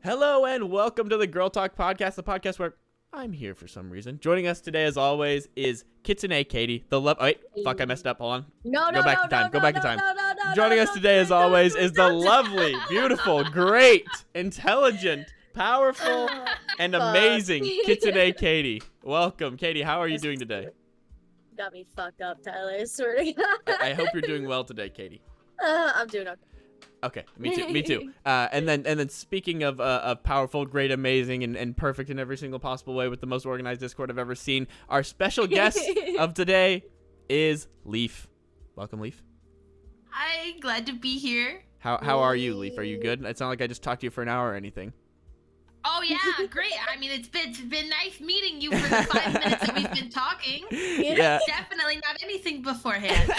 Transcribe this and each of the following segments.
Hello and welcome to the Girl Talk Podcast, the podcast where I'm here for some reason. Joining us today, as always, is Kitsune Katie. Wait, fuck, I messed up. Hold on. Go back in time. Joining us today, as always, is the lovely, beautiful, great, intelligent, powerful, and amazing Kitsune Katie. Welcome, Katie. How are you doing today? Got me fucked up, Tyler. I swear to God. I hope you're doing well today, Katie. I'm doing okay. Okay, me too. And then speaking of powerful, great, amazing, and perfect in every single possible way with the most organized Discord I've ever seen, our special guest of today is Leaf. Welcome, Leaf. Hi, glad to be here. How are you, Leaf? Are you good? It's not like I just talked to you for an hour or anything. Oh yeah, great. I mean, it's been nice meeting you for the 5 minutes that we've been talking. Yeah. Definitely not anything beforehand.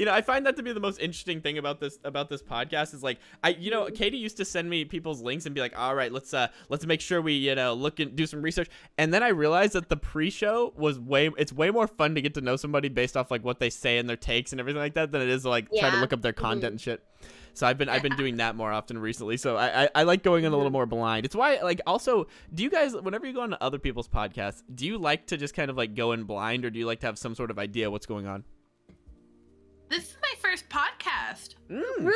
I find that to be the most interesting thing about this podcast is like Katie used to send me people's links and be like, all right, let's make sure we look and do some research, and then I realized that the pre-show was way more fun to get to know somebody based off like what they say and their takes and everything like that than it is to like try to look up their content and shit. So I've been doing that more often recently. So I like going in a little more blind. It's why, like, also, do you guys, whenever you go on other people's podcasts, do you like to just kind of like go in blind, or do you like to have some sort of idea what's going on? This is my first podcast. Really?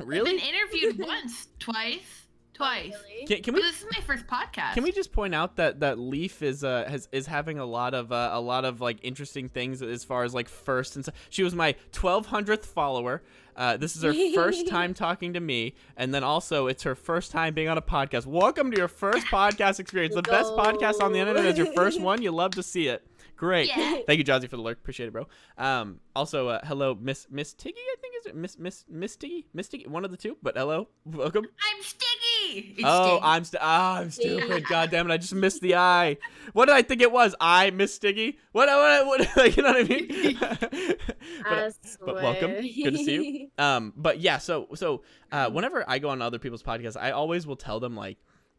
I've been interviewed once, twice. Really? Can we? This is my first podcast. Can we just point out that Leaf is having a lot of like interesting things as far as like first and she was my 1200th follower. This is her first time talking to me, and then also it's her first time being on a podcast. Welcome to your first podcast experience. The best podcast on the internet is your first one. You love to see it. Great. Yeah. Thank you, Jazzy, for the lurk. Appreciate it, bro. Also, hello, Miss Tiggy, I think is it Miss Tiggy, one of the two. But hello, welcome. I'm Stiggy. It's Stiggy. I'm stupid. God damn it! I just missed the I. What did I think it was? I Miss Stiggy. What? You know what I mean? but welcome. Good to see you. But yeah. So whenever I go on other people's podcasts, I always will tell them like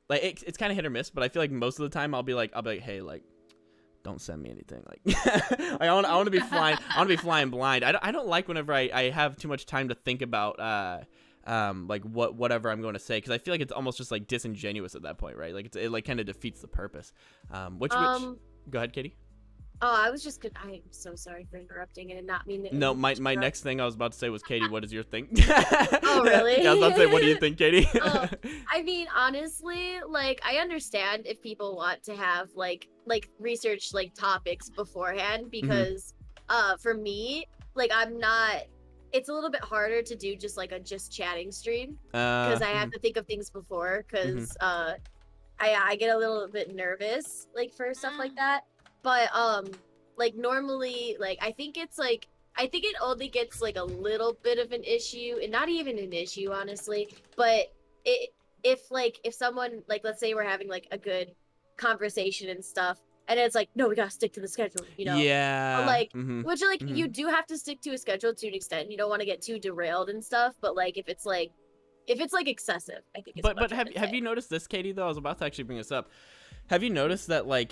it's kind of hit or miss. But I feel like most of the time I'll be like, hey, like, don't send me anything. Like, I want to be flying. I want to be flying blind. I don't like whenever I have too much time to think about like whatever I'm going to say, because I feel like it's almost just like disingenuous at that point, right? Like it like kind of defeats the purpose. Which go ahead, Katie. Oh, I was just I'm so sorry for interrupting and not mean that. No, my next thing I was about to say was, Katie, what is your thing? Oh, really? Yeah, I was about to say, what do you think, Katie? I mean, honestly, like, I understand if people want to have like research like topics beforehand, because for me, like, it's a little bit harder to do just like a chatting stream, because I have to think of things before, because I get a little bit nervous like for stuff like that. But like normally, like I think it only gets like a little bit of an issue, and not even an issue, honestly. But if someone, like, let's say we're having like a good conversation and stuff, and it's like, no, we gotta stick to the schedule, Yeah. But, like, which like you do have to stick to a schedule to an extent. You don't want to get too derailed and stuff. But like if it's like excessive, I think. But have you noticed this, Katie? Though I was about to actually bring this up. Have you noticed that like,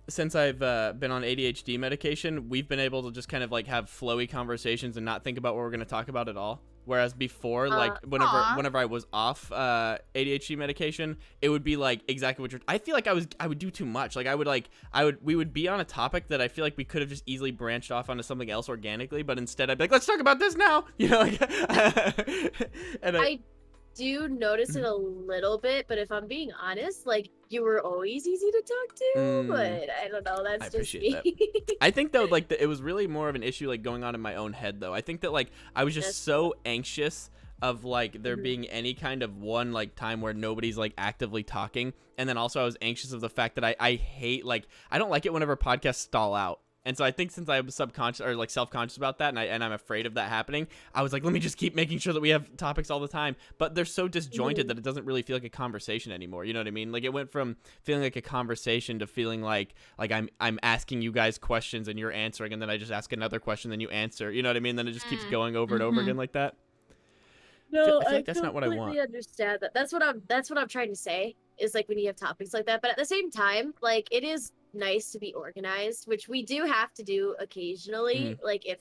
since I've been on ADHD medication, we've been able to just kind of like have flowy conversations and not think about what we're going to talk about at all. Whereas before, like whenever I was off ADHD medication, it would be like exactly what I feel like I would do too much. Like we would be on a topic that I feel like we could have just easily branched off onto something else organically, but instead I'd be like, let's talk about this now. Like, and I do notice it a little bit, but if I'm being honest, like, you were always easy to talk to, but I don't know, that's just me. That. I think though, like, it was really more of an issue like going on in my own head though. I think that like I was just so anxious of like there being any kind of one like time where nobody's like actively talking, and then also I was anxious of the fact that I hate, like, I don't like it whenever podcasts stall out. And so I think since I was subconscious or like self-conscious about that, and I'm afraid of that happening, I was like, let me just keep making sure that we have topics all the time. But they're so disjointed that it doesn't really feel like a conversation anymore. You know what I mean? Like, it went from feeling like a conversation to feeling like I'm asking you guys questions and you're answering, and then I just ask another question, then you answer. You know what I mean? Then it just keeps going over and over again like that. No, I feel like that's not what I want. I understand that. That's what I'm trying to say, is like when you have topics like that. But at the same time, like, it is nice to be organized, which we do have to do occasionally, like, if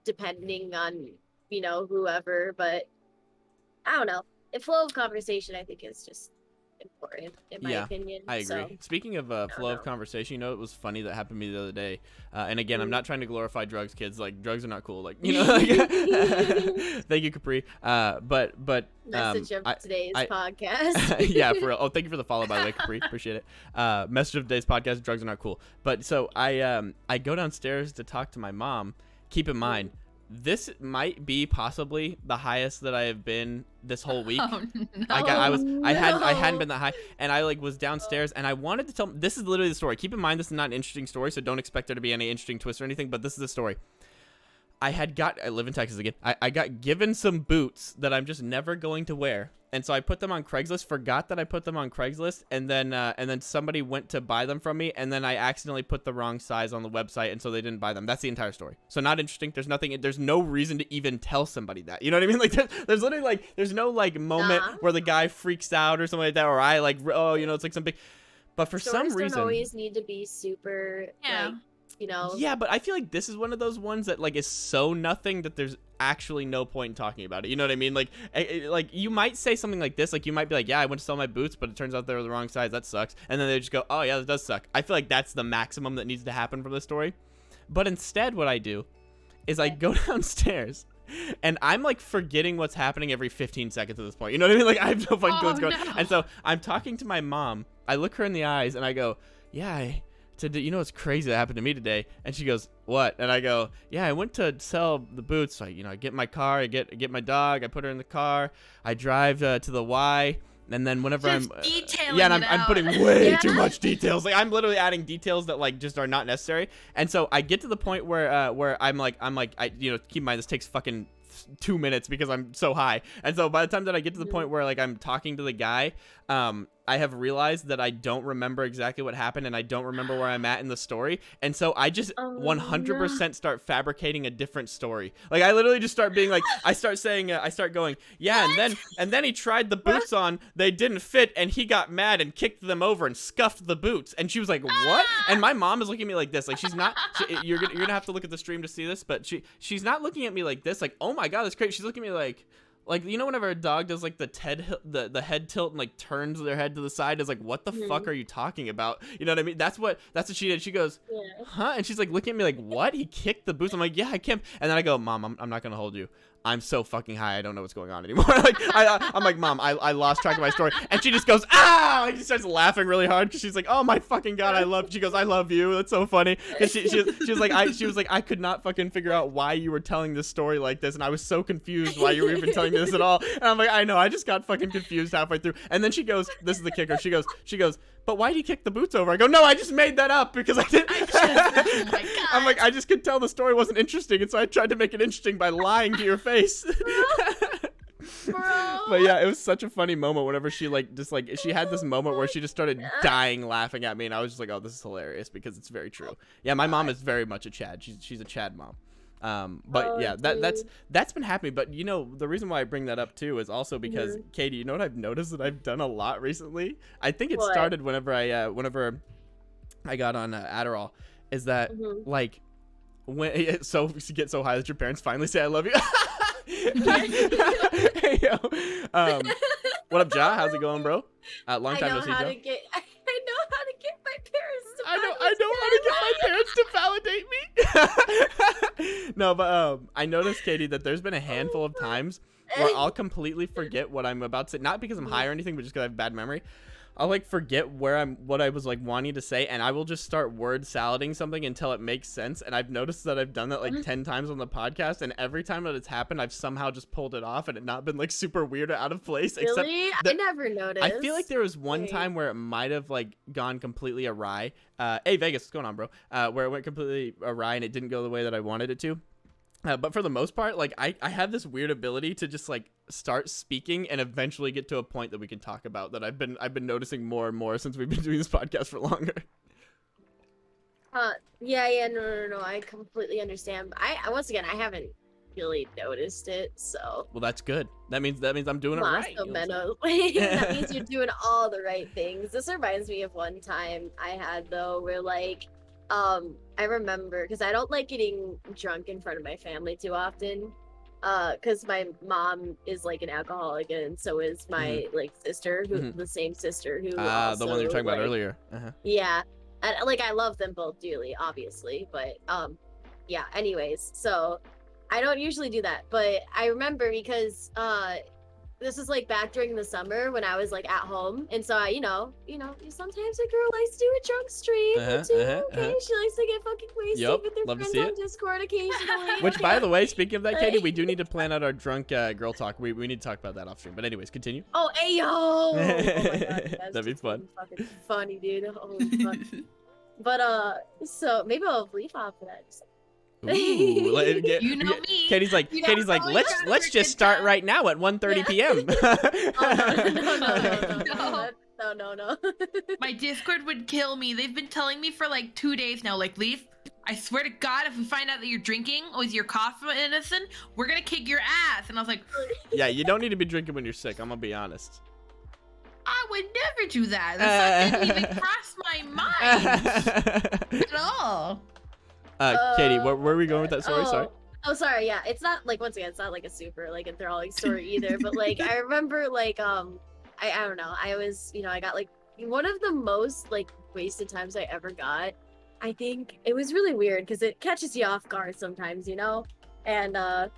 depending on whoever. But I don't know, the flow of conversation, I think, is just important in my opinion. I agree. So, Speaking of flow of conversation, you know, it was funny that happened to me the other day. And again, I'm not trying to glorify drugs, kids. Like, drugs are not cool. Like, you know. Like, thank you, Capri. But message of today's podcast. Yeah, for real. Oh, thank you for the follow, by the way, Capri. Appreciate it. Message of today's podcast: drugs are not cool. But so I go downstairs to talk to my mom. Keep in mind, this might be possibly the highest that I have been this whole week. Oh, no. I hadn't been that high, and I like was downstairs, and I wanted to tell. This is literally the story. Keep in mind, this is not an interesting story, so don't expect there to be any interesting twist or anything. But this is the story. I live in Texas again. I got given some boots that I'm just never going to wear. And so I put them on Craigslist, forgot that I put them on Craigslist, and then somebody went to buy them from me, and then I accidentally put the wrong size on the website, and so they didn't buy them. That's the entire story. So not interesting. There's no reason to even tell somebody that. You know what I mean? Like there's literally like there's no like moment where the guy freaks out or something like that, or I like it's like some big. But for some reason, don't always need to be super like, you know. Yeah, but I feel like this is one of those ones that like is so nothing that there's actually no point in talking about it. You know what I mean? Like like you might say something like this, like you might be like, yeah, I went to sell my boots, but it turns out they were the wrong size. That sucks. And then they just go, oh yeah, that does suck. I feel like that's the maximum that needs to happen from the story. But instead, what I do is I go downstairs. And I'm like forgetting what's happening every 15 seconds at this point. You know what I mean? Like I have no fucking clue what's going on. And so I'm talking to my mom. I look her in the eyes and I go, yeah, you know what's crazy that happened to me today? And she goes, what? And I go, yeah, I went to sell the boots. So I get my car, I get my dog, I put her in the car, I drive to the Y, and then whenever just detailing and I'm putting way too much details. Like I'm literally adding details that like just are not necessary. And so I get to the point where I'm like keep in mind this takes fucking 2 minutes because I'm so high. And so by the time that I get to the point where like I'm talking to the guy, I have realized that I don't remember exactly what happened and I don't remember where I'm at in the story. And so I just 100% start fabricating a different story. Like I literally just start being like, I start going, yeah, and then he tried the boots on, they didn't fit, and he got mad and kicked them over and scuffed the boots. And she was like, what? And my mom is looking at me like this. Like she's not, you're gonna have to look at the stream to see this, but she's not looking at me like this. Like, oh my God, that's crazy. She's looking at me like, you know, whenever a dog does like the head tilt and like turns their head to the side, is like, what the fuck are you talking about? You know what I mean? That's what she did. She goes, huh? And she's like looking at me like, what? He kicked the boots? I'm like, yeah, I can't. And then I go, Mom, I'm not gonna hold you. I'm so fucking high, I don't know what's going on anymore. Like I'm like, Mom, I lost track of my story. And she just goes, ah! Like she starts laughing really hard because she's like, oh my fucking God, she goes, I love you. That's so funny. And she was like, I could not fucking figure out why you were telling this story like this, and I was so confused why you were even telling me this at all. And I'm like, I know, I just got fucking confused halfway through. And then she goes, this is the kicker. She goes, but why'd he kick the boots over? I go, no, I just made that up because I didn't. Oh my God. I'm like, I just could tell the story wasn't interesting, and so I tried to make it interesting by lying to your face. Bro. But yeah, it was such a funny moment whenever she she had this moment where she just started dying laughing at me, and I was just like, oh, this is hilarious because it's very true. Yeah, my mom is very much a Chad. She's a Chad mom. But yeah, that's been happening. But you know, the reason why I bring that up too is also because Katie, you know what I've noticed that I've done a lot recently? I think it started whenever I got on Adderall, is that like when get so high that your parents finally say I love you. Hey, yo. What up, Ja? How's it going, bro? Long time no see, Ja. I know how to get my parents to I know how to get my parents to validate me. No, but I noticed, Katie, that there's been a handful of times where I'll completely forget what I'm about to say. Not because I'm high or anything, but just because I have bad memory. I'll like forget what I was like wanting to say, and I will just start word salading something until it makes sense. And I've noticed that I've done that like 10 times on the podcast, and every time that it's happened, I've somehow just pulled it off and it not been like super weird or out of place. Really? Except I never noticed. I feel like there was one time where it might have like gone completely awry. Hey Vegas, what's going on, bro? Where it went completely awry and it didn't go the way that I wanted it to. But for the most part, like I have this weird ability to just like start speaking and eventually get to a point that we can talk about that I've been noticing more and more since we've been doing this podcast for longer. No, I completely understand. I once again, I haven't really noticed it, so. Well, that's good. That means I'm doing it right. That means you're doing all the right things. This reminds me of one time I had though, where like, I remember because I don't like getting drunk in front of my family too often. because my mom is like an alcoholic, and so is my like sister, who the same sister who also, the one that you're talking about like, earlier. yeah, and like I love them both dearly, obviously, but yeah. Anyways, so I don't usually do that, but I remember because this was like back during the summer when I was like at home, and so I, sometimes a girl likes to do a drunk stream too. Okay, she likes to get fucking wasted Yep, with her love to friends see on it. Discord occasionally. Which, by the way, speaking of that, Like- Katie, we do need to plan out our drunk girl talk. We need to talk about that off stream. But anyways, continue. Oh, ayo! Oh my god, That'd be fun. Fucking funny, dude. Oh, fuck. But so maybe I'll leave off for that. Ooh, You know me. Katie's like, You know, always trying to let's work just it start out. right now at 1:30 p.m. No. My Discord would kill me. They've been telling me for like 2 days now, like, Leaf, I swear to God, if we find out that you're drinking with your cough medicine, we're gonna kick your ass. And I was like, Yeah, you don't need to be drinking when you're sick. I'm gonna be honest. I would never do that. The thought didn't even cross my mind at all. Katie, where were we going with that story? Sorry. Oh, sorry. Yeah, it's not like, once again, it's not like a super like enthralling story either. But like, I remember like I don't know. I was, I got like one of the most like wasted times I ever got. I think it was really weird because it catches you off guard sometimes, and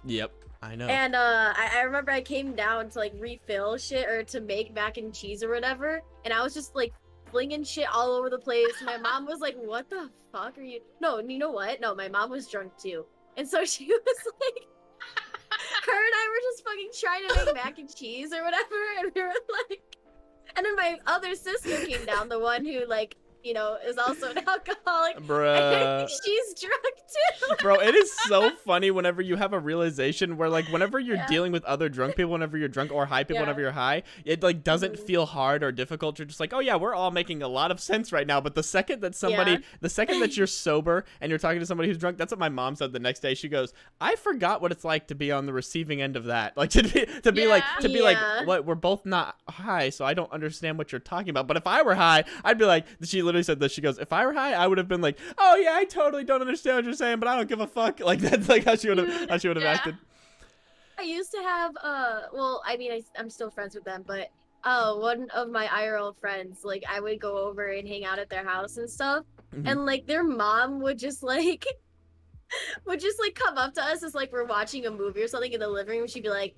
Yep, I know. and I remember I came down to like refill shit or to make mac and cheese or whatever, and I was just like flinging shit all over the place. My mom was like, "What the fuck are you?" No, you know what? No, my mom was drunk too, and so she was like, her and I were just fucking trying to make mac and cheese or whatever, and we were like, and then my other sister came down, the one who like, is also an alcoholic. Bruh. She's drunk too. Bro, it is so funny whenever you have a realization where, like, whenever you're Yeah. dealing with other drunk people, whenever you're drunk, or high people, Yeah. whenever you're high, it, like, doesn't feel hard or difficult. You're just like, oh, yeah, we're all making a lot of sense right now. But the second that the second that you're sober and you're talking to somebody who's drunk, that's what my mom said the next day. She goes, I forgot what it's like to be on the receiving end of that. Like, to be like, Yeah. what, we're both not high, so I don't understand what you're talking about. But if I were high, I'd be like, she literally said this. She goes, if I were high, I would have been like, oh, yeah, I totally don't understand what you're saying, but I don't give a fuck. Like, that's like how she would have Yeah. acted. I used to have well, I mean, I'm still friends with them, but one of my IRL friends, like, I would go over and hang out at their house and stuff, and like their mom would just like come up to us as like we're watching a movie or something in the living room. She'd be like,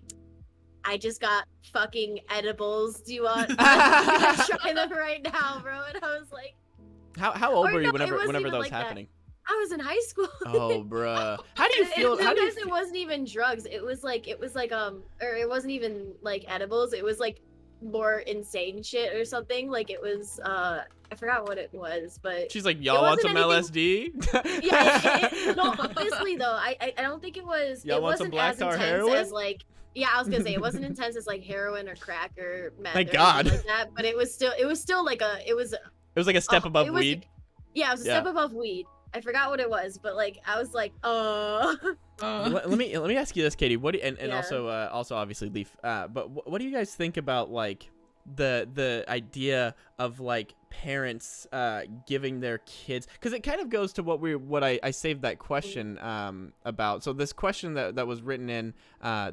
I just got fucking edibles. Do you want to try them right now, bro? And I was like, How old Or were you no, it wasn't whenever even that was like that. happening? I was in high school. Oh, bruh. How do you feel? How do you It wasn't even drugs. It was like or it wasn't even like edibles. It was like more insane shit or something. Like it was I forgot what it was, but She's like, y'all want some wasn't LSD? yeah. No, honestly though, I don't think it was. Y'all It want some wasn't black as tar intense heroin? as like. Yeah, I was gonna say it wasn't intense as like heroin or crack or meth. Thank or God. anything like that, but it was still like it was. It was like a step above it was- weed. Yeah, it was a step above weed. I forgot what it was, but like I was like, Let me ask you this, Katie. What do, and Yeah. also obviously Leaf. But what do you guys think about like the idea of like parents giving their kids, because it kind of goes to what I saved that question about. So this question that was written in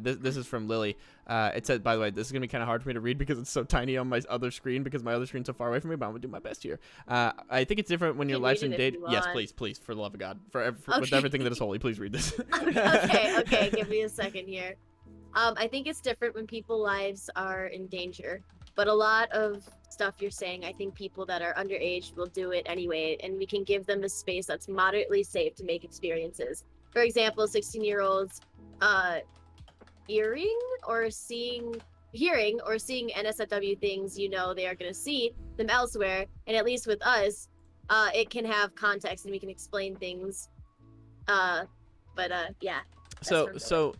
this is from Lily. It said, by the way, this is gonna be kind of hard for me to read because it's so tiny on my other screen because my other screen's so far away from me, but I'm gonna do my best here. I think it's different when your can life's read in it if date. you Yes, want. please, for the love of God, with Okay. everything that is holy, please read this. okay, give me a second here. I think it's different when people's lives are in danger, but a lot of stuff you're saying, I think people that are underage will do it anyway, and we can give them a space that's moderately safe to make experiences. For example, 16-year-olds hearing or seeing NSFW things, they are going to see them elsewhere, and at least with us, it can have context and we can explain things. Yeah. So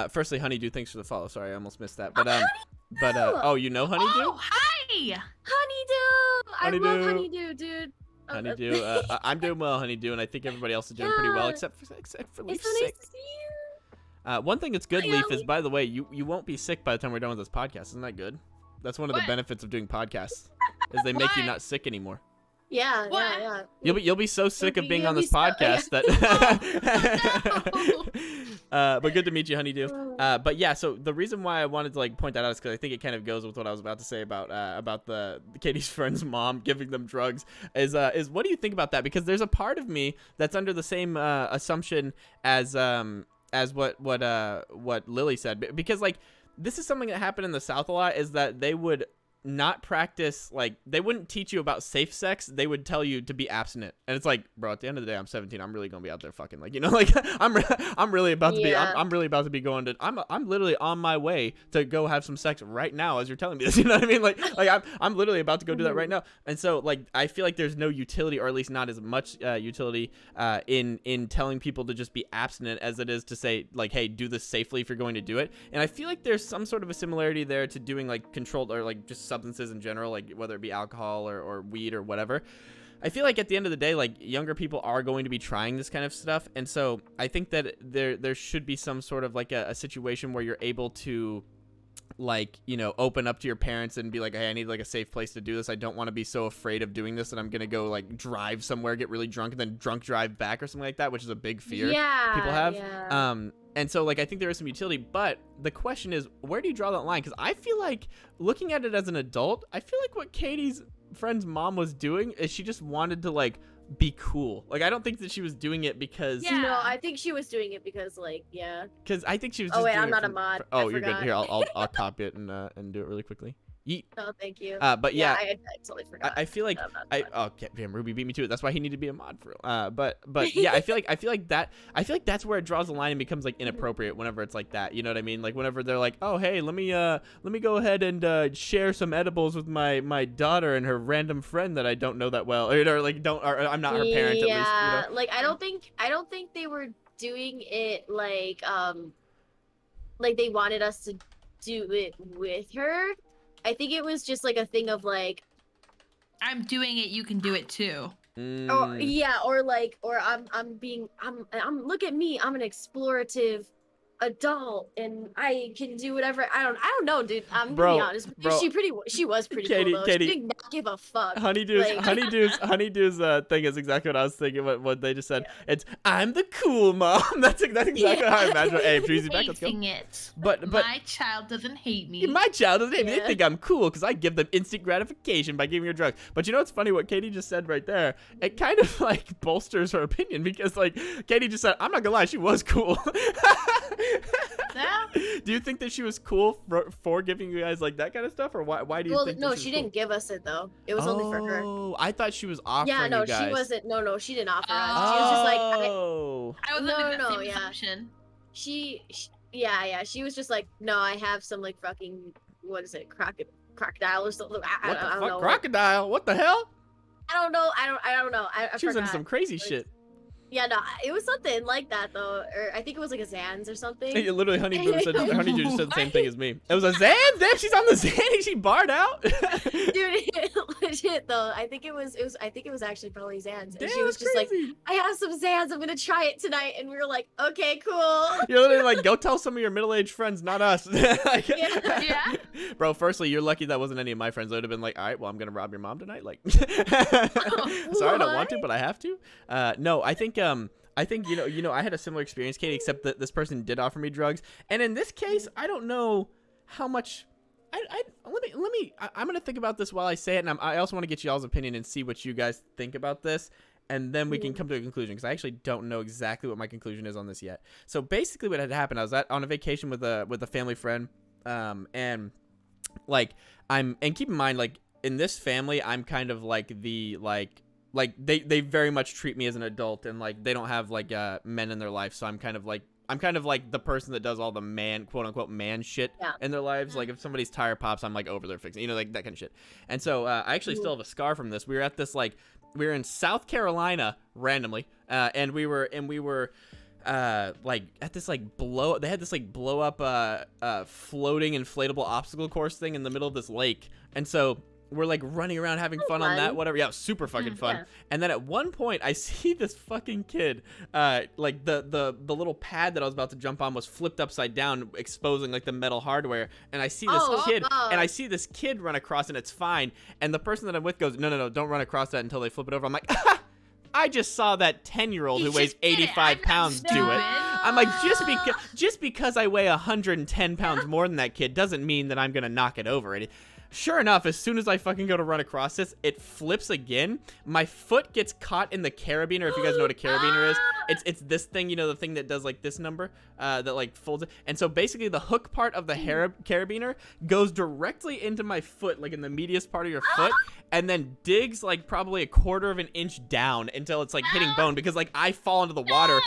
firstly, Honeydew, thanks for the follow. Sorry, I almost missed that. But Honeydew! oh, you know Honeydew? Oh, hi! Honeydew! I love Honeydew. Honeydew, dude. Honeydew, I'm doing well, Honeydew, and I think everybody else is doing pretty well, Yeah. except for Leaf It's so sick. nice to see you. One thing that's good, Hi, Leaf, is Ollie. by the way, you won't be sick by the time we're done with this podcast. Isn't that good? That's one of the What? benefits of doing podcasts, is they make you Why? not sick anymore. Yeah, What? yeah, You'll be so sick of being on this yeah. podcast that. Oh, But good to meet you, Honeydew. Oh. But yeah, so the reason why I wanted to like point that out is because I think it kind of goes with what I was about to say about the Katie's friend's mom giving them drugs. Is what do you think about that? Because there's a part of me that's under the same assumption as what Lily said. Because like this is something that happened in the South a lot. Is that they would not practice, like they wouldn't teach you about safe sex. They would tell you to be abstinent, and it's like, bro, at the end of the day, I'm 17. I'm really gonna be out there fucking, like, you know, like I'm really about to be Yeah. I'm really about to be going to I'm literally on my way to go have some sex right now as you're telling me this. You know what I mean? Like I'm literally about to go do that right now. And so like I feel like there's no utility, or at least not as much utility in telling people to just be abstinent as it is to say like, hey, do this safely if you're going to do it. And I feel like there's some sort of a similarity there to doing like controlled or like just substances in general, like whether it be alcohol or weed or whatever. I feel like at the end of the day, like younger people are going to be trying this kind of stuff. And so I think that there should be some sort of like a situation where you're able to like, you know, open up to your parents and be like, hey, I need like a safe place to do this. I don't want to be so afraid of doing this that I'm going to go like drive somewhere, get really drunk, and then drunk drive back or something like that, which is a big fear people have. Yeah. And so like I think there is some utility, but the question is, where do you draw that line? Because I feel like looking at it as an adult, I feel like what Katie's friend's mom was doing is she just wanted to like be cool. Like I don't think that she was doing it because Yeah. No, I think she was doing it because, like, yeah. because I think she was Oh just wait, doing I'm it not a from- mod. oh, I you're good. forgot. Here, I'll copy it and do it really quickly. Yeet. Oh, thank you. But yeah, I totally forgot. I feel like that I'm not a mod. damn, Ruby beat me to it. That's why he needed to be a mod for real. But yeah, I feel like that's where it draws the line and becomes like inappropriate whenever it's like that. You know what I mean? Like whenever they're like, oh hey, let me go ahead and share some edibles with my daughter and her random friend that I don't know that well, or like or I'm not her parent at least. You know? Like I don't think they were doing it like they wanted us to do it with her. I think it was just like a thing of like, I'm doing it. You can do it too. or yeah, or like, or I'm look at me, I'm an explorative adult and I can do whatever. I don't know, dude. I'm gonna be honest with you. She was pretty Katie, cool though. Katie. She did not give a fuck. Honeydew's thing is exactly what I was thinking. What they just said. Yeah. It's I'm the cool mom. That's exactly how I imagine. Hey, Treasy, back. Let's go. Hating it. But My child doesn't hate me. my child doesn't. They Yeah. think I'm cool because I give them instant gratification by giving her drugs. But you know what's funny? What Katie just said right there, it kind of like bolsters her opinion because like Katie just said, I'm not gonna lie, she was cool. Yeah. Do you think that she was cool for giving you guys like that kind of stuff, or why do you Well, think? no, that she was didn't give us it though. It was only for her. Oh, I thought she was offering. Yeah, no, you guys. she wasn't. No, she didn't offer us. Oh. She was just like, Oh. I was No, under the no, same yeah. assumption. yeah. She was just like, no, I have some like fucking, what is it, crocodile or something. I What the don't fuck, know. crocodile? What the hell? I don't know. I don't know. I She was into forgot. some crazy Like, shit. Yeah, no, it was something like that though, or I think it was like a Zans or something. Hey, literally, Honeydew just said the same thing as me. It was a Zan. Damn, she's on the Zan. She barred out. Dude, legit though. I think it was actually probably Zans. And Damn, she was that's just like, crazy. I have some Zans. I'm gonna try it tonight. And we were like, okay, cool. You're literally like, go tell some of your middle-aged friends, not us. Like, Yeah. Bro, firstly, you're lucky that wasn't any of my friends. I would have been like, all right, well, I'm gonna rob your mom tonight. Like, sorry, I don't want to, but I have to. No, I think you know, I had a similar experience, Katie, except that this person did offer me drugs, and in this case, I don't know how much. I'm gonna think about this while I say it, and I also want to get y'all's opinion and see what you guys think about this, and then we can come to a conclusion because I actually don't know exactly what my conclusion is on this yet. So basically, what had happened, I was on a vacation with a family friend, and like and keep in mind, like in this family, I'm kind of like the like they very much treat me as an adult, and like they don't have like men in their life, so I'm kind of like the person that does all the man, quote unquote, man shit in their lives. Like if somebody's tire pops, I'm like over there fixing, you know, like that kind of shit. And so I actually still have a scar from this. We were in South Carolina randomly, and we were like at this like they had this like blow up floating inflatable obstacle course thing in the middle of this lake. And so we're like running around having fun on that, whatever. Yeah, super fucking fun. Yeah. And then at one point I see this fucking kid, like the little pad that I was about to jump on was flipped upside down, exposing like the metal hardware. And I see this kid, and I see this kid run across, and it's fine. And the person that I'm with goes, no, don't run across that until they flip it over. I'm like, I just saw that 10-year-old who weighs 85 pounds do it. I'm like, just because I weigh 110 pounds more than that kid doesn't mean that I'm gonna knock it over. And sure enough, as soon as I fucking go to run across this, it flips again. My foot gets caught in the carabiner. If you guys know what a carabiner is, it's this thing, you know, the thing that does like this number, that like folds it. And so basically the hook part of the carabiner goes directly into my foot, like in the medius part of your foot, and then digs like probably a quarter of an inch down until it's like hitting bone, because like I fall into the water,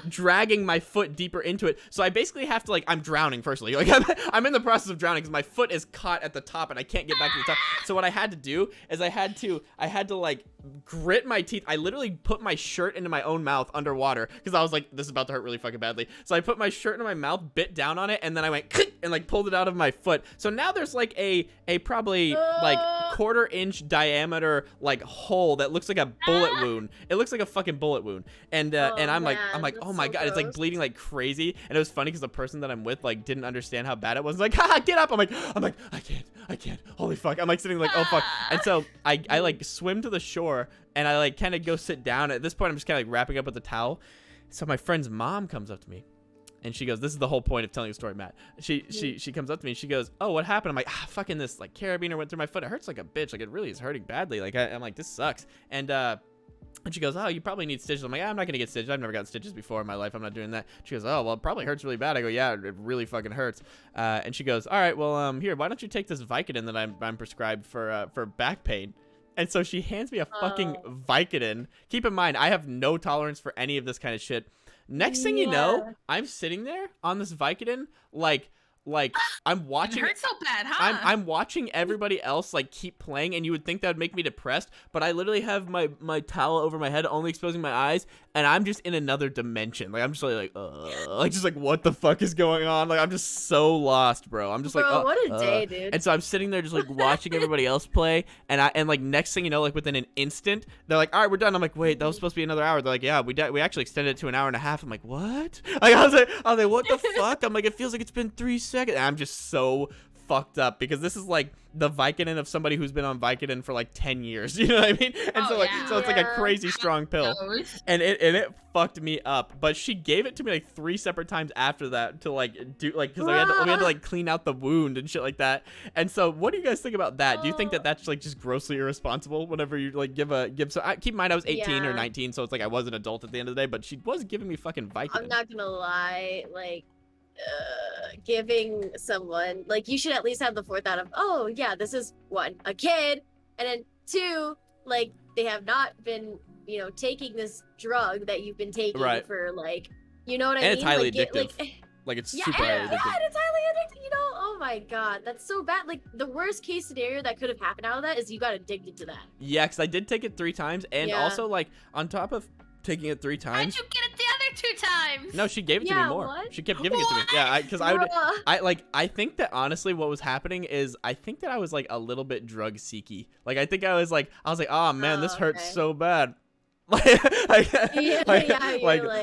dragging my foot deeper into it. So I basically have to like, I'm drowning firstly. Like I'm in the process of drowning because my foot is caught at the top and I can't get back to the top. So what I had to do is I had to like grit my teeth. I literally put my shirt into my own mouth underwater because I was like, this is about to hurt really fucking badly. So I put my shirt into my mouth, bit down on it, and then I went and like pulled it out of my foot. So now there's like a probably like quarter-inch diameter like hole that looks like a bullet wound. It looks like a fucking bullet wound. And I'm like, oh my god, it's like bleeding like crazy. And it was funny because the person that I'm with like didn't understand how bad it was. Like, haha, get up. I'm like, I can't. Holy fuck. I'm like sitting like, oh fuck. And so I like swim to the shore and I like kind of go sit down. At this point, I'm just kind of like wrapping up with a towel. So my friend's mom comes up to me. And she goes, this is the whole point of telling a story, Matt. She comes up to me and she goes, oh, what happened? I'm like, fucking this like carabiner went through my foot. It hurts like a bitch. Like it really is hurting badly. Like I'm like, this sucks. And she goes, oh, you probably need stitches. I'm like, I'm not gonna get stitches. I've never got stitches before in my life. I'm not doing that. She goes, oh, well, it probably hurts really bad. I go, yeah, it really fucking hurts. And she goes, all right, well, here, why don't you take this Vicodin that I'm prescribed for back pain? And so she hands me a fucking Vicodin. Keep in mind, I have no tolerance for any of this kind of shit. Next thing you know, I'm sitting there on this Vicodin, like I'm watching. It hurts so bad, huh? I'm watching everybody else like keep playing, and you would think that would make me depressed, but I literally have my towel over my head, only exposing my eyes, and I'm just in another dimension. Like I'm just like just like what the fuck is going on? Like I'm just so lost, bro. I'm just like, what a day, dude. And so I'm sitting there just like watching everybody else play, and like next thing you know, like within an instant, they're like, all right, we're done. I'm like, wait, that was supposed to be another hour. They're like, yeah, we actually extended it to an hour and a half. I'm like, what? Like I was like, what the fuck? I'm like, it feels like it's been 3 seconds. And I'm just so fucked up because this is like the Vicodin of somebody who's been on Vicodin for like 10 years. You know what I mean? And so it's like a crazy strong pill. And it fucked me up. But she gave it to me like 3 separate times after that to like do like because we had to like clean out the wound and shit like that. And so what do you guys think about that? Do you think that that's like just grossly irresponsible whenever you like give so keep in mind I was 18 or 19, so it's like I was an adult at the end of the day, but she was giving me fucking Vicodin. I'm not gonna lie, like giving someone like you should at least have the forethought of, oh yeah, this is 1, a kid, and then 2, like they have not been, you know, taking this drug that you've been taking for like, you know what I mean? And it's highly like, addictive. Like it's super highly addictive. Yeah, it's highly addictive. You know, oh my god, that's so bad. Like the worst case scenario that could have happened out of that is you got addicted to that. Yeah, because I did take it 3 times, and also like on top of taking it 3 times. How'd you get it the other 2 times? No, she gave it to me more. What? She kept giving it to me. Yeah, because I think that honestly, what was happening is I think that I was like a little bit drug seeky. Like I think I was like, oh man, this hurts so bad. Like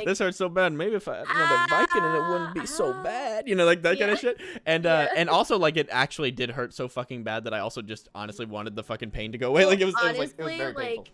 this hurts so bad. Maybe if I had another Vicodin, it wouldn't be so bad. You know, like that kind of shit. And and also like it actually did hurt so fucking bad that I also just honestly wanted the fucking pain to go away. Like it was very painful.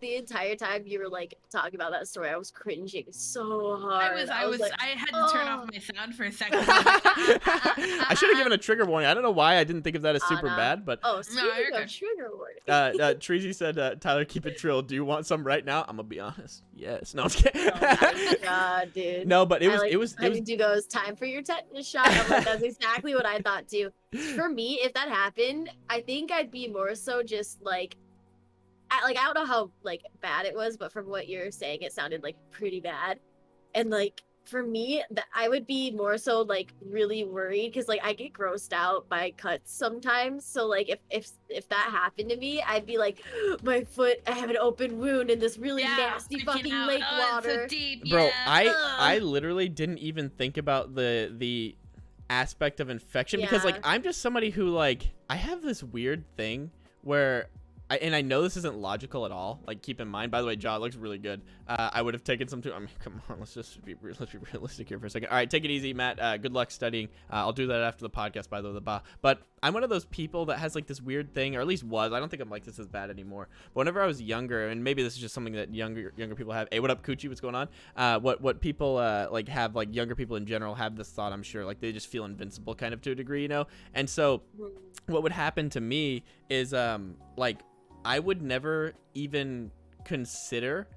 The entire time you were like talking about that story, I was cringing so hard. I had to turn off my sound for a second. I should have given a trigger warning. I don't know why I didn't think of that as super bad, but speaking of trigger warning. Treasy said, Tyler, keep it trill. Do you want some right now? I'm gonna be honest. Yes. No, I'm just kidding. Oh my god, dude. No, but it was. Dugo, it's time for your tetanus shot. I'm like, that's exactly what I thought too. For me, if that happened, I think I'd be more so just like. I don't know how like bad it was, but from what you're saying, it sounded like pretty bad. And like for me, I would be more so like really worried because like I get grossed out by cuts sometimes. So like if that happened to me, I'd be like, my foot, I have an open wound in this really nasty fucking lake water. So deep. Bro, I literally didn't even think about the aspect of infection because like Yeah. I'm just somebody who like I have this weird thing where I know this isn't logical at all. Like, keep in mind, by the way, Jaw looks really good. I would have taken some too. I mean, come on, let's be realistic here for a second. All right, take it easy, Matt. Good luck studying. I'll do that after the podcast, by the way. But I'm one of those people that has like this weird thing, or at least was. I don't think I'm like this as bad anymore. But whenever I was younger, and maybe this is just something that younger people have. Hey, what up, Coochie? What's going on? What people like have, like younger people in general have this thought. I'm sure, like they just feel invincible, kind of to a degree, you know. And so, what would happen to me is like I would never even consider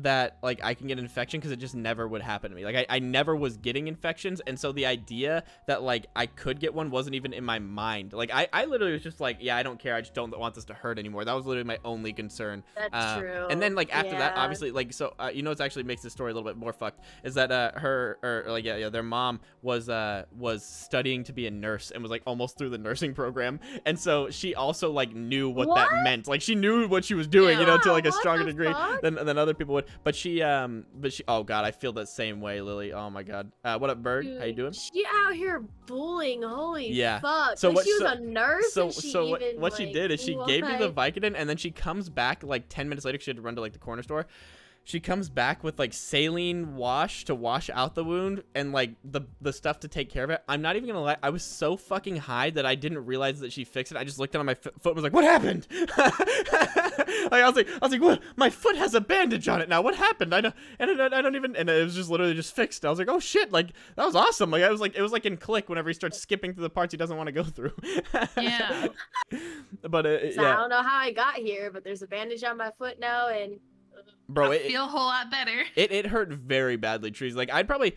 that like I can get an infection because it just never would happen to me. Like I never was getting infections, and so the idea that like I could get one wasn't even in my mind. Like I literally was just like, yeah, I don't care, I just don't want this to hurt anymore. That was literally my only concern. That's true. And then like after that, Yeah. obviously, like so you know, what actually makes this story a little bit more fucked is that their mom was studying to be a nurse and was like almost through the nursing program, and so she also like knew what that meant. Like she knew what she was doing, you know, to like a what stronger the degree fuck? than other people would. But she oh god, I feel that same way, Lily. Oh my god. What up, Berg? Dude, How you doing? She out here bullying. Holy Yeah. fuck. So Like, what- she was so- a nurse. So and she so even, what she like, did is she gave me the why? Vicodin, and then she comes back like 10 minutes later. She had to run to like the corner store. She comes back with like saline wash to wash out the wound and like the stuff to take care of it. I'm not even gonna lie, I was so fucking high that I didn't realize that she fixed it. I just looked down at my foot and was like, "What happened?" Like I was like, "What? My foot has a bandage on it now. What happened?" I don't even. And it was just literally just fixed. I was like, "Oh shit!" Like that was awesome. Like it was like in Click whenever he starts skipping through the parts he doesn't want to go through. Yeah. But So I yeah, don't know how I got here, but there's a bandage on my foot now, and bro, I feel a whole lot better. it hurt very badly, Trees. Like I'd probably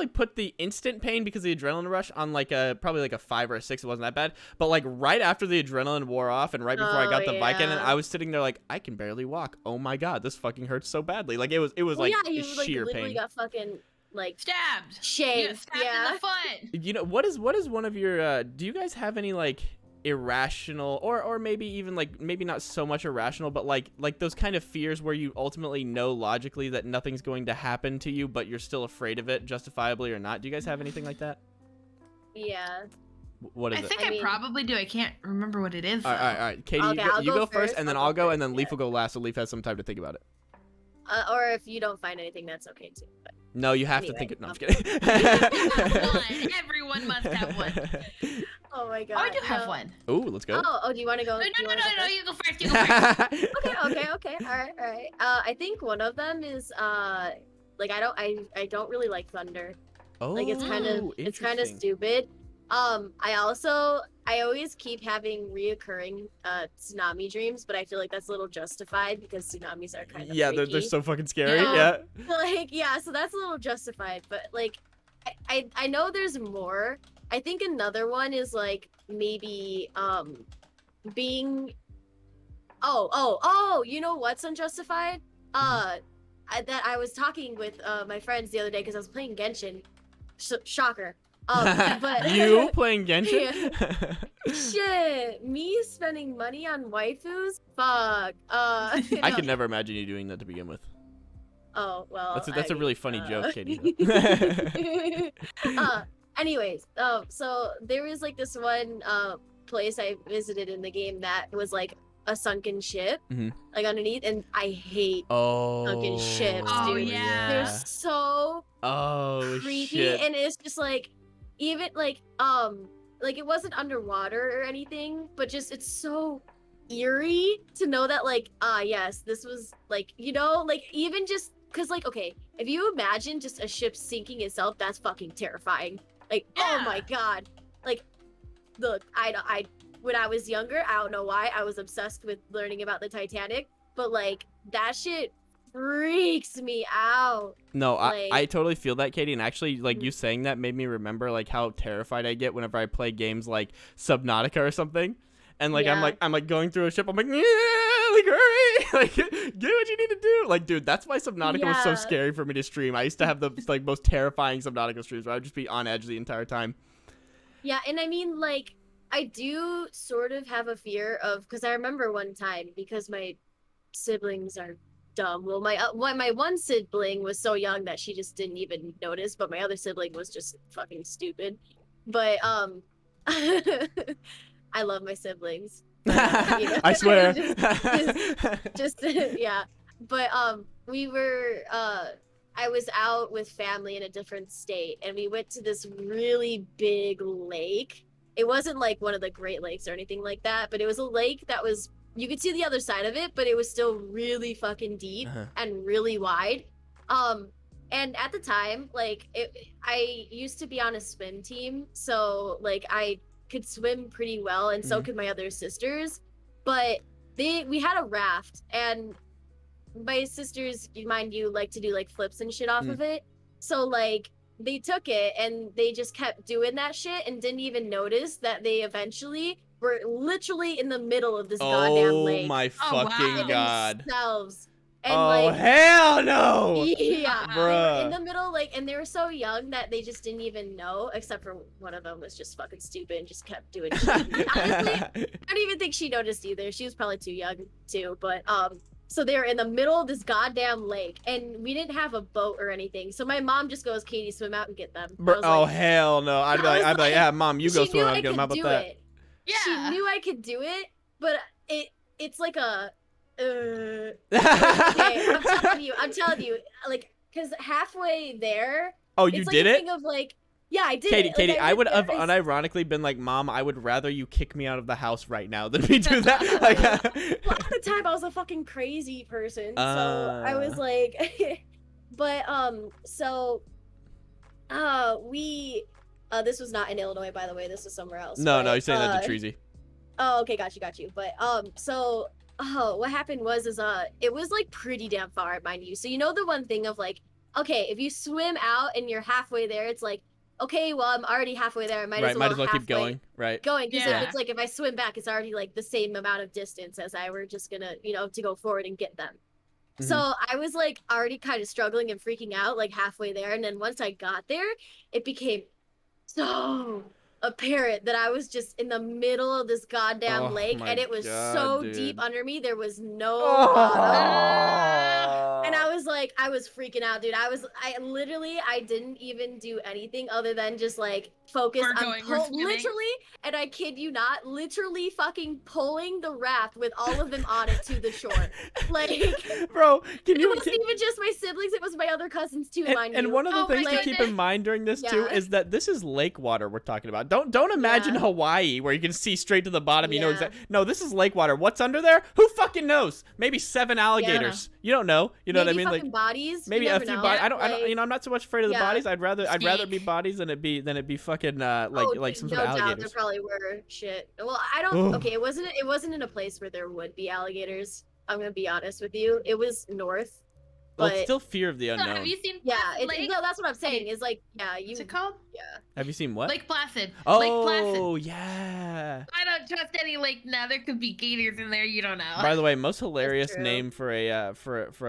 put the instant pain because of the adrenaline rush on like probably like a 5 or a 6. It wasn't that bad. But like right after the adrenaline wore off and right before I got the Vicodin, and yeah. I was sitting there like I can barely walk. Oh my god, this fucking hurts so badly. Like it was well, like yeah, you like sheer literally pain. got fucking like Stabbed. You got shaved. stabbed Yeah. in the foot. You know what is one of your do you guys have any like irrational or maybe even like maybe not so much irrational but like those kind of fears where you ultimately know logically that nothing's going to happen to you but you're still afraid of it, justifiably or not? Do you guys have anything like that? Yeah. What is I it? think I I mean- probably do. I can't remember what it is. All right. Katie, Okay, you I'll go go first, first, and then I'll I'll go go, and first, then Leaf yeah. will go last, so Leaf has some time to think about it. Or if you don't find anything, that's okay too. But No, you have to Anyway, think it. No, I'm just One. kidding. Everyone must have one. oh my god. Oh, I do have no. one. Ooh, let's go. Oh, do you want to go? No, do you no, wanna no, go no, first? you go first. You go first. Okay. All right. I think one of them is like I don't really like thunder. Oh, Like it's kind of interesting. stupid. I always keep having reoccurring tsunami dreams, but I feel like that's a little justified because tsunamis are kind of Yeah, they're freaky. so fucking scary. Yeah. Yeah. Like yeah, so that's a little justified, but like I know there's more. I think another one is like maybe being you know what's unjustified? That I was talking with my friends the other day because I was playing Genshin. Shocker. But You playing Genshin? shit, me spending money on waifus? Fuck. I no. could never imagine you doing that to begin with. Oh well. That's a really funny joke, Katie. Anyways, so there was like this one place I visited in the game that was like a sunken ship, Mhm. like underneath, and I hate Oh. sunken ships, Oh, dude. yeah. They're so Oh creepy, shit. and it's just like even like it wasn't underwater or anything, but just it's so eerie to know that like yes, this was like, you know, like even just because like okay, if you imagine just a ship sinking itself, that's fucking terrifying. Like oh Yeah. my god, like look, I when I was younger, I don't know why I was obsessed with learning about the Titanic, but like that shit freaks me out. No, like- I totally feel that, Katie, and actually, like, you saying that made me remember, like, how terrified I get whenever I play games like Subnautica or something, and, like, Yeah. I'm like going through a ship, I'm like, yeah, like, hurry, like, get what you need to do, like, dude, that's why Subnautica was so Yeah. scary for me to stream. I used to have the, like, most terrifying Subnautica streams where I'd just be on edge the entire time. Yeah, and I mean, like, I do sort of have a fear of, because I remember one time, because my siblings are dumb. Well, my one sibling was so young that she just didn't even notice, but my other sibling was just fucking stupid. But I love my siblings. You know, I swear. just yeah. But we were I was out with family in a different state, and we went to this really big lake. It wasn't like one of the Great Lakes or anything like that, but it was a lake that was, you could see the other side of it, but it was still really fucking deep and really wide. And at the time, like I used to be on a swim team, so like I could swim pretty well, and so could my other sisters. But we had a raft, and my sisters, mind you, like to do like flips and shit off of it. So like they took it and they just kept doing that shit and didn't even notice that they eventually were literally in the middle of this goddamn lake. Oh my fucking god. Themselves. And oh like, hell no! Yeah, Bruh. they were in the middle, like, and they were so young that they just didn't even know. Except for one of them was just fucking stupid and just kept doing shit. Honestly, I don't even think she noticed either. She was probably too young too. But so they were in the middle of this goddamn lake, and we didn't have a boat or anything. So my mom just goes, "Katie, swim out and get them." Oh like, hell no! I'd be like, yeah, mom, you go swim out and get them. How about that? Yeah. She knew I could do it, but it's like a. Okay, I'm telling you, like, because halfway there. Oh, you it's did like a it? thing of like, yeah, I did. Katie, like, I would have unironically been like, Mom, I would rather you kick me out of the house right now than me do that. Like, well, at the time I was a fucking crazy person, so I was like, but so, we, this was not in Illinois, by the way. This was somewhere else. No, but, no, you're saying that to Treasy. Oh, okay, got you. But so. Oh, what happened was it was like pretty damn far, mind you. So you know the one thing of like, okay, if you swim out and you're halfway there, it's like, okay, well I'm already halfway there. I might as well keep going. Right. Going, because if it's like if I swim back, it's already like the same amount of distance as I were just gonna, to go forward and get them. So I was like already kind of struggling and freaking out like halfway there, and then once I got there, it became so apparent that I was just in the middle of this goddamn lake, and it was so deep under me, there was no bottom. And I was like, I was freaking out, dude. I didn't even do anything other than just like focus on literally, and I kid you not, literally fucking pulling the raft with all of them on it to the shore. Like, bro, it wasn't even just my siblings, it was my other cousins too, mind you. And one of the things to keep in mind during this too is that this is lake water we're talking about. Don't imagine Hawaii where you can see straight to the bottom. You know exactly. No, this is lake water. What's under there? Who fucking knows? Maybe 7 alligators. You don't know. You know what I mean? Like bodies. Maybe a few bodies. I don't. I'm not so much afraid of the bodies. I'd rather be bodies than it be fucking like some sort of alligators. No doubt there probably were shit. Well, I don't. Okay, it wasn't in a place where there would be alligators. I'm gonna be honest with you. It was north. Well, it's still fear of the unknown. So have you seen? No, that's what I'm saying. Is like, What's it called? Yeah. Have you seen what? Lake Placid. Oh, Lake Placid. Yeah. I don't trust any lake now. There could be gators in there. You don't know. By the way, most hilarious name for a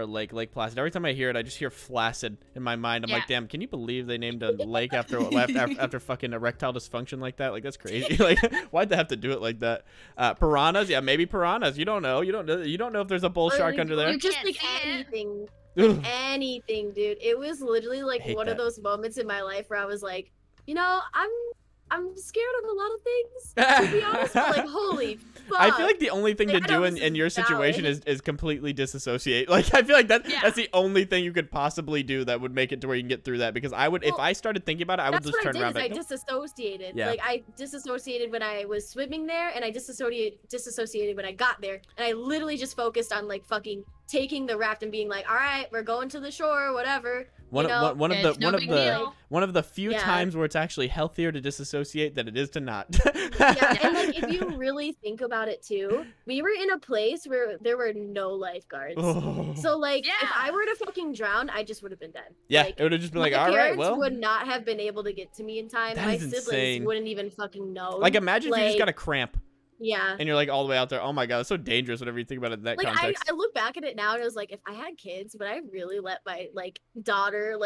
lake, Lake Placid. Every time I hear it, I just hear flaccid in my mind. I'm like, damn, can you believe they named a lake after fucking erectile dysfunction like that? Like, that's crazy. Like, why'd they have to do it like that? Piranhas, yeah, maybe piranhas. You don't know. You don't know if there's a bull shark under there. You just like anything. Anything, dude. It was literally like one of those moments in my life where I was like, I'm scared of a lot of things, to be honest, but like, holy fuck. I feel like the only thing to do in your situation is completely disassociate. Like, I feel like that's the only thing you could possibly do that would make it to where you can get through that, because I would, if I started thinking about it, I would just turn around. I disassociated. Yeah. Like, I disassociated when I was swimming there, and I disassociated when I got there, and I literally just focused on like fucking taking the raft and being like, all right, we're going to the shore, whatever. One of the few times where it's actually healthier to disassociate than it is to not. And like, if you really think about it too, we were in a place where there were no lifeguards. So like, if I were to fucking drown, I just would have been dead. Yeah, like, it would have just been like, all right, well. My parents would not have been able to get to me in time. My siblings wouldn't even fucking know. Like, imagine if you just got a cramp. Yeah. And you're like all the way out there. Oh my god, it's so dangerous whenever you think about it in that context. I look back at it now and I was like, if I had kids, would I really let my daughter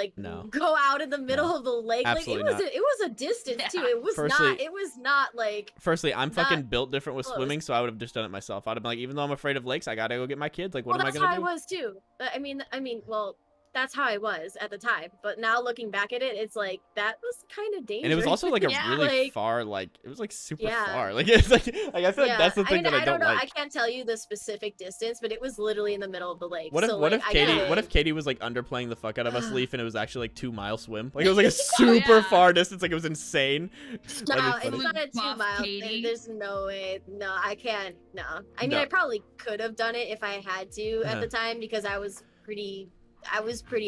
go out in the middle of the lake? Absolutely like it was a distance too. It was not like. Firstly, I'm fucking built different with swimming, so I would have just done it myself. I'd have been like, even though I'm afraid of lakes, I gotta go get my kids. Like, what am I gonna do? That's how I was too. I mean, well, that's how I was at the time. But now looking back at it, it's like that was kind of dangerous. And it was also like a Yeah. really Like, far, like it was like super Yeah. far. Like it's like I feel like that's the thing that I don't don't know. I like. can't tell you the specific distance, but it was literally in the middle of the lake. What if so, what like, if I Katie get what it. if Katie was like underplaying the fuck out of us, Leaf, and it was actually like 2 mile swim? Like it was like a super yeah. far distance. Like it was insane. No, That'd be it's funny. not a 2 Buff mile. Katie. There's no way. No, I can't. No. I mean, No. I probably could have done it if I had to at Uh-huh. the time because I was pretty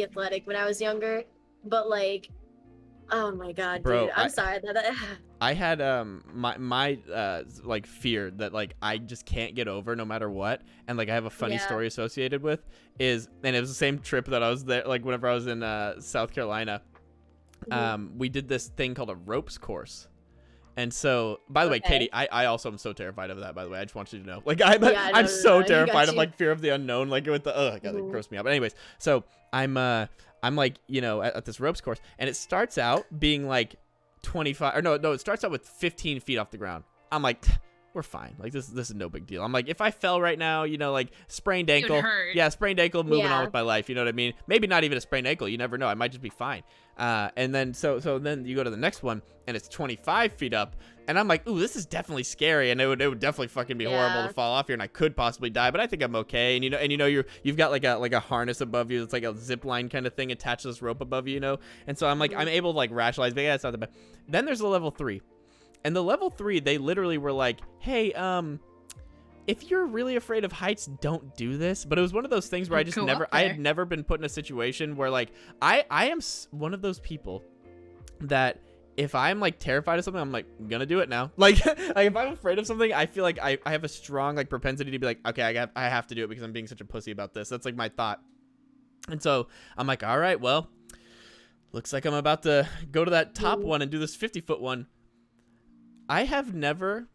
athletic when I was younger. But like, oh my god, Bro, dude, I'm sorry that. I had my like fear that like I just can't get over no matter what, and like I have a funny Yeah. story associated with and it was the same trip that I was there, like whenever I was in South Carolina. We did this thing called a ropes course. And so, by the way, Okay. Katie, I also am so terrified of that, by the way. I just want you to know. Like, I'm no, so you terrified got of, you. like, fear of the unknown. Like, with the, God, that Mhm. grossed me out. But anyways, so I'm like, you know, at this ropes course. And it starts out being, like, 25, or no, it starts out with 15 feet off the ground. I'm like, we're fine. Like, this is no big deal. I'm like, if I fell right now, you know, like, sprained It would ankle. hurt. Yeah, sprained ankle, moving on Yeah. with my life. You know what I mean? Maybe not even a sprained ankle. You never know. I might just be fine. And then, so then you go to the next one, and it's 25 feet up. And I'm like, ooh, this is definitely scary, and it would definitely fucking be horrible Yeah. to fall off here, and I could possibly die, but I think I'm okay. And you know you've got like a harness above you. It's like a zip line kind of thing attached to this rope above you, you know. And so I'm like, I'm able to like rationalize, but yeah, it's not that bad. Then there's a level 3, and the level 3, they literally were like, hey, if you're really afraid of heights, don't do this. But it was one of those things where I just Go never, up I there. had never been put in a situation where like I am one of those people that if I'm like terrified of something, I'm like gonna do it now. Like if I'm afraid of something, I feel like I have a strong like propensity to be like, okay, I have to do it because I'm being such a pussy about this. That's like my thought. And so I'm like, all right, well, looks like I'm about to go to that top one and do this 50-foot one. I have never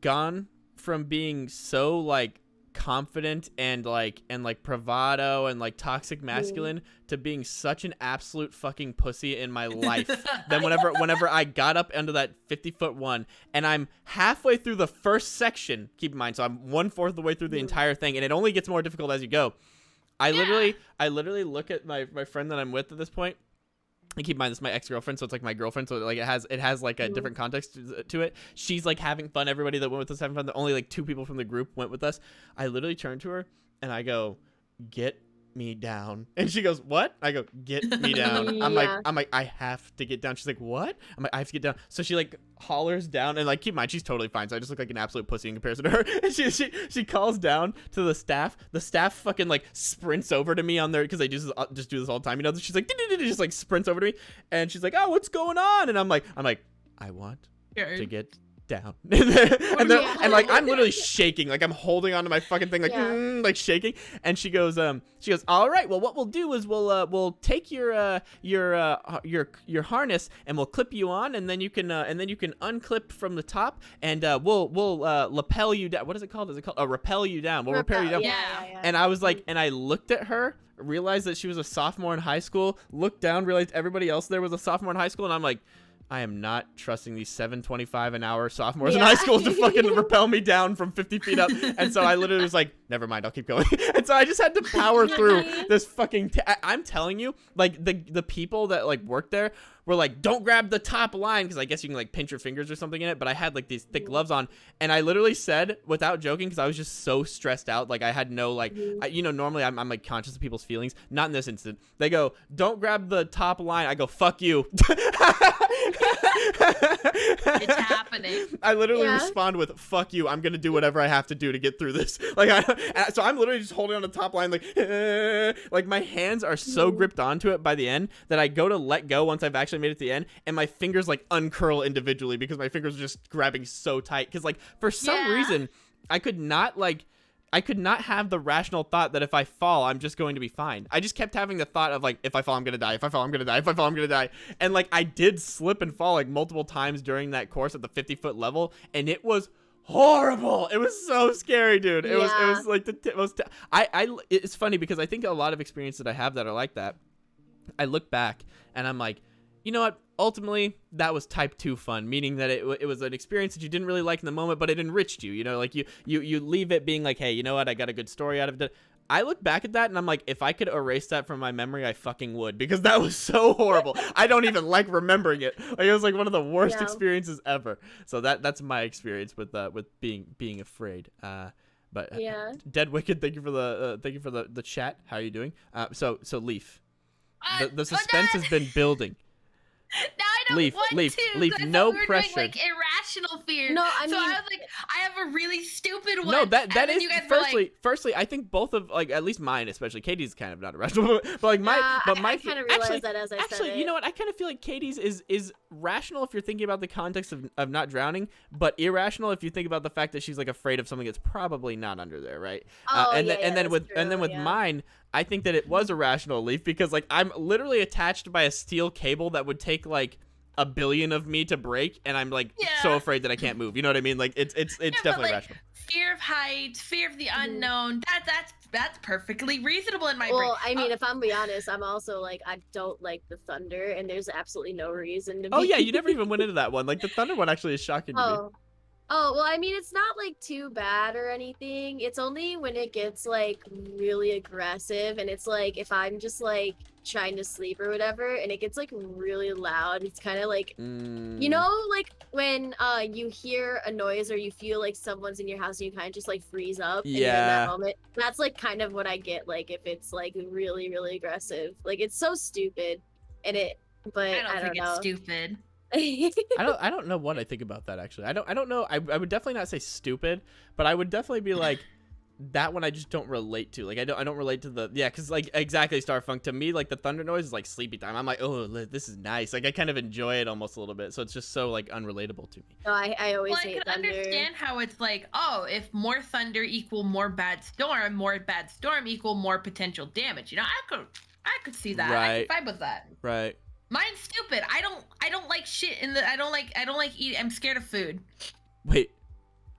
gone from being so like confident and like bravado and like toxic masculine to being such an absolute fucking pussy in my life. Then whenever I got up into that 50-foot one, and I'm halfway through the first section, keep in mind, so I'm 1/4 of the way through the entire thing, and it only gets more difficult as you go. I literally look at my friend that I'm with at this point. And keep in mind, this is my ex-girlfriend, so it's like my girlfriend, so like it has like a different context to it. She's like having fun. Everybody that went with us having fun. The only like 2 people from the group went with us. I literally turn to her and I go, "Get me down." And she goes, "What?" I go, "Get me down." I'm Yeah. like, I have to get down. She's like, "What?" I'm like, I have to get down. So she like hollers down, and like keep in mind, she's totally fine. So I just look like an absolute pussy in comparison to her. And she calls down to the staff. The staff fucking like sprints over to me on there because they just do this all the time. You know, she's like just like sprints over to me, and she's like, "Oh, what's going on?" And I'm like, I want to get down. and like I'm literally shaking, like I'm holding onto my fucking thing, like like shaking. And she goes, "All right, well, what we'll do is we'll take your harness and we'll clip you on, and then you can unclip from the top, and we'll lapel you down. What is it called? Is it called rappel you down? We'll rappel you down." Yeah. And I was like, and I looked at her, realized that she was a sophomore in high school, looked down, realized everybody else there was a sophomore in high school, and I'm like, I am not trusting these $7.25 an hour sophomores in high school to fucking rappel me down from 50 feet up. And so I literally was like, never mind, I'll keep going. And so I just had to power through this fucking I'm telling you, like the people that like work there were like, don't grab the top line, because I guess you can like pinch your fingers or something in it, but I had like these thick gloves on, and I literally said, without joking, because I was just so stressed out, like I had no like normally I'm like conscious of people's feelings, not in this instant. They go, don't grab the top line. I go, fuck you. It's happening. I literally respond with, fuck you, I'm gonna do whatever I have to do to get through this. Like so I'm literally just holding on the top line, like my hands are so gripped onto it by the end that I go to let go once I've actually made it to the end, and my fingers like uncurl individually because my fingers are just grabbing so tight, because like for some reason I could not have the rational thought that if I fall, I'm just going to be fine. I just kept having the thought of like, if I fall, I'm going to die. If I fall, I'm going to die. If I fall, I'm going to die. And like, I did slip and fall like multiple times during that course at the 50-foot level. And it was horrible. It was so scary, dude. It was like the most, it's funny because I think a lot of experiences that I have that are like that, I look back and I'm like, you know what? Ultimately, that was type 2 fun, meaning that it was an experience that you didn't really like in the moment, but it enriched you. You know, like you leave it being like, hey, you know what? I got a good story out of it. I look back at that and I'm like, if I could erase that from my memory, I fucking would, because that was so horrible. I don't even like remembering it. Like, it was like one of the worst experiences ever. So that's my experience with being afraid. But Dead Wicked, thank you for the chat. How are you doing? So Leaf, the suspense has been building. Now I don't want Leaf, to. Leaf, no pressure. Doing, like, irrational fear. No, I mean, so I was like, I have a really stupid one. No, that is you guys firstly, I think both of, like, at least mine, especially Katie's kind of not irrational, but like my, I kind of realized that as I said it. Actually, you know what? I kind of feel like Katie's is rational if you're thinking about the context of not drowning, but irrational if you think about the fact that she's like afraid of something that's probably not under there, right? And then with mine, I think that it was irrational, Leaf, because like I'm literally attached by a steel cable that would take like 1 billion of me to break, and I'm like so afraid that I can't move. You know what I mean? Like it's definitely like, rational. Fear of heights, fear of the unknown. That's perfectly reasonable in my brain. Well, I mean, if I'm being honest, I'm also like, I don't like the thunder, and there's absolutely no reason to be. Oh yeah, you never even went into that one. Like the thunder one actually is shocking to me. Oh, well, I mean, it's not like too bad or anything. It's only when it gets like really aggressive, and it's like if I'm just like trying to sleep or whatever, and it gets like really loud. It's kind of like, you know, like when you hear a noise or you feel like someone's in your house and you kind of just like freeze up. And you're in that moment. That's like kind of what I get like if it's like really, really aggressive. Like it's so stupid, but I don't think know. It's stupid. I don't know what I think about that actually. I don't know. I would definitely not say stupid, but I would definitely be like that one I just don't relate to. Like I don't relate to the because like exactly Starfunk, to me like the thunder noise is like sleepy time. I'm like, oh, this is nice. Like I kind of enjoy it almost a little bit. So it's just so like unrelatable to me. No, I always hate I can thunder. understand how it's like, oh, if more thunder equal more bad storm equal more potential damage. You know, I could see that. Right. I can vibe with that. Right. Mine's stupid. I don't like shit in the. I don't like eating. I'm scared of food. Wait.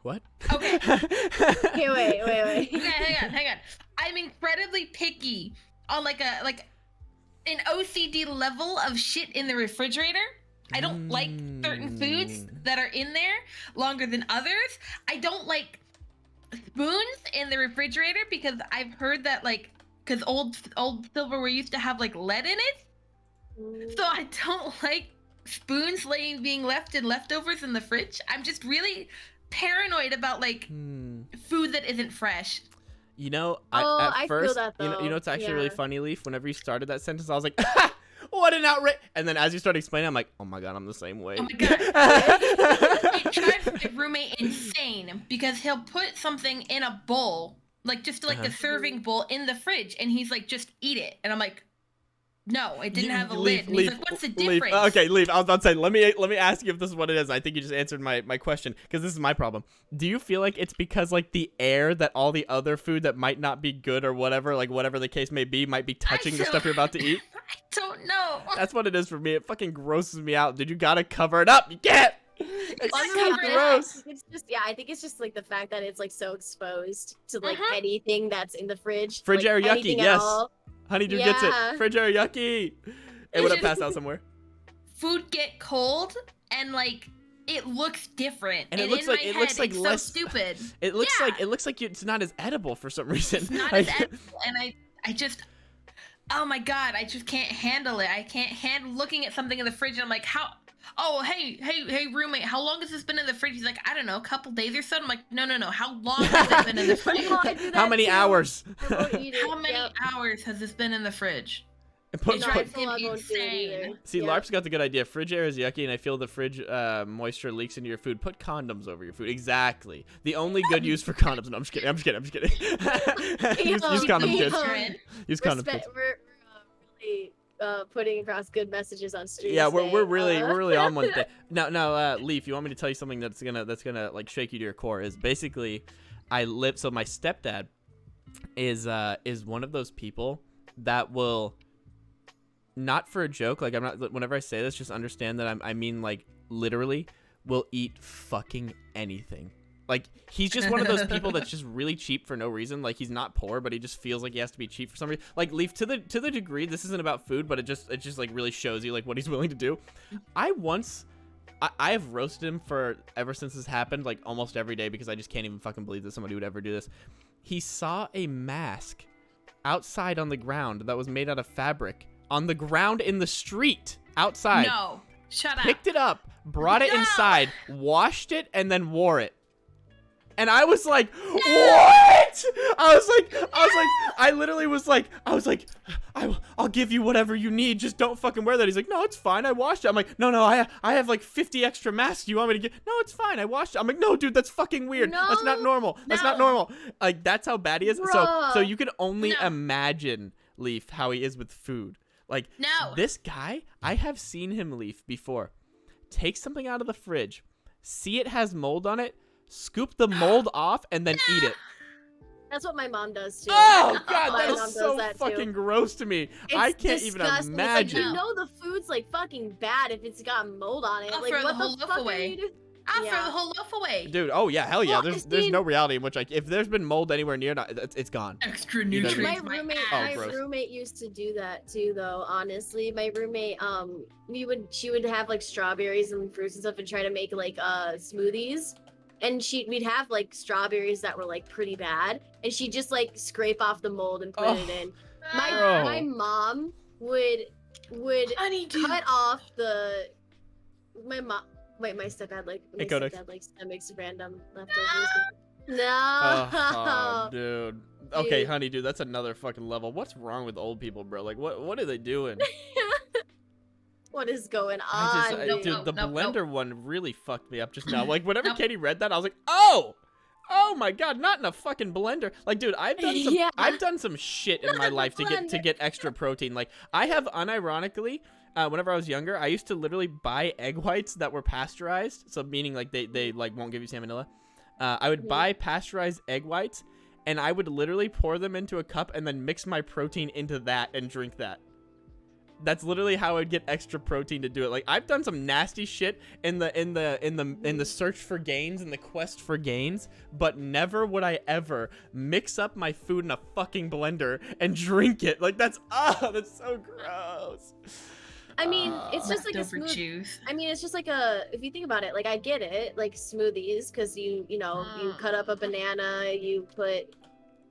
What? Okay. Okay, wait. Okay, hang on. I'm incredibly picky on like an OCD level of shit in the refrigerator. I don't like certain foods that are in there longer than others. I don't like spoons in the refrigerator because I've heard that because old silverware used to have like lead in it. So I don't like spoons being left in leftovers in the fridge. I'm just really paranoid about like food that isn't fresh. You know, I first, feel that, though. you know, it's actually really funny, Leaf. Whenever you started that sentence, I was like, what an outrage! And then as you started explaining, I'm like, oh my god, I'm the same way. Oh my god, it drives my roommate insane because he'll put something in a bowl, like just like a serving bowl in the fridge, and he's like, just eat it, and I'm like, no, it didn't have a lid. And he's like, what's the difference? Okay, Leaf. I was about to say, let me ask you if this is what it is. I think you just answered my question, because this is my problem. Do you feel like it's because like the air that all the other food that might not be good or whatever, like whatever the case may be, might be touching the stuff you're about to eat? I don't know. That's what it is for me. It fucking grosses me out. Dude, you gotta cover it up. You can't. It's so gross. It's just I think it's just like the fact that it's like so exposed to like anything that's in the fridge. Fridge like, air yucky, yes. Honeydew gets it. Yeah. Fridge air yucky. It would have passed out somewhere. Food get cold and like it looks different. And it looks like it's less so stupid. It looks like it's not as edible for some reason. It's not as edible, and I just, oh my god, I just can't handle it. I can't handle looking at something in the fridge and I'm like, how? Oh, hey, roommate, how long has this been in the fridge? He's like, I don't know, a couple days or so. I'm like, no, how long has it been in the fridge? How many hours? How many hours has this been in the fridge? It drives him insane. See, LARP's got the good idea. Fridge air is yucky, and I feel the fridge moisture leaks into your food. Put condoms over your food. Exactly. The only good use for condoms. No, I'm just kidding. use condoms, kids. Use condoms, kids. We're really putting across good messages on stream. Yeah, we're really on one thing. Now, Leaf, you want me to tell you something that's gonna like shake you to your core? Is basically, so my stepdad is one of those people that will, not for a joke, like I'm not, whenever I say this, just understand that I mean like literally will eat fucking anything. Like he's just one of those people that's just really cheap for no reason. Like he's not poor, but he just feels like he has to be cheap for some reason. Like Leaf, to the degree, this isn't about food, but it just like really shows you like what he's willing to do. I have roasted him for ever since this happened, like almost every day, because I just can't even fucking believe that somebody would ever do this. He saw a mask outside on the ground that was made out of fabric on the ground in the street outside. No. Shut up. Picked it up, brought it inside, washed it, and then wore it. And I was like, what? I literally was like, I'll give you whatever you need. Just don't fucking wear that. He's like, no, it's fine. I washed it. I'm like, no, I have like 50 extra masks. You want me to get? No, it's fine. I washed it. I'm like, no, dude, that's fucking weird. No, that's not normal. That's not normal. Like, that's how bad he is. So you can only imagine, Leaf, how he is with food. Like, this guy, I have seen him, Leaf, before. Take something out of the fridge, see it has mold on it, scoop the mold off, and then eat it. That's what my mom does too. Oh god, My that mom is so does fucking too. gross to me. It's I can't disgusting. even It's imagine. like, you know the food's like fucking bad if it's got mold on it. I'll like throw what the whole the loaf fuck away. are you doing? I'll throw the whole loaf away. Dude, oh yeah, hell yeah. Well, There's no reality in which if there's been mold anywhere near, it's gone. Extra You know what I mean? nutrients. My roommate, Oh, my gross. roommate used to do that too, though. Honestly, my roommate, she would have like strawberries and fruits and stuff, and try to make like smoothies, and we'd have like strawberries that were like pretty bad, and she'd just like scrape off the mold and put it in. My mom would Honeydew. cut off the my stepdad Hey, Codex. stomachs random leftovers. No. Oh, dude. Okay, Dude. honey, dude, that's another fucking level. What's wrong with old people, bro? Like, what are they doing? What is going I on, just, dude? dude, the Nope. blender one really fucked me up just now. Like, whenever Nope. Katie read that, I was like, oh my god, not in a fucking blender. Like, dude, I've done some shit in my life to get extra protein. Like, I have unironically, whenever I was younger, I used to literally buy egg whites that were pasteurized. So meaning like they like won't give you salmonella. I would buy pasteurized egg whites, and I would literally pour them into a cup and then mix my protein into that and drink that. That's literally how I'd get extra protein to do it. Like, I've done some nasty shit in the search for gains, in the quest for gains, but never would I ever mix up my food in a fucking blender and drink it. Like, that's so gross. I mean, it's just like a Leftover smoothie. juice. I mean, it's just like if you think about it, like I get it, like smoothies, because you cut up a banana, you put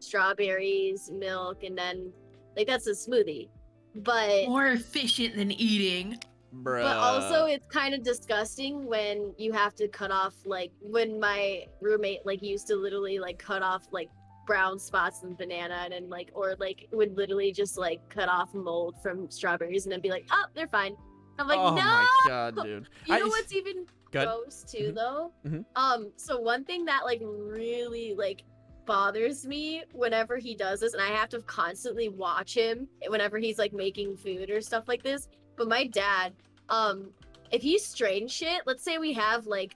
strawberries, milk, and then like that's a smoothie. But More efficient than eating. Bruh. but also it's kind of disgusting when you have to cut off, like when my roommate like used to literally like cut off like brown spots in banana, and then like, or like would literally just like cut off mold from strawberries and then be like, oh, they're fine. I'm like, oh no. my god, dude. You know what's even Good. gross too, though? Mhm. So one thing that like really like bothers me whenever he does this, and I have to constantly watch him whenever he's like making food or stuff like this. But my dad, if he strains shit, let's say we have like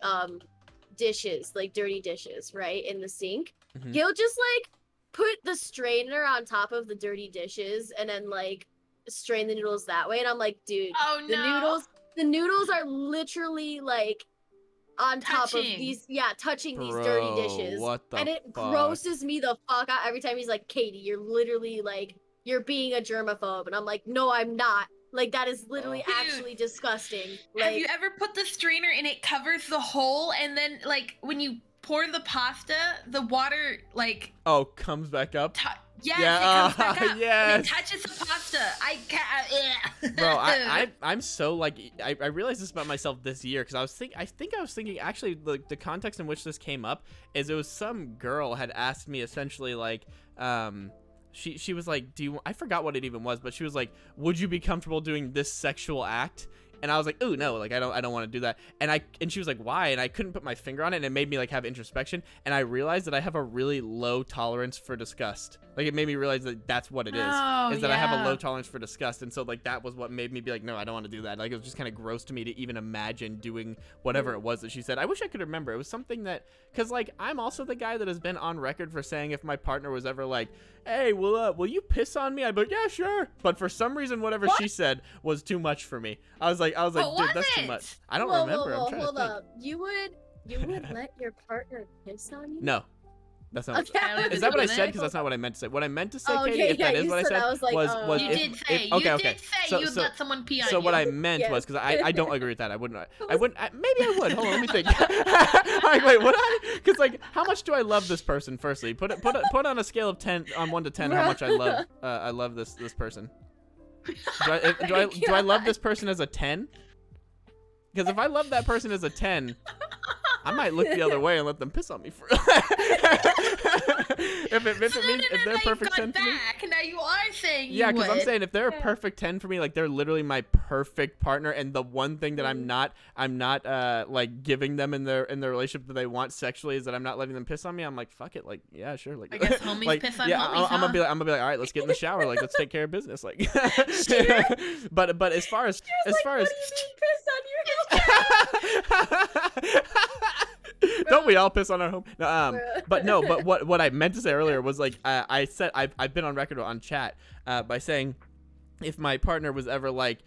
dishes, like dirty dishes, right, in the sink, Mhm. he'll just like put the strainer on top of the dirty dishes and then like strain the noodles that way. And I'm like, dude, Oh no. the noodles are literally like on top of Touching. these, touching these dirty Bro, dishes. what the And it fuck? grosses me the fuck out every time he's like, Katie, you're literally like, you're being a germaphobe. And I'm like, no, I'm not. Like, that is literally Dude, actually disgusting. Have Like, you ever put the strainer and it covers the hole, and then like when you pour the pasta, the water like Oh, comes back up. yes, Yeah, it comes back up and yes. it touches the pasta. I can't. Bro, I'm so like I realized this about myself this year because I think I was thinking actually the context in which this came up is it was some girl had asked me essentially like she was like, I forgot what it even was, but she was like, would you be comfortable doing this sexual act? And I was like, ooh, no, like I don't want to do that. And she was like, why? And I couldn't put my finger on it, and it made me like have introspection. And I realized that I have a really low tolerance for disgust. Like, it made me realize that that's what it is. Oh, Is that I have a yeah. low tolerance for disgust. And so like that was what made me be like, no, I don't want to do that. Like, it was just kind of gross to me to even imagine doing whatever it was that she said. I wish I could remember. It was something that, because like I'm also the guy that has been on record for saying if my partner was ever like, hey, will you piss on me? I'd be like, yeah, sure. But for some reason, whatever she said was too much for me. I was like, What dude, was that's too it? much. I don't whoa, remember. Whoa, I'm trying hold to think. up. You would let your partner piss on you? No. That's not. Okay. Is that what I said? Because that's not what I meant to say. What I meant to say, Oh, Katie, okay, if that yeah, is you what I said said, that. I was like, was You if, did say if, okay, you okay. did say you'd let someone pee on So you. what I meant Yes. was because I don't agree with that. I wouldn't. Maybe I would. Hold on, let me think. Like, wait, what? Because like, how much do I love this person? Firstly, put on a scale of 10 on 1 to 10 how much I love this person. Do I love this person as a 10? Because if I love that person as a 10, I might look the other way and let them piss on me for if they're perfect 10 for me. Now you are saying Yeah, because I'm would. saying if they're a perfect 10 for me, like they're literally my perfect partner, and the one thing that I'm not like giving them in their relationship that they want sexually is that I'm not letting them piss on me. I'm like, fuck it, like yeah, sure, like I guess homies like, piss on yeah, homies, I'm gonna be like, all right, let's get in the shower, like let's take care of business, like. But as far as what do you mean piss on your don't we all piss on our home? No, but what I meant to say earlier was like I said I've been on record on chat by saying if my partner was ever like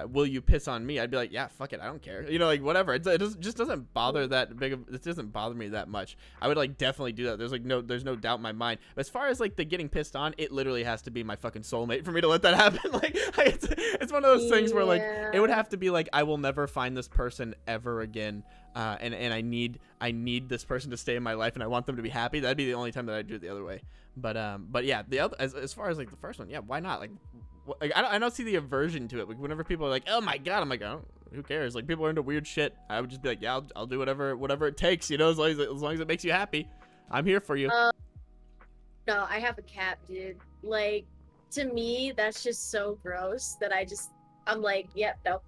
will you piss on me, I'd be like, yeah, fuck it, I don't care, you know, like whatever. It just doesn't bother that big of, it doesn't bother me that much. I would like definitely do that. There's no doubt in my mind. But as far as like the getting pissed on, it literally has to be my fucking soulmate for me to let that happen. Like it's one of those things where like it would have to be like I will never find this person ever again, and I need this person to stay in my life, and I want them to be happy. That'd be the only time that I'd do it the other way. But yeah, the other as far as like the first one, yeah, why not? Like I don't see the aversion to it. Like whenever people are like, oh my god, I'm like, oh, who cares? Like people are into weird shit. I would just be like, yeah, I'll do whatever it takes, you know, as long as it makes you happy. I'm here for you. No, I have a cat, dude. Like to me, that's just so gross that I'm like, yep, no.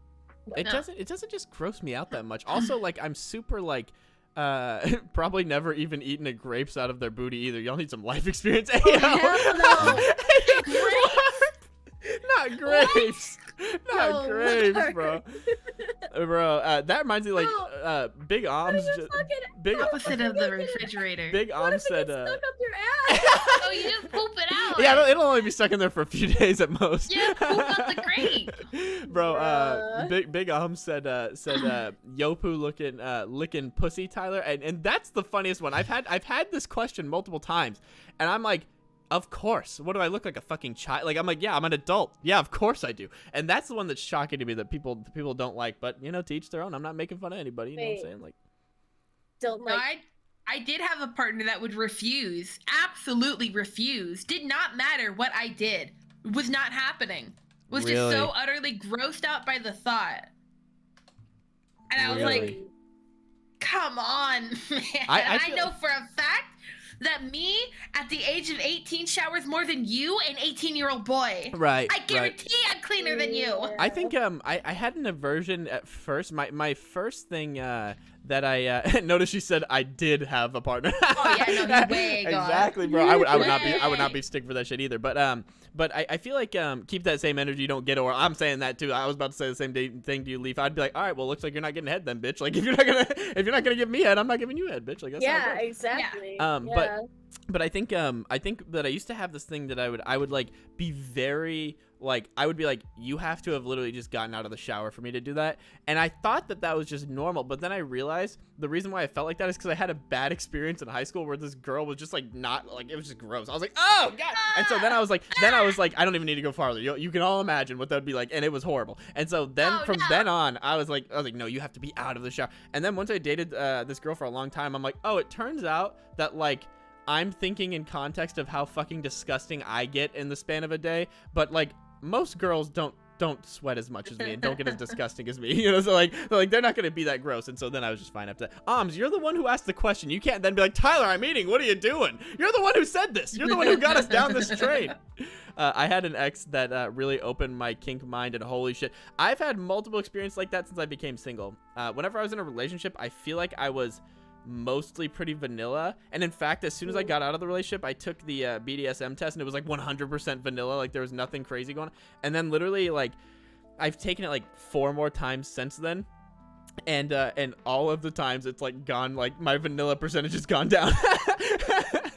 It doesn't just gross me out that much. Also, like I'm super like probably never even eaten a grapes out of their booty either. Y'all need some life experience. Oh, hell no. Not grapes. Not No, grapes, Mark. bro. Bro, that reminds me like Big Om's big Opposite of the refrigerator. Big Om said Stuck up your ass. Oh, you just poop it out. yeah, it'll only be stuck in there for a few days at most. Yeah, poop out the grape. Bro, Bruh. Big Om said Yopu licking pussy, Tyler, and that's the funniest one. I've had this question multiple times, and I'm like, of course. What do I look like, a fucking child? Like I'm like, yeah, I'm an adult. Yeah, of course I do. And that's the one that's shocking to me that people don't like. But you know, to each their own. I'm not making fun of anybody. You know what I'm saying? Like, Don't No, like. I did have a partner that would refuse, absolutely refuse. Did not matter what I did. Was not happening. Was just Really? so utterly grossed out by the thought. And I was Really? like, come on, man. I I feel- know for a fact that me at the age of 18 showers more than you, an 18-year-old boy. right. I guarantee I'm cleaner than you. I think I had an aversion at first. My first thing that I noticed, she said I did have a partner. Oh yeah, no, he's way gone. Exactly, bro. I would not Way. be stick for that shit either. But I feel like keep that same energy you don't get, or I'm saying that too. I was about to say the same thing to you, Leaf. I'd be like, all right, well, looks like you're not getting head then, bitch. Like if you're not gonna give me head, I'm not giving you head, bitch. Like that's how it Yeah, goes. exactly. But But I think that I used to have this thing that I would like be very like, I would be like, you have to have literally just gotten out of the shower for me to do that. And I thought that was just normal, but then I realized the reason why I felt like that is because I had a bad experience in high school where this girl was just like not like, it was just gross. I was like, oh god. And so then I was like I don't even need to go farther. You can all imagine what that would be like, and it was horrible. And so then then on, I was like, no, you have to be out of the shower. And then once I dated this girl for a long time, I'm like, oh, it turns out that like I'm thinking in context of how fucking disgusting I get in the span of a day, but like most girls don't sweat as much as me and don't get as disgusting as me, you know, so like they're not gonna be that gross. And so then I was just fine after that. You're the one who asked the question. You can't then be like, Tyler, I'm eating, what are you doing? You're the one who said this. You're the one who got us down this train. I had an ex that really opened my kink mind, and holy shit, I've had multiple experiences like that since I became single. Whenever I was in a relationship, I feel like I was mostly pretty vanilla, and in fact, as soon as I got out of the relationship, I took the BDSM test, and it was like 100% vanilla. Like there was nothing crazy going on. And then literally like I've taken it like 4 more times since then, and all of the times it's like gone, like my vanilla percentage has gone down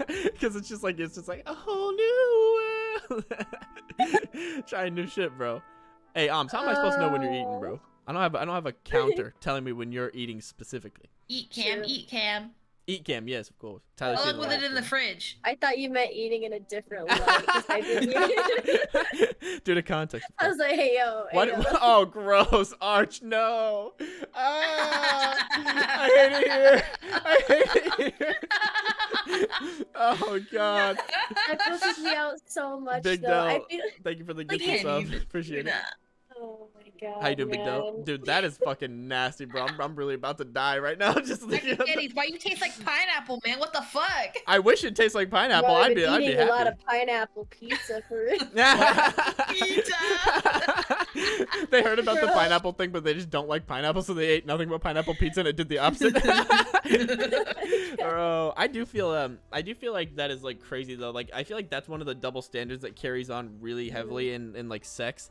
because it's just like a whole new world. Trying new shit, bro. Hey, how am I supposed to know when you're eating, bro? I don't have a counter telling me when you're eating specifically. Eat Cam, eat Cam. Eat Cam, yes, of course. Tyler I'll seen look with it in the fridge. I thought you meant eating in a different light. 'Cause I didn't- Due to context. I was like, hey yo, What? hey, yo. Oh, gross, Arch! No. Ah, I hate it here. I hate it here. Oh God. That grosses me out so much. Big though. I Del, feel. thank you for the Like, gift yeah, sub. Appreciate it. Oh my god. How you doing, Big Del? man. Dude, that is fucking nasty, bro. I'm really about to die right now. Just thinking of Eddie, why you taste like pineapple, man? What the fuck? I wish it tastes like pineapple. Bro, I've I'd be been eating happy. a lot of pineapple pizza for. They heard about the Bro. pineapple thing, but they just don't like pineapple, so they ate nothing but pineapple pizza, and it did the opposite. Bro, I do feel like that is like crazy though. Like I feel like that's one of the double standards that carries on really heavily in like sex.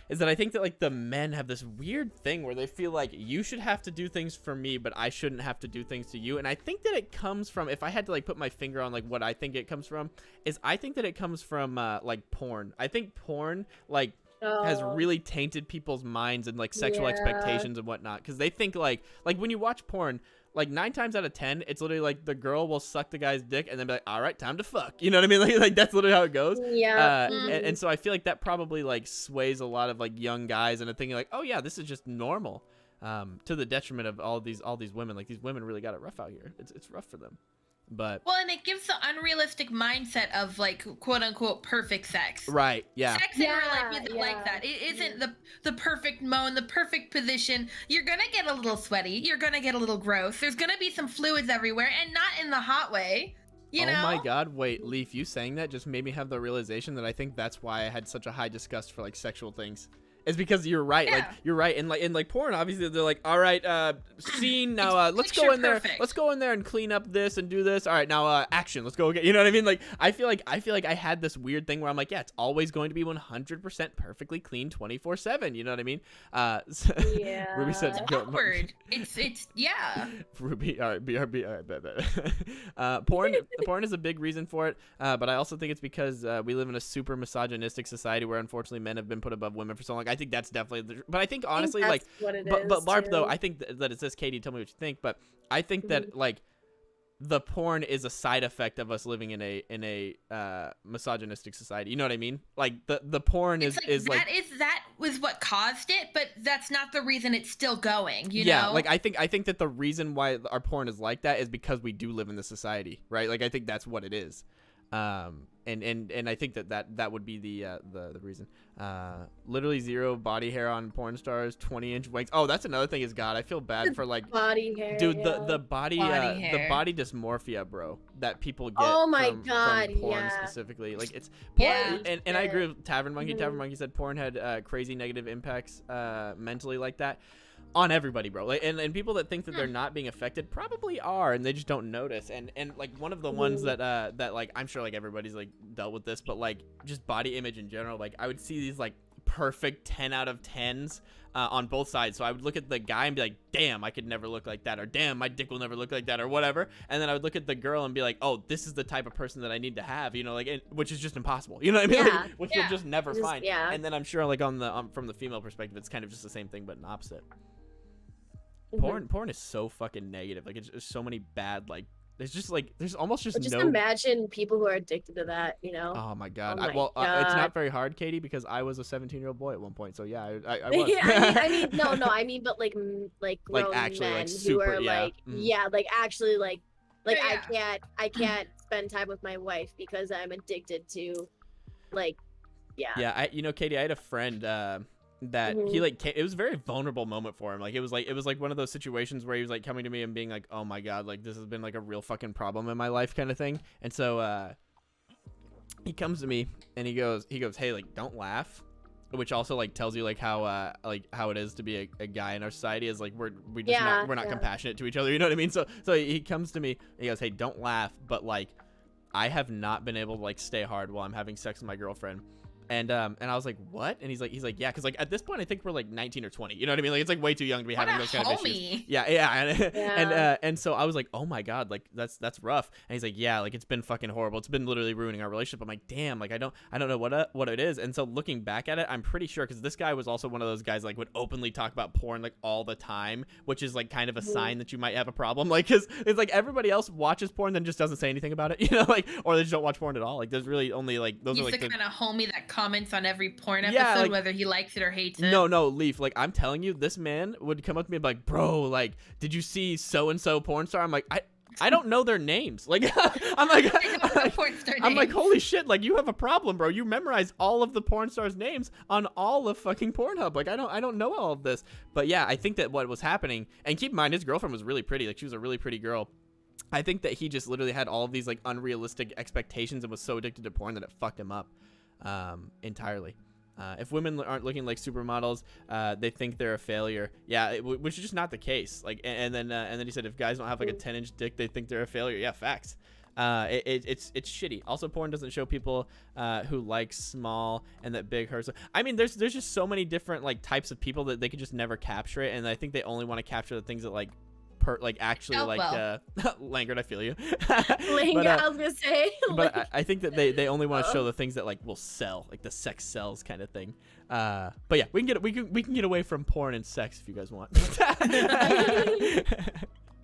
Is that I think that like the men have this weird thing where they feel like you should have to do things for me, but I shouldn't have to do things to you. And I think that it comes from, if I had to like put my finger on like what I think it comes from, is I think that it comes from like porn. I think porn like has really tainted people's minds and like sexual expectations and whatnot, because they think like when you watch porn, like 9 times out of 10 it's literally like the girl will suck the guy's dick and then be like, all right, time to fuck, you know what I mean? Like that's literally how it goes. And so I feel like that probably like sways a lot of like young guys into thinking like, oh yeah, this is just normal, to the detriment of all these women. Like these women really got it rough out here. It's rough for them. But well, and it gives the unrealistic mindset of like quote unquote perfect sex. Right. Yeah. Sex in real life isn't like that. It isn't the perfect moan, the perfect position. You're gonna get a little sweaty. You're gonna get a little gross. There's gonna be some fluids everywhere, and not in the hot way. You know? Oh my God! Wait, Leaf, you saying that just made me have the realization that I think that's why I had such a high disgust for like sexual things. It's because you're right. Yeah. Like you're right. And like porn, obviously they're like, all right, scene now. Let's go in there. Perfect. Let's go in there and clean up this and do this. All right, now action. Let's go again. You know what I mean? Like I feel like I had this weird thing where I'm like, yeah, it's always going to be 100% perfectly clean 24/7. You know what I mean? Yeah. Ruby said, It's awkward. It's yeah. Ruby, all right, BRB, all right, bet. Porn is a big reason for it, but I also think it's because we live in a super misogynistic society where unfortunately men have been put above women for so long. I think that's definitely but I think honestly that's like what it but is, LARP too. though, I think that it says, Katie, tell me what you think, but I think that like the porn is a side effect of us living in a misogynistic society. You know what I mean? Like the porn is like that was what caused it, but that's not the reason it's still going. You yeah, know? like I think that the reason why our porn is like that is because we do live in this society, right? Like I think that's what it is. And I think that would be the reason. Literally zero body hair on porn stars, 20-inch wings. Oh, that's another thing is, God, I feel bad for like body hair. dude, yeah. the body hair. the body dysmorphia, bro, that people get Oh my from God, porn yeah. specifically. Like it's porn, Yeah. and I agree with Tavern Monkey. Mhm. Tavern Monkey said porn had crazy negative impacts mentally like that on everybody, bro. Like and people that think that they're not being affected probably are, and they just don't notice. And like one of the ones that like I'm sure like everybody's like dealt with this, but like just body image in general, like I would see these like perfect 10 out of 10s on both sides. So I would look at the guy and be like, damn, I could never look like that, or damn, my dick will never look like that, or whatever. And then I would look at the girl and be like, oh, this is the type of person that I need to have, you know, like, which is just impossible, you know what I mean? Yeah. Like, which you'll just never find. Yeah. And then I'm sure like on the from the female perspective, it's kind of just the same thing but an opposite. Mhm. Porn is so fucking negative. Like it's so many bad, like there's just like there's almost just But just no imagine people who are addicted to that, you know? Oh my God. Oh my It's God. not very hard, Katie, because I was a 17-year-old boy at one point. So yeah, I was. Yeah, I mean, no, I mean, but like grown actually, men like, who super, are yeah. like, Mhm. yeah, like actually like Yeah. I can't spend time with my wife because I'm addicted to, like, yeah. Yeah, Katie, I had a friend that he like it was a very vulnerable moment for him. Like it was like one of those situations where he was like coming to me and being like, oh my God, like this has been like a real fucking problem in my life kind of thing. And so he comes to me and he goes, hey, like don't laugh, which also like tells you like how it is to be a guy in our society, is like we're not compassionate to each other, you know what I mean? So he comes to me and he goes, hey, don't laugh, but like I have not been able to like stay hard while I'm having sex with my girlfriend And I was like, what? And he's like, yeah, because like at this point I think we're like 19 or 20. You know what I mean? Like it's like way too young to be having those kind of issues. Yeah. And so I was like, oh my god, like that's rough. And he's like, yeah, like it's been fucking horrible. It's been literally ruining our relationship. I'm like, damn, like I don't know what it is. And so looking back at it, I'm pretty sure because this guy was also one of those guys like would openly talk about porn like all the time, which is like kind of a sign that you might have a problem. Like because it's like everybody else watches porn then just doesn't say anything about it, you know, like or they just don't watch porn at all. Like there's really only like those He's are like the kind of homie that comments on every porn episode, Yeah, like, whether he likes it or hates it. No, Leaf. Like I'm telling you, this man would come up to me and be like, bro, like, did you see so and so porn star? I'm like, I don't know their names. Like, I'm like, holy shit! Like, you have a problem, bro. You memorize all of the porn stars' names on all of fucking Pornhub. Like, I don't know all of this. But yeah, I think that what was happening, and keep in mind, his girlfriend was really pretty. Like, she was a really pretty girl. I think that he just literally had all of these like unrealistic expectations and was so addicted to porn that it fucked him up entirely. If women aren't looking like supermodels, they think they're a failure. Yeah, which is just not the case. Like, and then he said if guys don't have like a 10-inch dick, they think they're a failure. Yeah, facts. It's shitty. Also, porn doesn't show people who like small and that big hurts. I mean, there's just so many different like types of people that they could just never capture it, and I think they only want to capture the things that like. Actually Langard, I feel you. Langard, I was gonna say. But I think that they only want to show the things that like will sell, like the sex sells kind of thing. But yeah, we can get away from porn and sex if you guys want.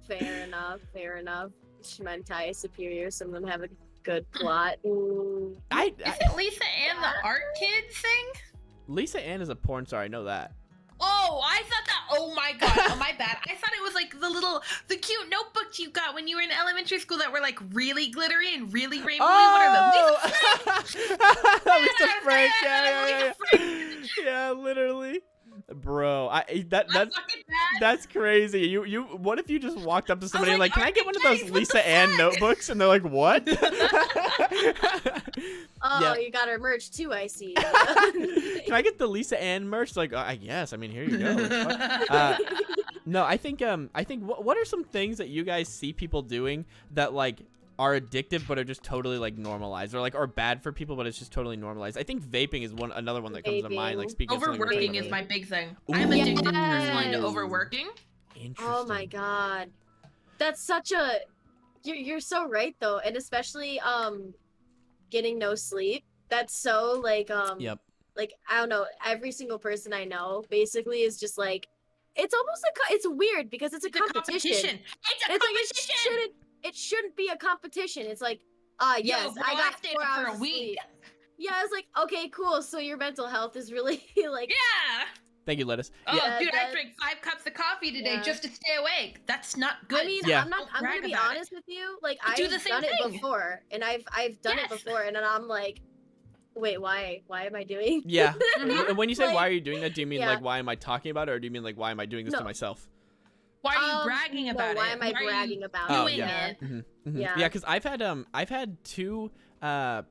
Fair enough. Shmantai is superior. Some of them have a good plot. Isn't Lisa Ann the art kid thing? Lisa Ann is a porn star. I know that. Oh, I thought that. Oh my god. Oh my bad. I thought it was like the cute notebooks you got when you were in elementary school that were like really glittery and really rainbowy. Oh! What are those? Lisa Frank. Yeah. Yeah, literally. Bro, that's crazy. You what if you just walked up to somebody and like, can I get one of those Lisa Ann notebooks? And they're like, what? Oh, yeah. You got her merch too, I see. Can I get the Lisa Ann merch? Like, I guess. I mean, here you go. No, I think what are some things that you guys see people doing that like are addictive but are just totally like normalized or like are bad for people but it's just totally normalized? I think vaping is another one that comes to mind. Like speaking overworking is my big thing. Ooh. I'm addicted personally to overworking. Interesting. Oh my god, that's such a you're so right though, and especially getting no sleep. That's so like yep. Like I don't know, every single person I know basically is just like it's almost like it's weird because it's a competition. It shouldn't be a competition. It's like, yes, I got 4 hours for a week. Yeah, I was like, okay, cool. So your mental health is really like. Yeah. Thank you, Lettuce. Oh, yeah, dude, I drank 5 cups of coffee today just to stay awake. That's not good. I mean, I'm gonna be honest with you. Like I've done it before, and I've done it before, and then I'm like, wait, why am I doing? Yeah. And when you say why are you doing that, do you mean like why am I talking about it, or do you mean like why am I doing this to myself? Why are you bragging about it? Why am I bragging about doing it? Mm-hmm. Mm-hmm. Yeah, because I've had 2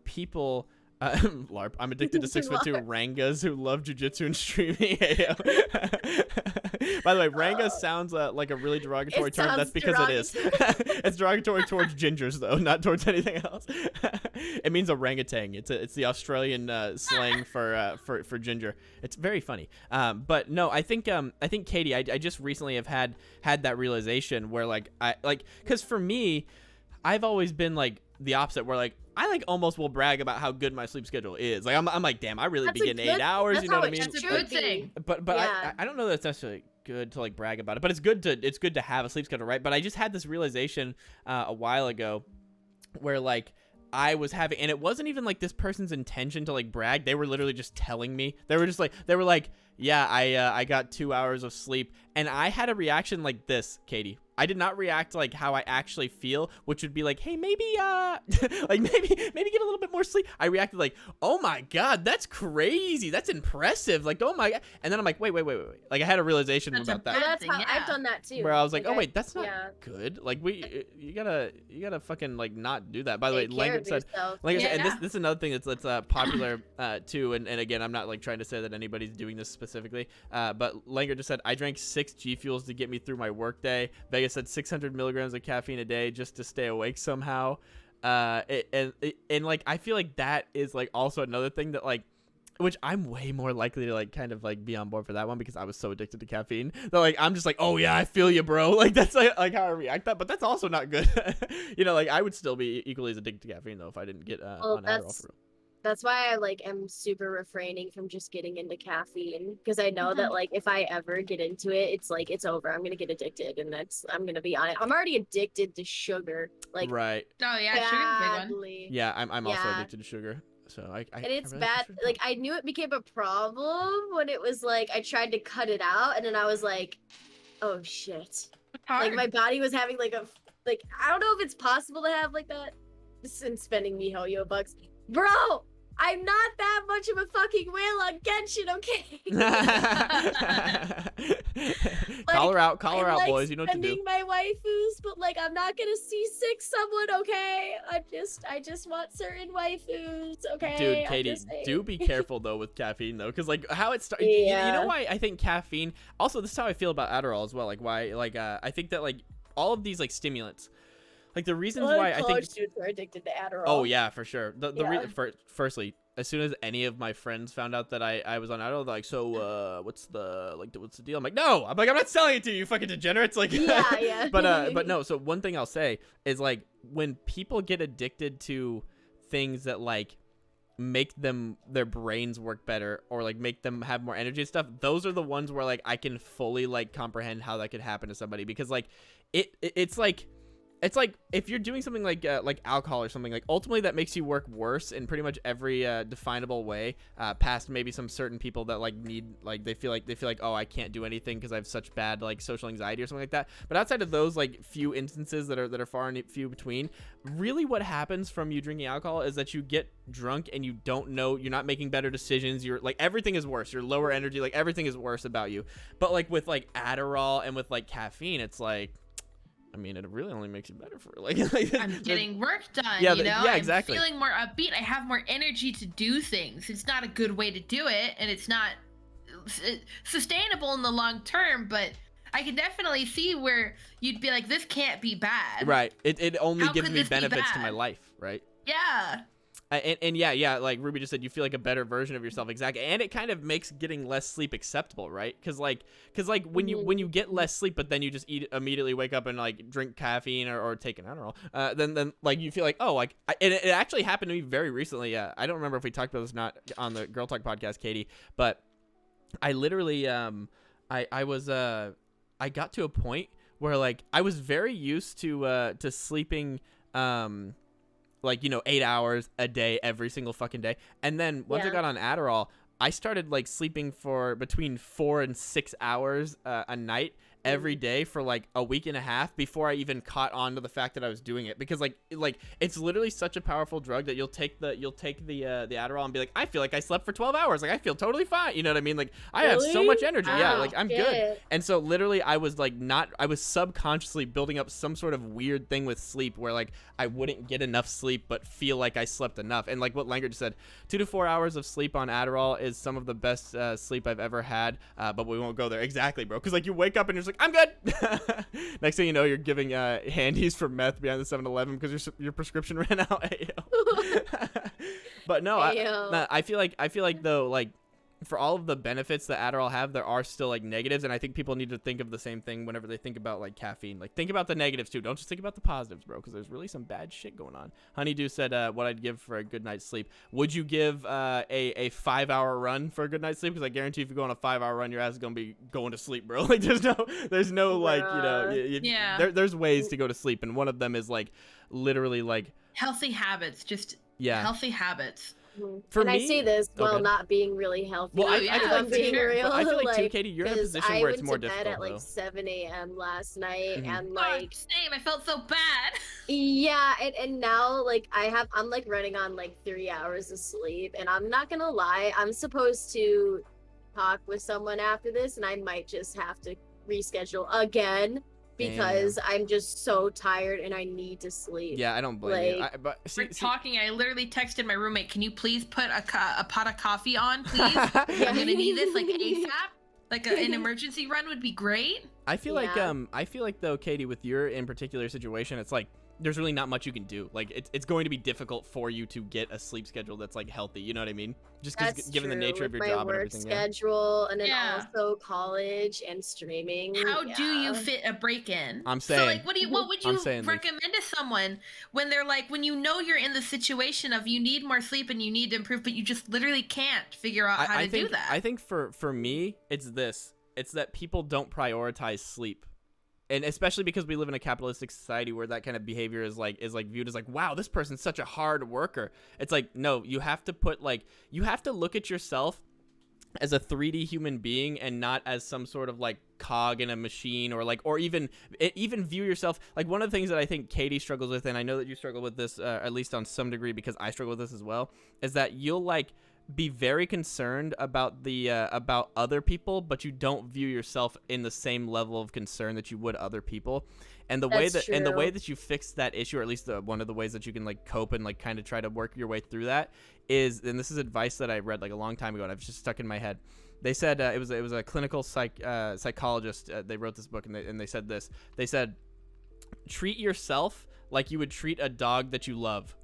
people. LARP. I'm addicted to 6'2" Rangas who love jujitsu and streaming. By the way, Ranga sounds like a really derogatory term. That's because it is. It's derogatory towards gingers though, not towards anything else. It means orangutan. It's the Australian slang for ginger. It's very funny. But no, I think Katie, I just recently have had that realization where like because for me, I've always been like the opposite where like I like almost will brag about how good my sleep schedule is. Like I'm like, damn, I really be getting 8 hours. You know what I mean? That's a good thing. But I don't know that it's necessarily good to like brag about it. But it's good to have a sleep schedule, right? But I just had this realization a while ago where like I was having, and it wasn't even like this person's intention to like brag. They were literally just telling me. They were like, yeah, I got 2 hours of sleep, and I had a reaction like this, Katie. I did not react like how I actually feel, which would be like, hey, maybe like maybe get a little bit more sleep. I reacted like, oh my god, that's crazy, that's impressive, like, oh my god. And then I'm like, wait, like I had a realization about that. That's how I've done that too. Where I was like, oh wait, that's not good. Like you gotta fucking like not do that. By the way, Langard said, and this is another thing that's popular too. And again, I'm not like trying to say that anybody's doing this specifically, but Langard just said, I drank 6 G Fuels to get me through my workday. Vegas said 600 milligrams of caffeine a day just to stay awake somehow. And like I feel like that is like also another thing that like Which I'm way more likely to like kind of like be on board for that one because I was so addicted to caffeine that like I'm just like, oh yeah, I feel you, bro. Like that's like how I react that, but that's also not good. You know, like I would still be equally as addicted to caffeine though if I didn't get Well, on Adderall for real. that's why I like am super refraining from just getting into caffeine because I know that like if I ever get into it, it's like it's over. I'm gonna get addicted, and I'm gonna be on it. I'm already addicted to sugar, like Right. Oh yeah, sugar's a big one. badly. Yeah, I'm also Yeah. addicted to sugar. So And it's really bad. appreciate Like that. I knew it became a problem when it was like I tried to cut it out, and then I was like, oh shit. It's hard. Like my body was having like a like I don't know if it's possible to have like that since spending MiHoYo bucks. Bro, I'm not that much of a fucking whale on Genshin, okay? Call her out, I like boys. You know what to do. spending my waifus, but like I'm not gonna C6 someone, okay? I just want certain waifus, okay? Dude, I'm Katie, just saying. do be careful though with caffeine though, because like how it started. Yeah. You know why I think caffeine. Also, this is how I feel about Adderall as well. Like why, like I think that like all of these like stimulants, like the reasons why I think. College students are addicted to Adderall. Oh yeah, for sure. Yeah. Firstly, as soon as any of my friends found out that I was on Adderall, they're like, so what's the deal? I'm like, no. I'm not selling it to you, you fucking degenerates. Like, Yeah. but no. So one thing I'll say is like when people get addicted to things that like make their brains work better or like make them have more energy and stuff, those are the ones where like I can fully like comprehend how that could happen to somebody because like it's like if you're doing something like alcohol or something, like ultimately that makes you work worse in pretty much every definable way, past maybe some certain people that like need like they feel like oh I can't do anything because I have such bad like social anxiety or something like that. But outside of those like few instances that are far and few between, really what happens from you drinking alcohol is that you get drunk and you don't know, you're not making better decisions, you're like everything is worse, you're lower energy, like everything is worse about you. But like with like Adderall and with like caffeine, it's like, I mean, it really only makes you better for like I'm getting work done, Yeah, you know? yeah, exactly. I'm feeling more upbeat. I have more energy to do things. It's not a good way to do it, and it's not sustainable in the long term, but I can definitely see where you'd be like, this can't be bad. Right. It only How gives could me this be benefits to my bad? life, right? Yeah. And yeah, like Ruby just said, you feel like a better version of yourself, exactly. And it kind of makes getting less sleep acceptable, right? Because like when you get less sleep, but then you just immediately wake up and like drink caffeine or take an Adderall, then like you feel like, oh, like it actually happened to me very recently. Yeah, I don't remember if we talked about this not on the Girl Talk podcast, Katie, but I literally I got to a point where like I was very used to sleeping like, you know, 8 hours a day every single fucking day. And then once I got on Adderall, I started like sleeping for between 4 and 6 hours a night every day for like a week and a half before I even caught on to the fact that I was doing it, because like it's literally such a powerful drug that you'll take the Adderall and be like, I feel like I slept for 12 hours, like I feel totally fine, you know what I mean? Like I have so much energy. Yeah, like I'm good. And so literally I was subconsciously building up some sort of weird thing with sleep where like I wouldn't get enough sleep but feel like I slept enough. And like what Langer just said, 2 to 4 hours of sleep on Adderall is some of the best sleep I've ever had, but we won't go there. Exactly, bro, because like you wake up and you're just like, I'm good. Next thing you know, you're giving handies for meth behind the 7-Eleven because your prescription ran out. But no, I feel like though, like for all of the benefits that Adderall have, there are still like negatives, and I think people need to think of the same thing whenever they think about like caffeine. Like think about the negatives too. Don't just think about the positives, bro, because there's really some bad shit going on. Honeydew said what I'd give for a good night's sleep. Would you give a 5-hour run for a good night's sleep? Because I guarantee if you go on a 5-hour run, your ass is gonna be going to sleep, bro. Like there's no like, you know, there's ways to go to sleep, and one of them is like literally like healthy habits. Just healthy habits. For me, I say this while not being really healthy. Well, I feel like being real. I feel like too, Katie, you're in a position where it's more difficult. I went to bed at like 7 a.m. last night, and Oh, like same. I felt so bad. Yeah, and now like I'm like running on like 3 hours of sleep, and I'm not gonna lie, I'm supposed to talk with someone after this, and I might just have to reschedule again because I'm just so tired and I need to sleep. Yeah, I don't blame you. But we're talking. I literally texted my roommate, "Can you please put a pot of coffee on, please? I'm gonna need this like ASAP. Like an emergency run would be great." I feel like though, Katie, with your in particular situation, it's like there's really not much you can do. Like it's going to be difficult for you to get a sleep schedule that's like healthy. You know what I mean? Just because given the nature of your job and work everything. schedule, and then Yeah. also college and streaming. How do you fit a break in? I'm So saying. like, what would I'm you saying, Leaf. recommend to someone when they're like, when you know you're in the situation of you need more sleep and you need to improve, but you just literally can't figure out how to do that? I think for me, it's this. It's that people don't prioritize sleep. And especially because we live in a capitalistic society where that kind of behavior is like viewed as like, wow, this person's such a hard worker. It's like, no, you have to look at yourself as a 3D human being and not as some sort of like cog in a machine, or even view yourself like one of the things that I think Katie struggles with, and I know that you struggle with this at least on some degree because I struggle with this as well, is that you'll like be very concerned about the about other people, but you don't view yourself in the same level of concern that you would other people. And the way that you fix that issue, or at least one of the ways that you can like cope and like kind of try to work your way through that is, and this is advice that I read like a long time ago and I've just stuck in my head. They said it was a clinical psychologist. They wrote this book and they said this. They said, treat yourself like you would treat a dog that you love.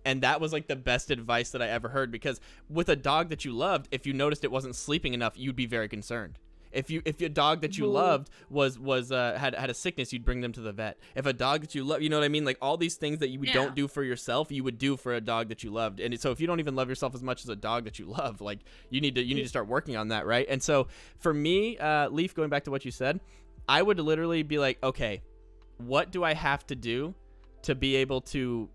And that was like the best advice that I ever heard, because with a dog that you loved, if you noticed it wasn't sleeping enough, you'd be very concerned. If your dog that you loved was had a sickness, you'd bring them to the vet. If a dog that you love, you know what I mean? Like all these things that you don't do for yourself, you would do for a dog that you loved. And so if you don't even love yourself as much as a dog that you love, like you need to start working on that, right? And so for me, Leaf, going back to what you said, I would literally be like, okay, what do I have to do to be able to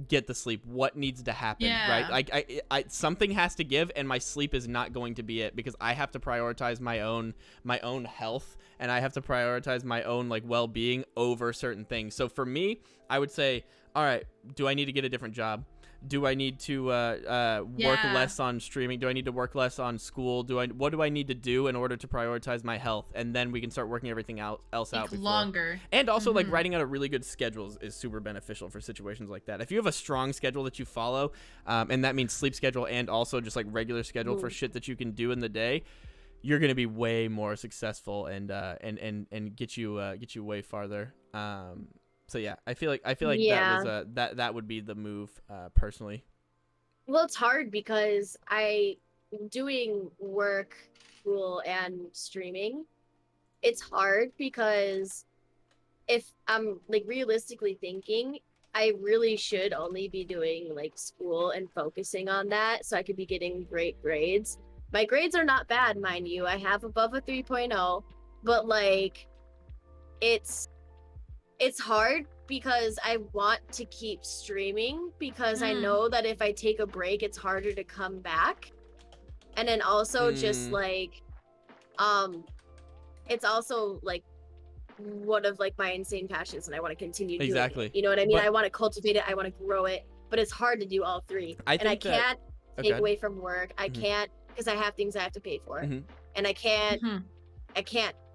get the sleep? What needs to happen? Right? Like I something has to give, and my sleep is not going to be it, because I have to prioritize my own health, and I have to prioritize my own like well-being over certain things. So for me, I would say, all right, do I need to get a different job? Do I need to work less on streaming? Do I need to work less on school? What do I need to do in order to prioritize my health? And then we can start working everything else out before. Longer. And also like writing out a really good schedule is super beneficial for situations like that. If you have a strong schedule that you follow, and that means sleep schedule and also just like regular schedule for shit that you can do in the day, you're gonna be way more successful and get you way farther. So yeah, I feel like that was that would be the move personally. Well, it's hard because doing work, school, and streaming. It's hard because if I'm like realistically thinking, I really should only be doing like school and focusing on that so I could be getting great grades. My grades are not bad, mind you. I have above a 3.0, but like it's hard because I want to keep streaming, because I know that if I take a break, it's harder to come back. And then also just like, it's also like one of like my insane passions, and I want to continue doing it. You know what I mean? But I want to cultivate it. I want to grow it, but it's hard to do all three. I can't take away from work. I can't, because I have things I have to pay for, and I can't,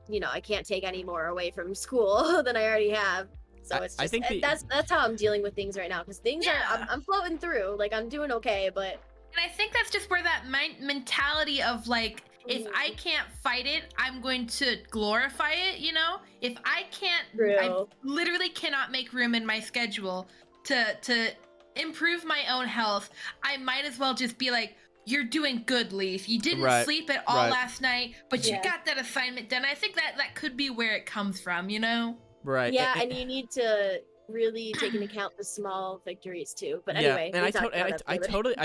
you know, I can't take any more away from school than I already have. So it's just, I think that's how I'm dealing with things right now, because things are I'm floating through, like I'm doing okay, but. And I think that's just where that mentality of like, if I can't fight it, I'm going to glorify it, you know? If I can't, I literally cannot make room in my schedule to improve my own health, I might as well just be like, you're doing good, Leaf. You didn't sleep at all last night, but you got that assignment done. I think that could be where it comes from, you know? Right. Yeah, and you need to really take into account the small victories too. But anyway, and I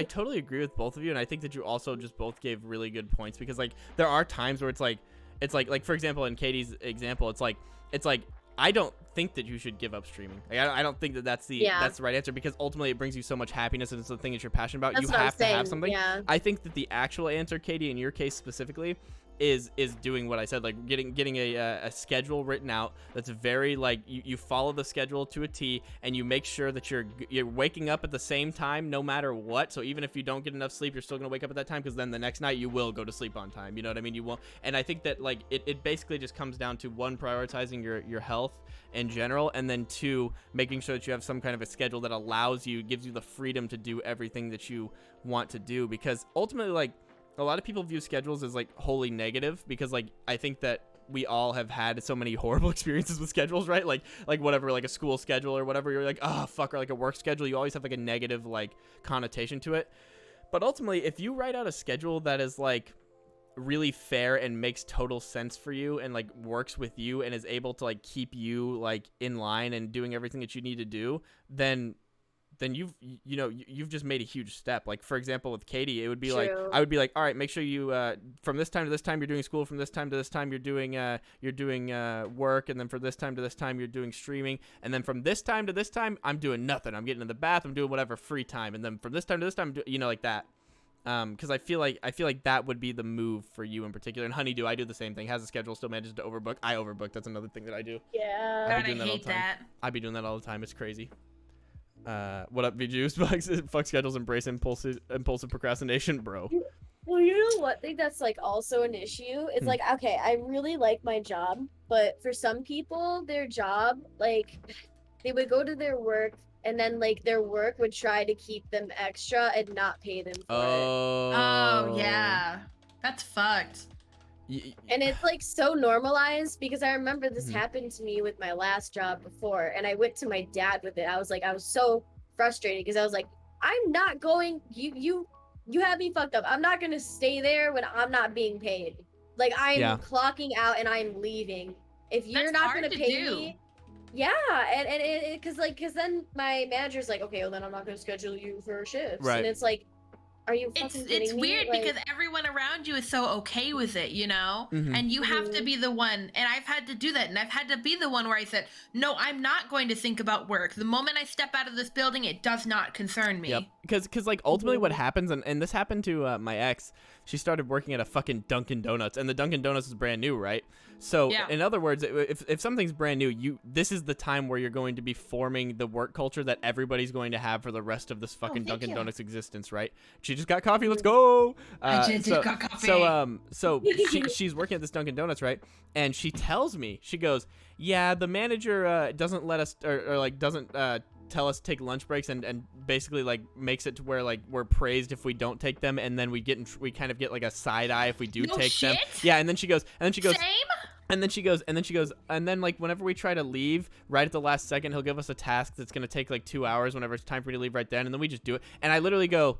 totally agree with both of you, and I think that you also just both gave really good points, because like there are times where it's like for example in Katie's example, it's like I don't think that you should give up streaming. Like, I don't think that that's the right answer, because ultimately it brings you so much happiness and it's the thing that you're passionate about. That's you have to have something. Yeah. I think that the actual answer, Katie, in your case specifically, is doing what I said, like getting a schedule written out that's very like you follow the schedule to a T, and you make sure that you're waking up at the same time no matter what. So even if you don't get enough sleep, you're still gonna wake up at that time, because then the next night you will go to sleep on time. You know what I mean? You won't. And I think that like it basically just comes down to, one, prioritizing your health in general, and then two, making sure that you have some kind of a schedule that gives you the freedom to do everything that you want to do, because ultimately like a lot of people view schedules as like wholly negative, because like I think that we all have had so many horrible experiences with schedules, right? Like whatever, like a school schedule or whatever, you're like, oh fuck, or like a work schedule, you always have like a negative like connotation to it. But ultimately, if you write out a schedule that is like really fair and makes total sense for you and like works with you and is able to like keep you like in line and doing everything that you need to do, then you've just made a huge step. Like for example with Katie, it would be like, I would be like, all right, make sure you from this time to this time you're doing school, from this time to this time you're doing work, and then from this time to this time you're doing streaming, and then from this time to this time I'm doing nothing, I'm getting in the bath, I'm doing whatever free time, and then from this time to this time like that. Because I feel like that would be the move for you in particular. And Honeydew, I do the same thing. Has a schedule, still manages to overbook. I overbook. That's another thing that I do. Yeah. God, I hate that. I be doing that all the time. It's crazy. What up, VJuice? Fuck schedules, embrace impulsive procrastination, bro. Well, you know what? I think that's like also an issue. It's like, okay, I really like my job, but for some people, their job, like, they would go to their work, and then like their work would try to keep them extra and not pay them for it. Oh yeah, that's fucked. And it's like so normalized, because I remember this happened to me with my last job before, and I went to my dad with it. I was so frustrated because I was like, I'm not going, you have me fucked up. I'm not gonna stay there when I'm not being paid. Like I'm clocking out and I'm leaving. If you're not gonna pay me. Yeah, and because then my manager's like, okay, well then I'm not gonna schedule you for shifts, right? And it's like, are you fucking kidding me? It's weird because everyone around you is so okay with it, you know, and you have to be the one. And I've had to do that, and I've had to be the one where I said, no, I'm not going to think about work. The moment I step out of this building, it does not concern me. Yep. Because like ultimately what happens, and this happened to my ex. She started working at a fucking Dunkin' Donuts, and the Dunkin' Donuts is brand new, right? So in other words, if something's brand new, this is the time where you're going to be forming the work culture that everybody's going to have for the rest of this fucking Dunkin' Donuts existence, right? She just got coffee. Let's go. I just got coffee. So she's working at this Dunkin' Donuts, right? And she tells me, she goes, yeah, the manager doesn't let us or like doesn't tell us to take lunch breaks, and basically like makes it to where like we're praised if we don't take them, and then we kind of get like a side eye if we do take them. Yeah, and then she goes same. And then she goes, and then like whenever we try to leave right at the last second, he'll give us a task that's gonna take like 2 hours whenever it's time for me to leave right then, and then we just do it. And I literally go,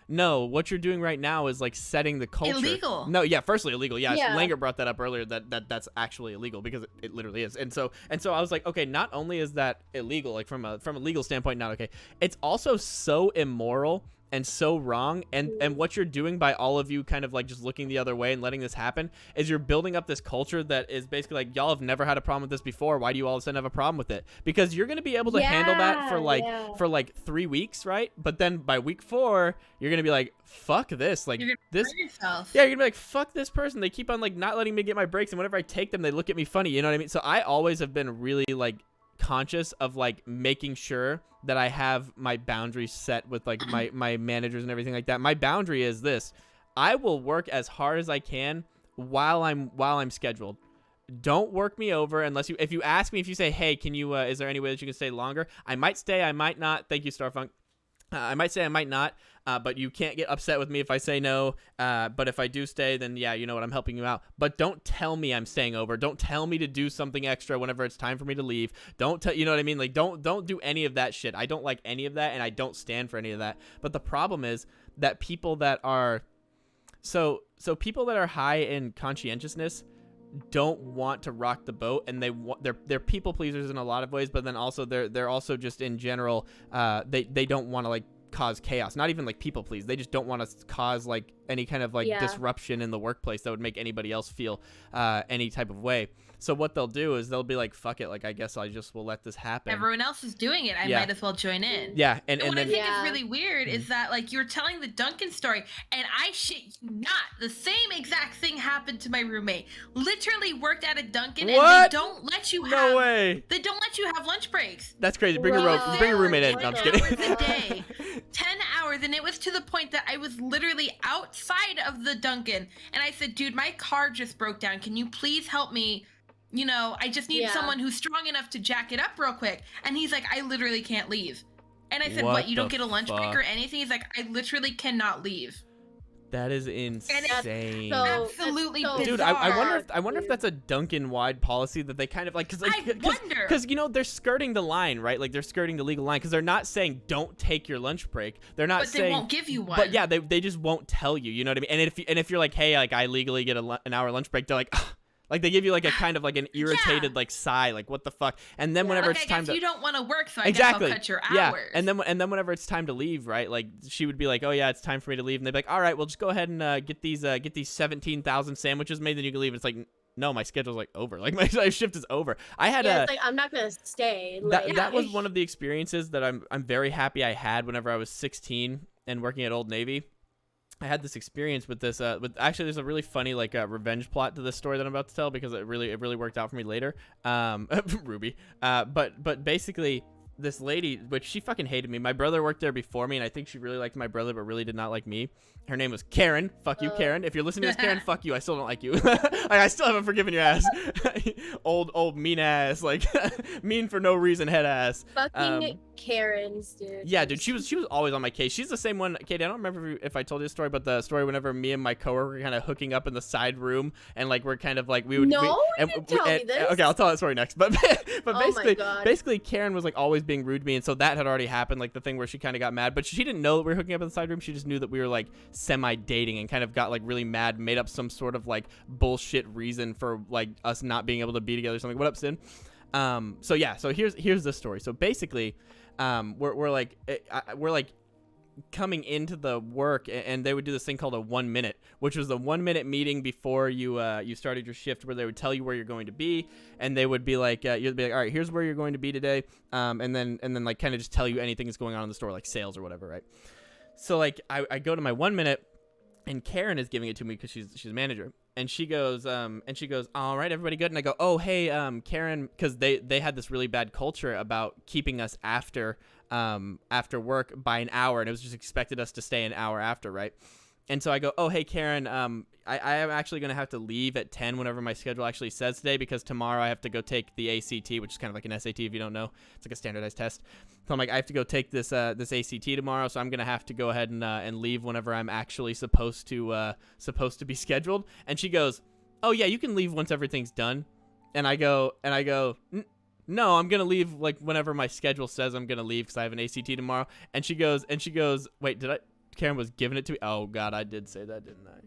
no, what you're doing right now is like setting the culture. Illegal. No, yeah, firstly illegal. Yeah, Langer brought that up earlier, that's actually illegal, because it literally is. And so I was like, okay, not only is that illegal, like from a legal standpoint, not okay, it's also so immoral and so wrong, and what you're doing by all of you kind of like just looking the other way and letting this happen is you're building up this culture that is basically like, y'all have never had a problem with this before, why do you all of a sudden have a problem with it? Because you're going to be able to handle that for like 3 weeks, right? But then by week 4 you're going to be like, fuck this, like this, yeah, you're gonna be like, fuck this person, they keep on like not letting me get my breaks, and whenever I take them they look at me funny, you know what I mean? So I always have been really like conscious of like making sure that I have my boundaries set with like my managers and everything like that. My boundary is this: I will work as hard as I can while I'm scheduled. Don't work me over unless if you ask me, if you say, hey, can you is there any way that you can stay longer? I might stay, I might not. Thank you, Starfunk. I might say, I might not, but you can't get upset with me if I say no. But if I do stay, then yeah, you know what, I'm helping you out. But don't tell me I'm staying over. Don't tell me to do something extra whenever it's time for me to leave. Don't tell, you know what I mean? Like, don't do any of that shit. I don't like any of that, and I don't stand for any of that. But the problem is that people that are so people that are high in conscientiousness don't want to rock the boat, and they're people pleasers in a lot of ways, but then also they're also just in general they don't want to like cause chaos. Not even like people please, they just don't want to cause like any kind of like disruption in the workplace that would make anybody else feel any type of way. So what they'll do is they'll be like, fuck it, like I guess I just will let this happen. Everyone else is doing it, I might as well join in. Yeah, and what then, I think is really weird is that like you're telling the Duncan story, and I shit you not, the same exact thing happened to my roommate. Literally worked at a Duncan, and they don't let you have. No way. They don't let you have lunch breaks. That's crazy. Bring your roommate in. No, I'm just kidding. 10 hours a day, 10 hours, and it was to the point that I was literally outside of the Duncan, and I said, dude, my car just broke down. Can you please help me? You know, I just need someone who's strong enough to jack it up real quick. And he's like, I literally can't leave. And I said, what, you don't get a lunch break or anything? He's like, I literally cannot leave. That is insane. Absolutely so Dude, bizarre. I wonder if that's a Dunkin'-wide policy that they kind of like, I wonder. because you know they're skirting the line, right? Like they're skirting the legal line because they're not saying don't take your lunch break. They're not But saying, they won't give you one. but yeah, they just won't tell you. You know what I mean? And if you're like, hey, like I legally get an hour lunch break, they're like. "Ugh." Like they give you like a kind of like an irritated like sigh, like what the fuck, and then whenever Like, it's I time guess to you don't want to work, so I exactly guess I'll cut your yeah, hours. and then whenever it's time to leave, right? Like she would be like, oh yeah, it's time for me to leave, and they'd be like, all right, well just go ahead and get these 17,000 sandwiches made, then you can leave. It's like no, my schedule's like over, like my shift is over. I had it's like I'm not gonna stay. that was one of the experiences that I'm very happy I had whenever I was 16 and working at Old Navy. I had this experience with this with actually there's a really funny like revenge plot to this story that I'm about to tell because it really worked out for me later. Ruby. But basically this lady, which she fucking hated me. My brother worked there before me, and I think she really liked my brother, but really did not like me. Her name was Karen. Fuck you, Karen. If you're listening to this, Karen, fuck you. I still don't like you. I still haven't forgiven your ass. old mean ass, like mean for no reason head ass. Fucking Karens, dude. Yeah, dude, she was always on my case. She's the same one, Katie. I don't remember if I told you the story, but the story whenever me and my coworker were kind of hooking up in the side room, and like we're kind of like we would. No, we, you and, didn't tell me this. Okay, I'll tell that story next. But Oh my God. basically, Karen was like always being rude to me, and so that had already happened, like the thing where she kind of got mad, but she didn't know that we were hooking up in the side room. She just knew that we were like semi-dating, and kind of got like really mad, made up some sort of like bullshit reason for like us not being able to be together or something. What up, Sin? So yeah, so here's the story. So basically, we're like coming into the work, and they would do this thing called a 1 minute, which was the 1 minute meeting before you started your shift, where they would tell you where you're going to be, and they would be like you'd be like, all right, here's where you're going to be today, and then like kind of just tell you anything that's going on in the store, like sales or whatever, right? So like I go to my 1 minute, and Karen is giving it to me because she's a manager, and she goes all right, everybody good? And I go, oh hey, Karen, because they had this really bad culture about keeping us after work by an hour, and it was just expected us to stay an hour after, right? And so I go, oh hey Karen, I am actually gonna have to leave at 10 whenever my schedule actually says today, because tomorrow I have to go take the ACT, which is kind of like an SAT if you don't know. It's like a standardized test. So I'm like, I have to go take this ACT tomorrow, so I'm gonna have to go ahead and leave whenever I'm actually supposed to be scheduled. And she goes, oh yeah, you can leave once everything's done. And I go, no, I'm gonna leave like whenever my schedule says I'm gonna leave, because I have an ACT tomorrow. And she goes, wait, Karen was giving it to me. Oh God, I did say that, didn't I?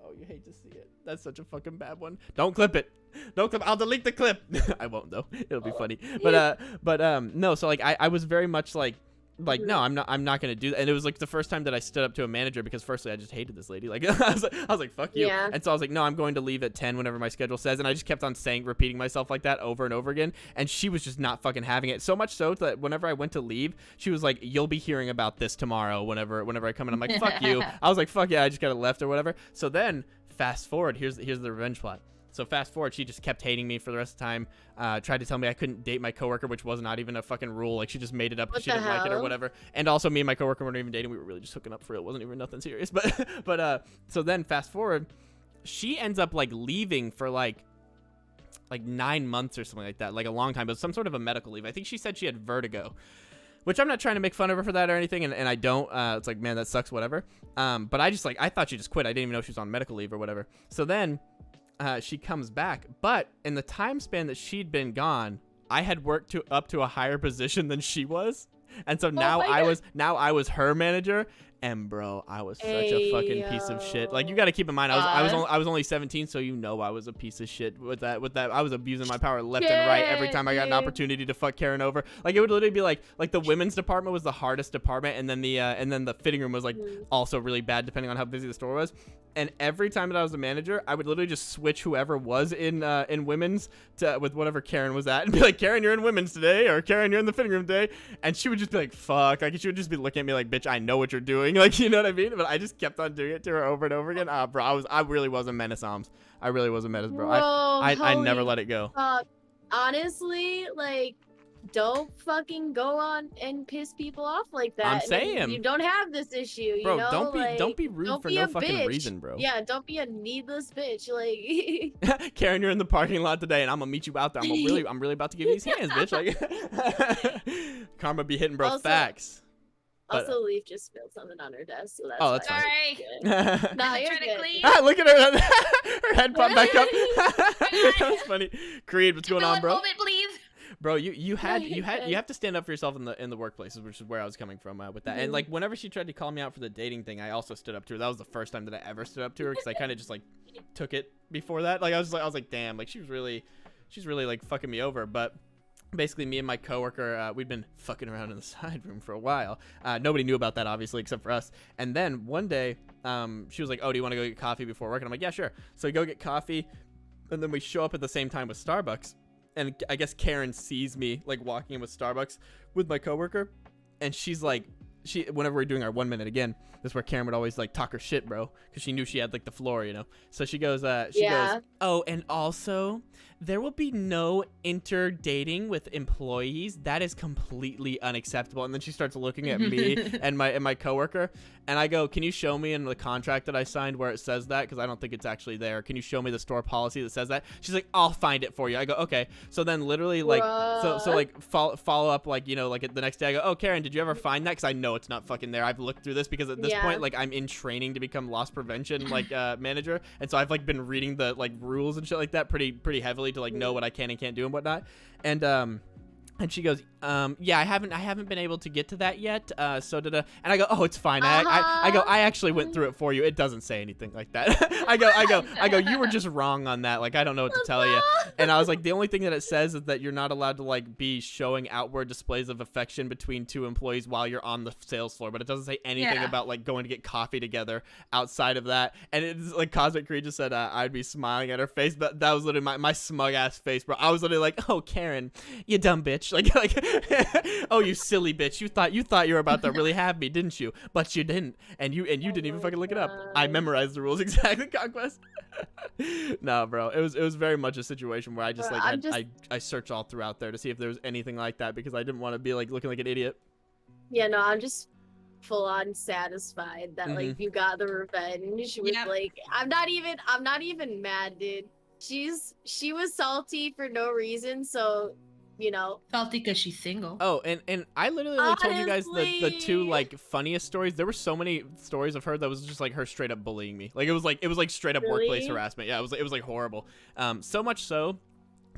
Oh, you hate to see it. That's such a fucking bad one. Don't clip it. Don't clip. I'll delete the clip. I won't though. It'll be funny. But no. So like I was very much like no, I'm not gonna do that. And it was like the first time that I stood up to a manager, because firstly I just hated this lady. Like I was like fuck you. Yeah. And so I was like, no, I'm going to leave at 10 whenever my schedule says. And I just kept on repeating myself like that over and over again. And she was just not fucking having it. So much so that whenever I went to leave, she was like, you'll be hearing about this tomorrow whenever I come in. I'm like, fuck you. I was like, fuck yeah, I just got left or whatever. So then fast forward, here's the revenge plot. So fast forward, she just kept hating me for the rest of the time. Tried to tell me I couldn't date my coworker, which was not even a fucking rule. Like she just made it up because she didn't like it or whatever. And also me and my coworker weren't even dating. We were really just hooking up for real. It wasn't even nothing serious. But so then fast forward, she ends up like leaving for like 9 months or something like that, like a long time, but some sort of a medical leave. I think she said she had vertigo, which I'm not trying to make fun of her for that or anything, and I don't. It's like, man, that sucks, whatever. But I just I thought she just quit. I didn't even know she was on medical leave or whatever. So then she comes back, but in the time span that she'd been gone, I had worked up to a higher position than she was, and so now I was her manager. And bro, I was such a fucking piece of shit. Like, you got to keep in mind, I was only 17, so you know I was a piece of shit with that. I was abusing my power left and right every time I got an opportunity to fuck Karen over. Like, it would literally be like the women's department was the hardest department, and then the fitting room was like also really bad depending on how busy the store was. And every time that I was a manager, I would literally just switch whoever was in women's with whatever Karen was at, and be like, Karen, you're in women's today, or Karen, you're in the fitting room today. And she would just be like, fuck. Like, she would just be looking at me like, bitch, I know what you're doing. Like, you know what I mean? But I just kept on doing it to her over and over again. Bro, I really was a menace, Oms. I really was a menace, bro. I never let it go. Honestly, like, don't fucking go on and piss people off like that. I'm saying you don't have this issue, bro. You know? Don't be rude for no fucking bitch. reason, bro. Yeah, don't be a needless bitch. Like, Karen, you're in the parking lot today, and I'm gonna meet you out there. I'm really about to give you these hands, bitch. Like, karma be hitting, bro. Also, facts. But, Also, Leaf just spilled something on her desk, so that's oh, why. that's fine. Sorry. No, I you're tried to good. clean. Look at her. Her head popped back up. That was funny. Creed, what's going on, bro? Moment, please. Bro, you have to stand up for yourself in the workplaces, which is where I was coming from with that. And like whenever she tried to call me out for the dating thing, I also stood up to her. That was the first time that I ever stood up to her because I kind of just like took it before that. Like I was like, damn, like she's really like fucking me over. But basically, me and my coworker, we'd been fucking around in the side room for a while. Nobody knew about that, obviously, except for us. And then one day, she was like, "Oh, do you want to go get coffee before work?" And I'm like, "Yeah, sure." So we go get coffee, and then we show up at the same time with Starbucks. And I guess Karen sees me like walking in with Starbucks with my coworker, and she's like, whenever we're doing our 1 minute again, this is where Karen would always like talk her shit, bro, because she knew she had like the floor, you know. So she goes, goes, "Oh, and also there will be no interdating with employees. That is completely unacceptable." And then she starts looking at me and my coworker, and I go, "Can you show me in the contract that I signed where it says that? Because I don't think it's actually there. Can you show me the store policy that says that?" She's like, "I'll find it for you." I go, "Okay." So then literally like so like follow up, like, you know, like the next day I go, "Oh, Karen, did you ever find that? Because I know it's not fucking there. I've looked through this because at this point, like, I'm in training to become loss prevention like manager, and so I've like been reading the like rules and shit like that pretty heavily to like know what I can and can't do and whatnot." And she goes, "Yeah, I haven't been able to get to that yet. So and I go, "Oh, it's fine. I go, I actually went through it for you. It doesn't say anything like that." I go, "You were just wrong on that. Like, I don't know what to tell you." And I was like, the only thing that it says is that you're not allowed to like be showing outward displays of affection between two employees while you're on the sales floor, but it doesn't say anything about like going to get coffee together outside of that. And it's like Cosmic Creed just said, "I'd be smiling at her face," but that was literally my smug ass face, bro. I was literally like, "Oh, Karen, you dumb bitch." Like "Oh, you silly bitch. You thought you were about to really have me, didn't you? But you didn't. And you didn't even fucking look it up." I memorized the rules exactly, Conquest. No, bro. It was very much a situation where I just like I searched all throughout there to see if there was anything like that because I didn't want to be like looking like an idiot. Yeah, no, I'm just full on satisfied that like you got the revenge with like I'm not even mad, dude. She was salty for no reason, so you know. Salty because she's single. Oh, and I literally only told you guys the two like funniest stories. There were so many stories of her that was just like her straight up bullying me. Like it was like straight up workplace harassment. Yeah, it was like horrible. So much so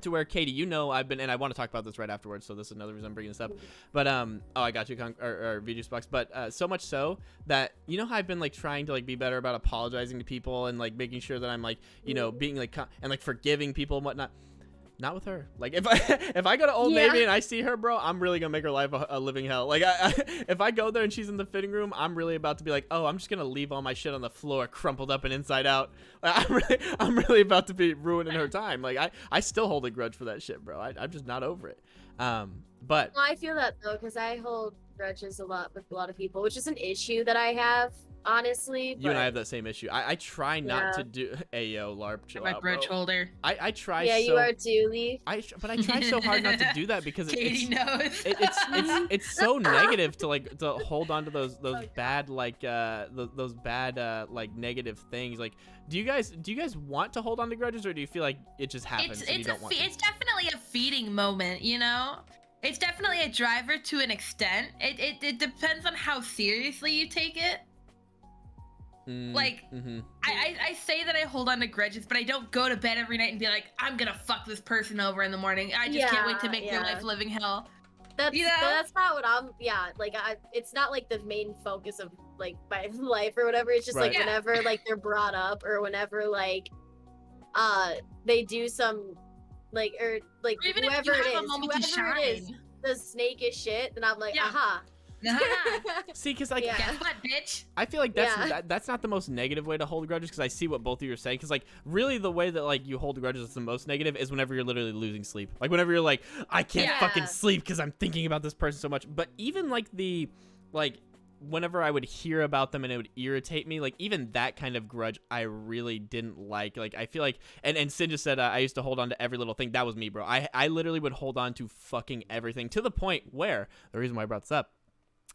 to where, Katie, you know, I've been, and I want to talk about this right afterwards, so this is another reason I'm bringing this up. But oh, I got you, or VJ's Box. But so much so that, you know how I've been like trying to like be better about apologizing to people and like making sure that I'm like, you know, being like and like forgiving people and whatnot. Not with her. Like if I go to Old Navy and I see her, bro, I'm really gonna make her life a living hell. Like if I go there and she's in the fitting room, I'm really about to be like, "Oh, I'm just gonna leave all my shit on the floor, crumpled up and inside out." Like, I'm really about to be ruining her time. Like I still hold a grudge for that shit, bro. I'm just not over it. But I feel that though, because I hold grudges a lot with a lot of people, which is an issue that I have, honestly. You and I have that same issue. I try not to do Ayo LARP, chill my out, grudge bro. holder. I try. Yeah, so, you are too, Leaf. But I try so hard not to do that because Katie knows. it's so negative to hold on to those bad like those bad like negative things. Like, do you guys want to hold on to grudges, or do you feel like it just happens and you don't want to? It's definitely a feeding moment, you know. It's definitely a driver to an extent. It depends on how seriously you take it. Like, I say that I hold on to grudges, but I don't go to bed every night and be like, "I'm gonna fuck this person over in the morning. I just can't wait to make their life living hell." That's not what I'm. Yeah, like it's not like the main focus of like my life or whatever. It's just like whenever like they're brought up or whenever like they do some like or even whoever it is the snakish shit, then I'm like, aha. See, because like, guess what, bitch? I feel like that's not the most negative way to hold grudges, because I see what both of you are saying. Because like, really, the way that like you hold grudges is the most negative is whenever you're literally losing sleep. Like whenever you're like, "I can't fucking sleep because I'm thinking about this person so much." But even like whenever I would hear about them and it would irritate me, like even that kind of grudge I really didn't like. Like I feel like, and Sin just said I used to hold on to every little thing. That was me, bro. I literally would hold on to fucking everything, to the point where the reason why I brought this up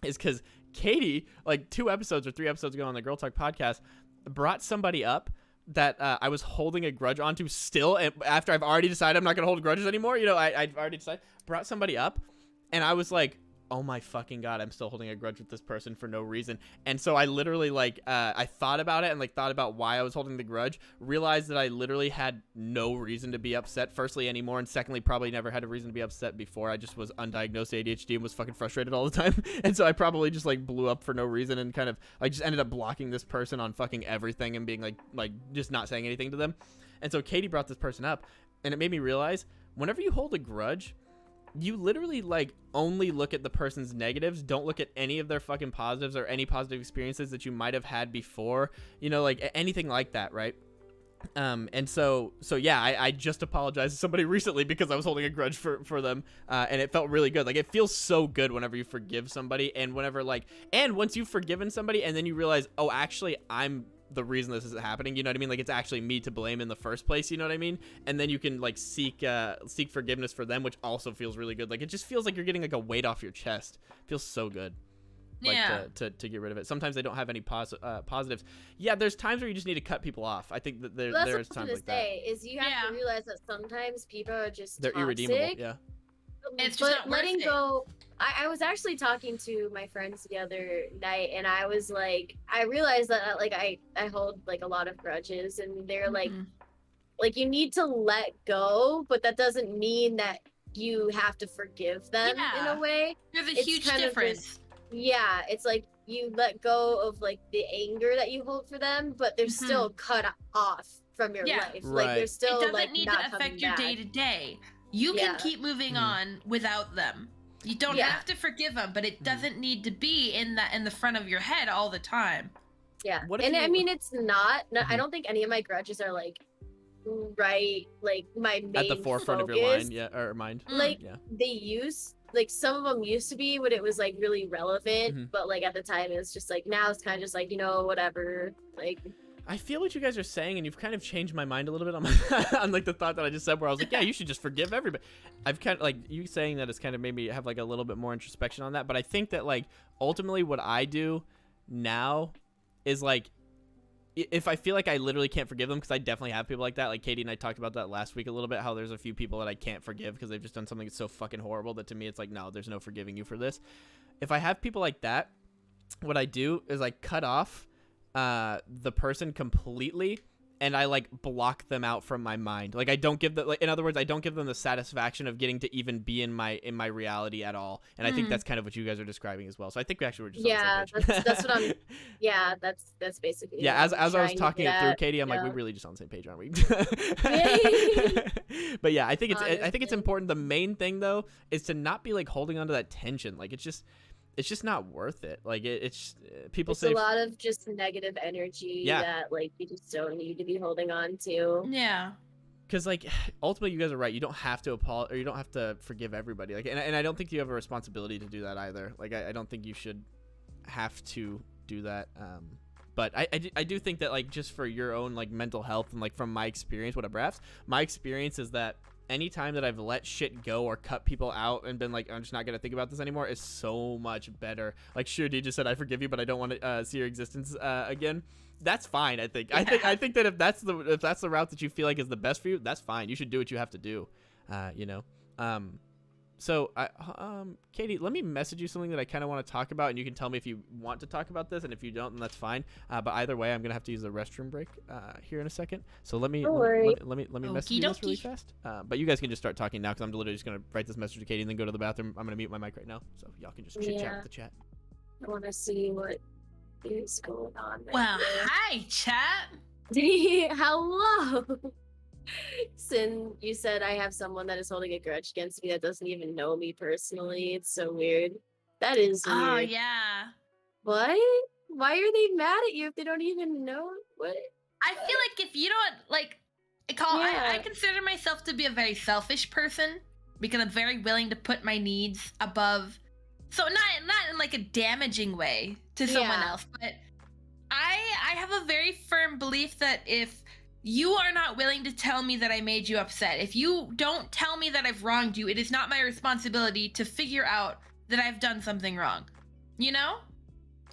is because Katie, like 2 episodes or 3 episodes ago on the Girl Talk podcast, brought somebody up that I was holding a grudge onto still, and after I've already decided I'm not gonna hold grudges anymore. You know, I've already decided. Brought somebody up, and I was like, oh my fucking god, I'm still holding a grudge with this person for no reason. And so I literally like I thought about it and like thought about why I was holding the grudge, realized that I literally had no reason to be upset, firstly anymore, and secondly probably never had a reason to be upset before. I just was undiagnosed ADHD and was fucking frustrated all the time. And so I probably just like blew up for no reason and kind of like just ended up blocking this person on fucking everything and being like just not saying anything to them. And so Katie brought this person up, and it made me realize whenever you hold a grudge, you literally like only look at the person's negatives, don't look at any of their fucking positives or any positive experiences that you might have had before, you know, like anything like that, right? And so yeah, I just apologized to somebody recently because I was holding a grudge for them, and it felt really good. Like, it feels so good whenever you forgive somebody, and whenever like, and once you've forgiven somebody and then you realize, oh, actually I'm the reason this is happening, you know what I mean? Like, it's actually me to blame in the first place, you know what I mean? And then you can like seek forgiveness for them, which also feels really good. Like, it just feels like you're getting like a weight off your chest. It feels so good. Like, Yeah. to get rid of it. Sometimes they don't have any positives. Yeah, there's times where you just need to cut people off. I think that there's That's times what I was gonna like that. say, is you have to realize that sometimes people are just They're toxic. irredeemable. Yeah. It's just But not worth letting it. go, I was actually talking to my friends the other night, and I was like, I realized that like I hold like a lot of grudges, and they're Mhm. like you need to let go, but that doesn't mean that you have to forgive them in Yeah. a way. There's a It's huge kind of difference. just- Yeah, it's like you let go of like the anger that you hold for them, but they're Mhm. still cut off from your Yeah. life. Right. Like they're still It doesn't like need not to affect coming your back. day to day. You Yeah. can keep moving Mhm. on without them. You don't Yeah. have to forgive them, but it doesn't need to be in the front of your head all the time. Yeah, What if and I you- mean it's not. No, I Mhm. don't think any of my grudges are like right, like my main At the forefront of your focus. line, yeah, or mind. Like Yeah. they used like some of them used to be when it was like really relevant, Mhm. but like at the time it was just like now it's kind of just like whatever. Like I feel what you guys are saying, and you've kind of changed my mind a little bit on my, on like the thought that I just said, where I was like, yeah, you should just forgive everybody. I've kind of like you saying that has kind of made me have like a little bit more introspection on that. But I think that like ultimately what I do now is like, if I feel like I literally can't forgive them, because I definitely have people like that. Like Katie and I talked about that last week a little bit, how there's a few people that I can't forgive because they've just done something that's so fucking horrible that to me it's like, no, there's no forgiving you for this. If I have people like that, what I do is I cut off the person completely, and I like block them out from my mind. Like I don't give them, like, in other words, I don't give them the satisfaction of getting to even be in my reality at all. And I think that's kind of what you guys are describing as well. So I think we actually were just yeah, on the same page. that's what I'm. Yeah, that's basically. Yeah, what as I'm I was trying to talking get it through, at. Katie, I'm like, Yeah. we're really just on the same page, aren't we? Yeah. But yeah, I think it's Honestly. important. The main thing though is to not be like holding on to that tension. Like it's just not worth it. Like it's people It's say a lot of just negative energy Yeah. that like you just don't need to be holding on to. Yeah. because like ultimately you guys are right. You don't have to apologize, or you don't have to forgive everybody. Like, and I don't think you have a responsibility to do that either. Like I don't think you should have to do that. But I do think that like just for your own like mental health and like from my experience, my experience is that anytime that I've let shit go or cut people out and been like, I'm just not gonna think about this anymore, is so much better. Like sure, D just said I forgive you, but I don't want to see your existence again. That's fine. I think I think that if that's the route that you feel like is the best for you, that's fine. You should do what you have to do. You know. So Katie, let me message you something that I kind of want to talk about, and you can tell me if you want to talk about this, and if you don't, then that's fine. But either way, I'm gonna have to use the restroom break here in a second. So let me Don't worry. let me message Okie you this really dokie. fast. But you guys can just start talking now, because I'm literally just gonna write this message to Katie and then go to the bathroom. I'm gonna mute my mic right now, so y'all can just chit chat Yeah. with the chat. I want to see what is going on. Right Well, here. hi, chat. Hello. Sin, you said I have someone that is holding a grudge against me that doesn't even know me personally. It's so weird. That is weird. Oh yeah. What? Why are they mad at you if they don't even know? What? I feel like if you don't like, I Yeah. consider myself to be a very selfish person because I'm very willing to put my needs above. So not in like a damaging way to someone Yeah. else, but I have a very firm belief that if you are not willing to tell me that I made you upset, if you don't tell me that I've wronged you, it is not my responsibility to figure out that I've done something wrong. You know?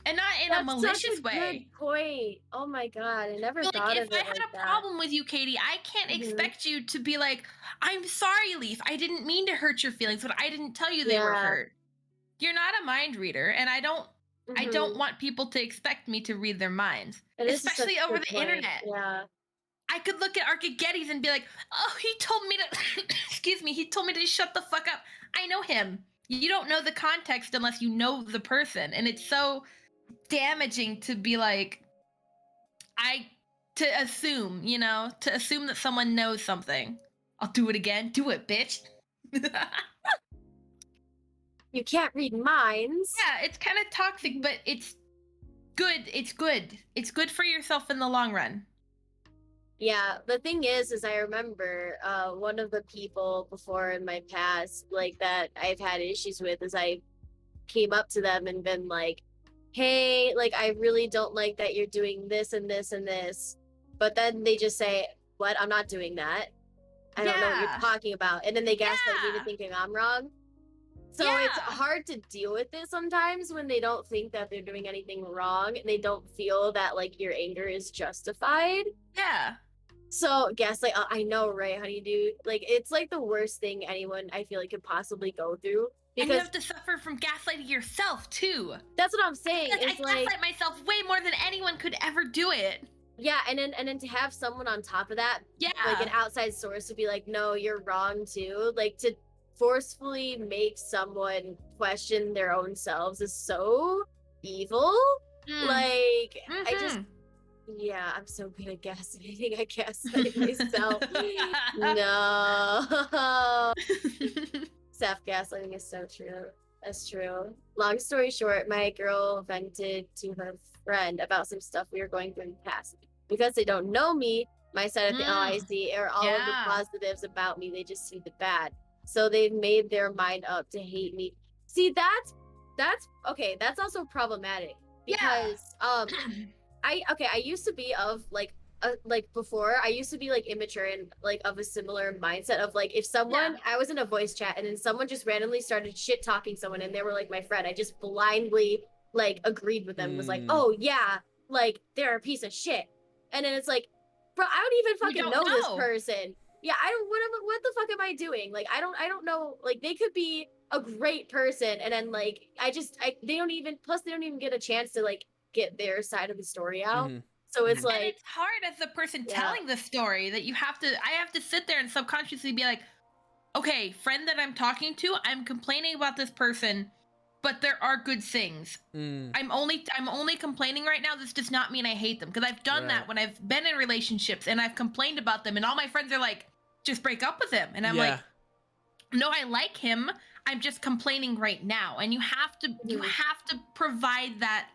And not in a malicious such a way. Good point. Oh my god, I never Like, thought if of I it had like a that. problem with you, Katie, I can't Mhm. expect you to be like, I'm sorry, Leaf. I didn't mean to hurt your feelings, but I didn't tell you they were Yeah. hurt. you're not a mind reader, and I don't want people to expect me to read their minds, And this is such especially a over good the point. internet. Yeah. I could look at Arcagetti's and be like, "Oh, he told me to excuse me, he told me to shut the fuck up." I know him. You don't know the context unless you know the person, and it's so damaging to be like to assume, to assume that someone knows something. I'll do it again. Do it, bitch. Yeah, You can't read minds. it's kind of toxic, but it's good. It's good. It's good for yourself in the long run. Yeah, the thing is I remember one of the people before in my past, like, that I've had issues with, is I came up to them and been like, hey, like, I really don't like that you're doing this and this and this. But then they just say, what? I'm not doing that. I don't know what Yeah. you're talking about. And then they gaslight me Yeah. into thinking I'm wrong. So it's Yeah. hard to deal with it sometimes when they don't think that they're doing anything wrong and they don't feel that, like, your anger is justified. Yeah. So gaslight, I know, right, honeydew? Like, it's like the worst thing anyone, I feel like, could possibly go through. And you Because have to suffer from gaslighting yourself too. that's what I'm saying. Like, I It's like, gaslight myself way more than anyone could ever do it. yeah, and then to have someone on top of that, Yeah. like an outside source, to be like, no, you're wrong too. Like, to forcefully make someone question their own selves is so evil. Mm. Like, I just, Mhm. yeah, I'm so good at gaslighting. I gaslight myself. No. Self gaslighting is so true. That's true. Long story short, my girl vented to her friend about some stuff we were going through in the past. Because they don't know me, my side of the LIC are all of the Yeah. positives about me. They just see the bad. So they've made their mind up to hate me. See, that's okay. That's also problematic Yeah. because I used to be of like before I used to be like immature and like of a similar mindset of like, if someone, I was in a voice chat and then someone just randomly started shit talking someone and they were like my friend, I just blindly like agreed with them, was like, oh yeah, like they're a piece of shit. And then it's like, bro, I don't even fucking know this person. Yeah, I don't, what the fuck am I doing? Like, I don't know, like, they could be a great person and then like they don't even get a chance to like get their side of the story out. So it's like, and it's hard as the person telling the story that I have to sit there and subconsciously be like, okay, friend that I'm talking to, I'm complaining about this person, but there are good things. I'm only complaining right now. This does not mean I hate them, because I've done that when I've been in relationships and I've complained about them and all my friends are like, just break up with him. And I'm like, no, I like him. I'm just complaining right now. And you have to provide that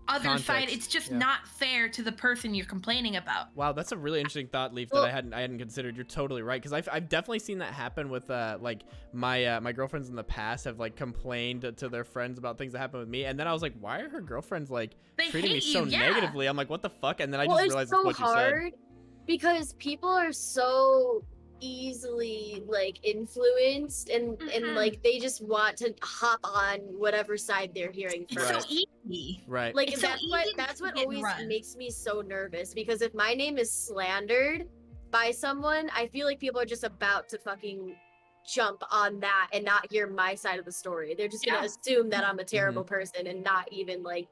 other context. Side. It's just not fair to the person you're complaining about. Wow, that's a really interesting thought, Leaf, that I hadn't considered. You're totally right, because I've definitely seen that happen with like my girlfriends in the past have like complained to their friends about things that happened with me, and then I was like, why are her girlfriends like treating me so negatively? I'm like, what the fuck? And then I just realized it's so what you hard because people are so easily like influenced and like they just want to hop on whatever side they're hearing from. It's so easy. Right. Like It's that's what always makes me so nervous, because if my name is slandered by someone, I feel like people are just about to fucking jump on that and not hear my side of the story. They're just gonna assume that I'm a terrible person and not even like,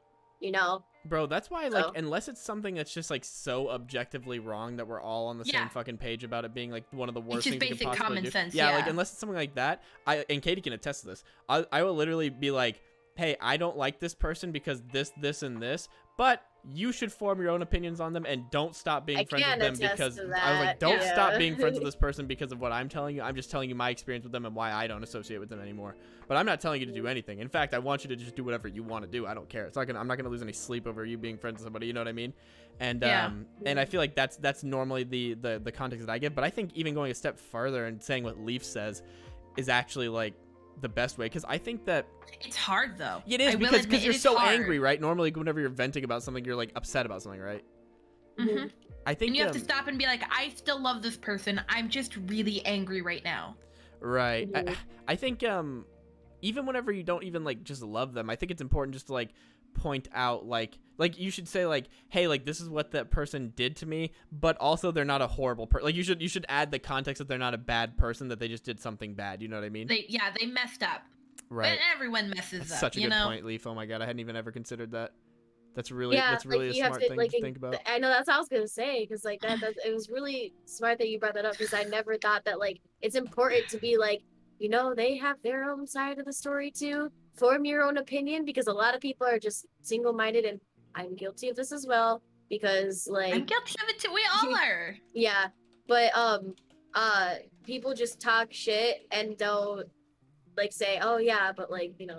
Bro, that's why, like, unless it's something that's just, like, so objectively wrong that we're all on the same fucking page about it being, like, one of the worst things you could possibly common do. sense, yeah, like, unless it's something like that, and Katie can attest to this, I will literally be like, hey, I don't like this person because this, and this, but you should form your own opinions on them and don't stop being friends with them, because I was like, don't stop being friends with this person because of what I'm telling you. I'm just telling you my experience with them and why I don't associate with them anymore. But I'm not telling you to do anything. In fact, I want you to just do whatever you want to do. I don't care. I'm not gonna lose any sleep over you being friends with somebody. You know what I mean? And and I feel like that's normally the context that I give. But I think even going a step further and saying what Leaf says is actually like the best way, because I think that it's hard though. It is, because you're so angry, right? Normally, whenever you're venting about something, you're like upset about something, right? I think, and you have to stop and be like, I still love this person. I'm just really angry right now. Right. I think even whenever you don't even like just love them, I think it's important just to like point out like you should say like, hey, like this is what that person did to me, but also they're not a horrible person. Like you should add the context that they're not a bad person, that they just did something bad. You know what I mean? They messed up. Right. But everyone messes That's up, such a you good know? point, Leaf. Oh my god, I hadn't even ever considered that. That's really Yeah, that's really a you have smart to thing like to think about. I know that's what I was gonna say because like that it was really smart that you brought that up because I never thought that like it's important to be like they have their own side of the story too. Form your own opinion because a lot of people are just single minded and I'm guilty of this as well because I'm like guilty of it too. We all are. yeah, but people just talk shit and don't like say oh yeah but like And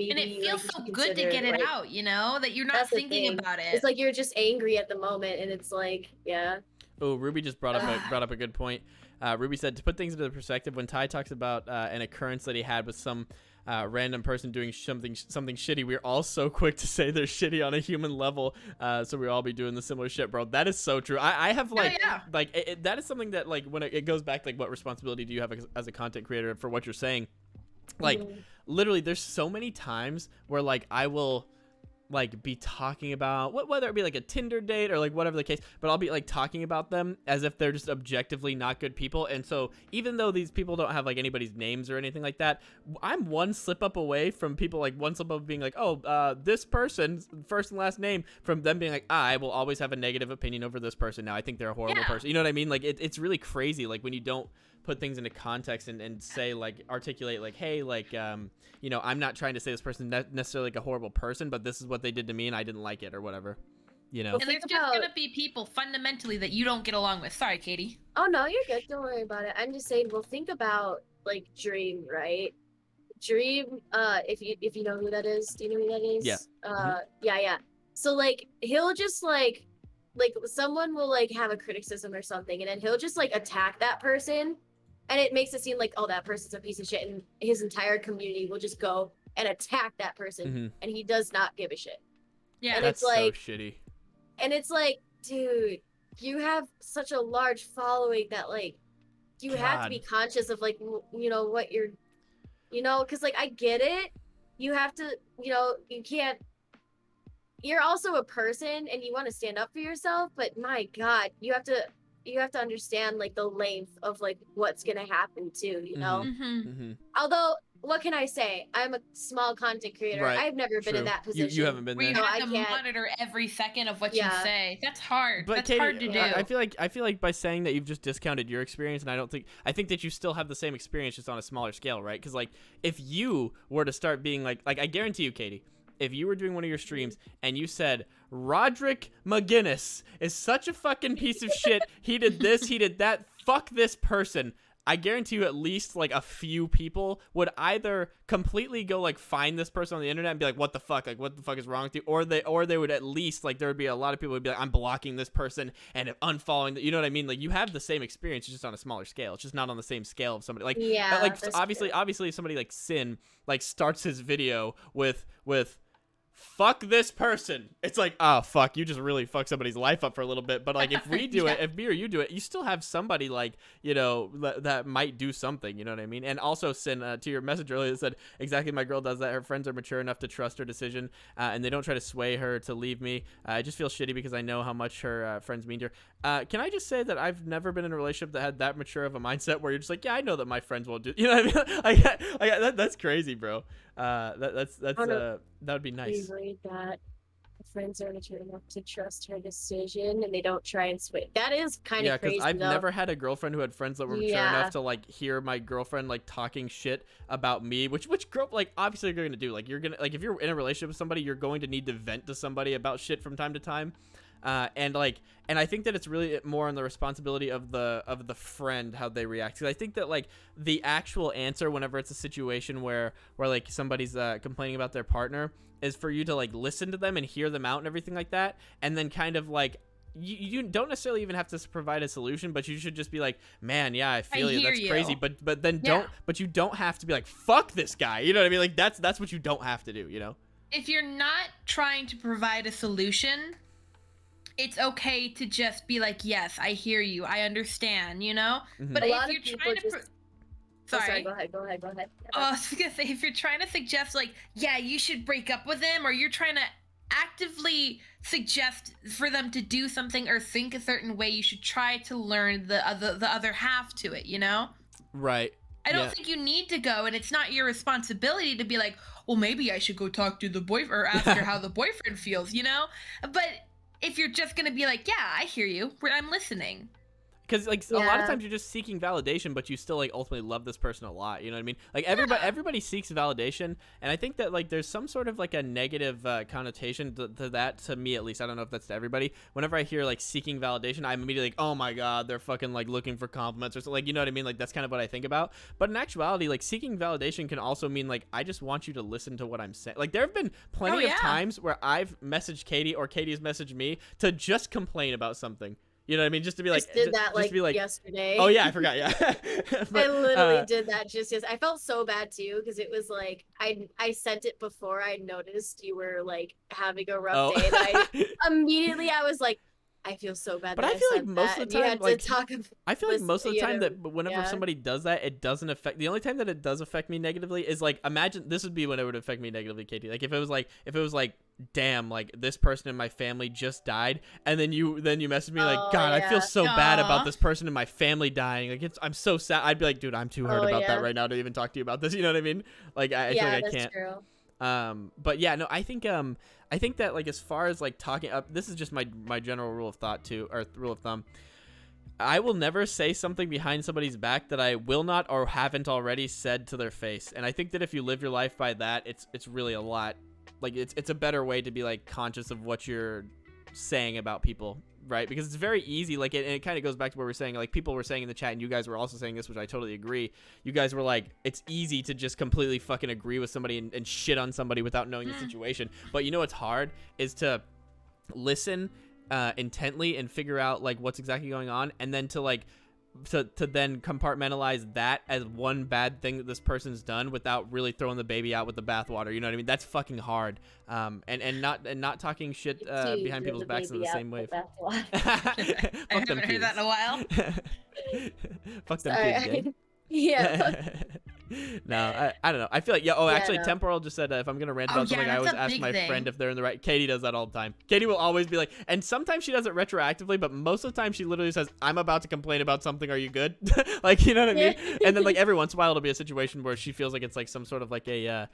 it maybe like feels you so should good to consider get it like out, you know, that you're not that's the thinking thing. about It's it. like you're just angry at the moment, and it's like, yeah. Oh, Ruby just brought up a good point. Ruby said to put things into perspective, when Ty talks about an occurrence that he had with some random person doing something shitty, we're all so quick to say they're shitty on a human level. So we all be doing the similar shit, bro. That is so true. I have like yeah. that is something that like when it goes back to, like, what responsibility do you have as a content creator for what you're saying? Like literally, there's so many times where like I will like be talking about whether it be like a Tinder date or like whatever the case, but I'll be like talking about them as if they're just objectively not good people. And so even though these people don't have like anybody's names or anything like that, I'm one slip up away from people like one slip up being like, oh, this person's first and last name, from them being like, I will always have a negative opinion over this person now. I think they're a horrible person. You know what I mean? Like it's really crazy. Like when you don't put things into context and say like articulate like, hey, like I'm not trying to say this person necessarily like a horrible person, but this is what they did to me and I didn't like it or whatever, And there's just gonna be people fundamentally that you don't get along with. Sorry, Katie. Oh no, you're good. Don't worry about it. I'm just saying. Well, think about like Dream, right? Dream. If you know who that is, do you know who that is? Yeah. Yeah. So like he'll just like someone will like have a criticism or something, and then he'll just like attack that person. And it makes it seem like, oh, that person's a piece of shit, and his entire community will just go and attack that person, and he does not give a shit. Yeah, and that's it's like, so shitty. And it's like, dude, you have such a large following that like, you have to be conscious of like, what you're, because like I get it. You have to, you can't. You're also a person, and you want to stand up for yourself, but my God, you have to understand like the length of like what's gonna happen too, Although, what can I say? I'm a small content creator. Right. I've never been in that position. You haven't been there. You have to monitor every second of what you say. That's hard. But that's Katie, hard to do. I feel like by saying that you've just discounted your experience, and I think that you still have the same experience just on a smaller scale, right? Because like if you were to start being like I guarantee you, Katie, if you were doing one of your streams and you said Roderick McGinnis is such a fucking piece of shit, he did this, he did that, fuck this person, I guarantee you at least like a few people would either completely go like find this person on the internet and be like, what the fuck is wrong with you, or they would at least like, there would be a lot of people who would be like, I'm blocking this person and unfollowing, you know what I mean? Like you have the same experience, just on a smaller scale. It's just not on the same scale of somebody like, like obviously somebody like Sin like starts his video with fuck this person. It's like, oh fuck, you just really fuck somebody's life up for a little bit. But like if we do it, if me or you do it, you still have somebody like, that might do something, you know what I mean? And also, Sin, to your message earlier, that said exactly, my girl does that. Her friends are mature enough to trust her decision, and they don't try to sway her to leave me. I just feel shitty because I know how much her friends mean to her. Can I just say that I've never been in a relationship that had that mature of a mindset where you're just like, yeah, I know that my friends won't do, you know what I mean? That's crazy, bro. That would be nice. That friends are mature enough to trust her decision, and they don't try and sway. That is kind of crazy. Yeah, because I've never had a girlfriend who had friends that were mature enough to like hear my girlfriend like talking shit about me. Which girl, like, obviously you're gonna do. Like you're gonna, like, if you're in a relationship with somebody, you're going to need to vent to somebody about shit from time to time. And I think that it's really more on the responsibility of the friend how they react. Because I think that like the actual answer whenever it's a situation where like somebody's complaining about their partner is for you to like listen to them and hear them out and everything like that, and then kind of like you don't necessarily even have to provide a solution, but you should just be like, man, yeah, I feel you, that's crazy, but then you don't have to be like, fuck this guy, you know what I mean? Like that's what you don't have to do, you know? If you're not trying to provide a solution, it's okay to just be like, yes, I hear you, I understand, you know? But if you're trying to Sorry, go ahead. Oh, I was gonna say, if you're trying to suggest like, yeah, you should break up with him, or you're trying to actively suggest for them to do something or think a certain way, you should try to learn the other half to it, you know? Right. I don't think you need to go, and it's not your responsibility to be like, well, maybe I should go talk to the boyfriend or ask her how the boyfriend feels, you know? But if you're just gonna be like, yeah, I hear you, I'm listening. Because like a lot of times you're just seeking validation, but you still like ultimately love this person a lot. You know what I mean? Like everybody seeks validation, and I think that like there's some sort of like a negative connotation to that, to me at least. I don't know if that's to everybody. Whenever I hear like seeking validation, I'm immediately like, oh my god, they're fucking like looking for compliments or something. Like, you know what I mean? Like that's kind of what I think about. But in actuality, like seeking validation can also mean like I just want you to listen to what I'm saying. Like there have been plenty of times where I've messaged Katie or Katie's messaged me to just complain about something. You know what I mean? Just to be like, did that just like, to be like yesterday. Oh yeah, I forgot. Yeah, but, I literally did that just because I felt so bad too, because it was like I sent it before I noticed you were like having a rough day. That I was like, I feel so bad. But that I feel like most that. of the time, like I feel like most of the time know, that whenever somebody does that, it doesn't affect. The only time that it does affect me negatively is like, imagine this would be when it would affect me negatively, Katie. Like if it was like, damn, like this person in my family just died, and then you message me like, God, I feel so bad about this person in my family dying. Like I'm so sad. I'd be like, dude, I'm too hurt about that right now to even talk to you about this. You know what I mean? Like I feel like I can't. True. But yeah, no, I think that like as far as like talking up, this is just my general rule of thought too, or rule of thumb. I will never say something behind somebody's back that I will not or haven't already said to their face. And I think that if you live your life by that, it's really a lot. Like it's a better way to be like conscious of what you're saying about people, right? Because it's very easy. Like it kind of goes back to what we're saying. Like people were saying in the chat, and you guys were also saying this, which I totally agree. You guys were like, it's easy to just completely fucking agree with somebody and shit on somebody without knowing the situation. But you know what's hard is to listen intently and figure out like what's exactly going on, and then to like to then compartmentalize that as one bad thing that this person's done without really throwing the baby out with the bathwater. You know what I mean? That's fucking hard. And not talking shit behind people's backs in the same way. I haven't heard that in a while. Fuck them kids, gang. Yeah. No, I don't know. I feel like actually, Temporal just said if I'm gonna rant about something, I always ask my friend if they're in the right. Katie does that all the time. Katie will always be like, and sometimes she does it retroactively, but most of the time she literally says, "I'm about to complain about something. Are you good?" Like, you know what I mean? And then like every once in a while it'll be a situation where she feels like it's like some sort of like a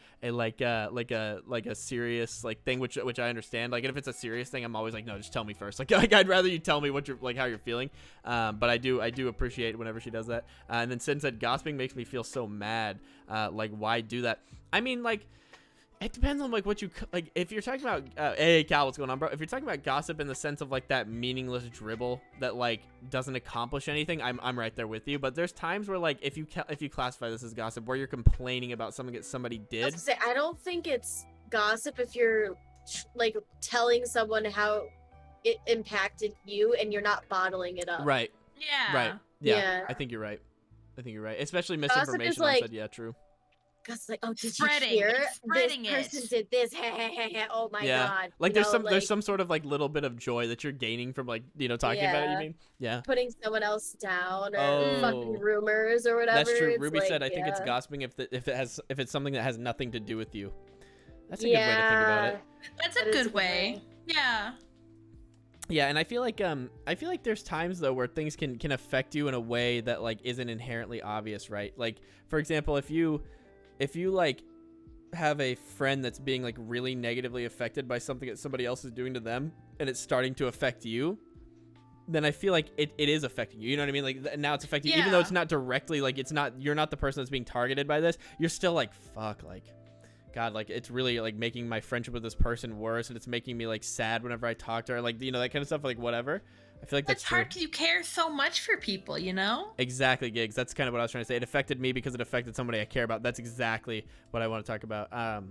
serious like thing, which I understand. Like, and if it's a serious thing, I'm always like, no, just tell me first. Like I'd rather you tell me what you're like, how you're feeling. But I do appreciate whenever she does that. And then Sin said, gossiping makes me feel so mad. Like why do that? I mean, like it depends on like what you like. If you're talking about hey Cal, what's going on, bro? If you're talking about gossip in the sense of like that meaningless dribble that like doesn't accomplish anything, I'm right there with you. But there's times where like if you classify this as gossip, where you're complaining about something that somebody did. I don't think it's gossip if you're like telling someone how it impacted you and you're not bottling it up. Right. Yeah. Right. Yeah. I think you're right. Especially misinformation. Like, I said, yeah, true. Because like, oh, did you hear this person did this? Oh my god! Like there's some sort of like little bit of joy that you're gaining from like talking about it. You mean putting someone else down or fucking rumors or whatever. That's true. Ruby said I think it's gossiping if it's something that has nothing to do with you. That's a good way to think about it. That's a good way. Yeah. Yeah, and I feel like there's times though where things can affect you in a way that like isn't inherently obvious, right? Like for example, if you like have a friend that's being like really negatively affected by something that somebody else is doing to them, and it's starting to affect you, then I feel like it is affecting you. You know what I mean? Like now it's affecting you, even though it's not directly like you're not the person that's being targeted by this. You're still like, fuck, like God, like it's really like making my friendship with this person worse, and it's making me like sad whenever I talk to her, like that kind of stuff, like whatever. I feel like that's hard because you care so much for people, Exactly, Gigs. That's kind of what I was trying to say. It affected me because it affected somebody I care about. That's exactly what I want to talk about.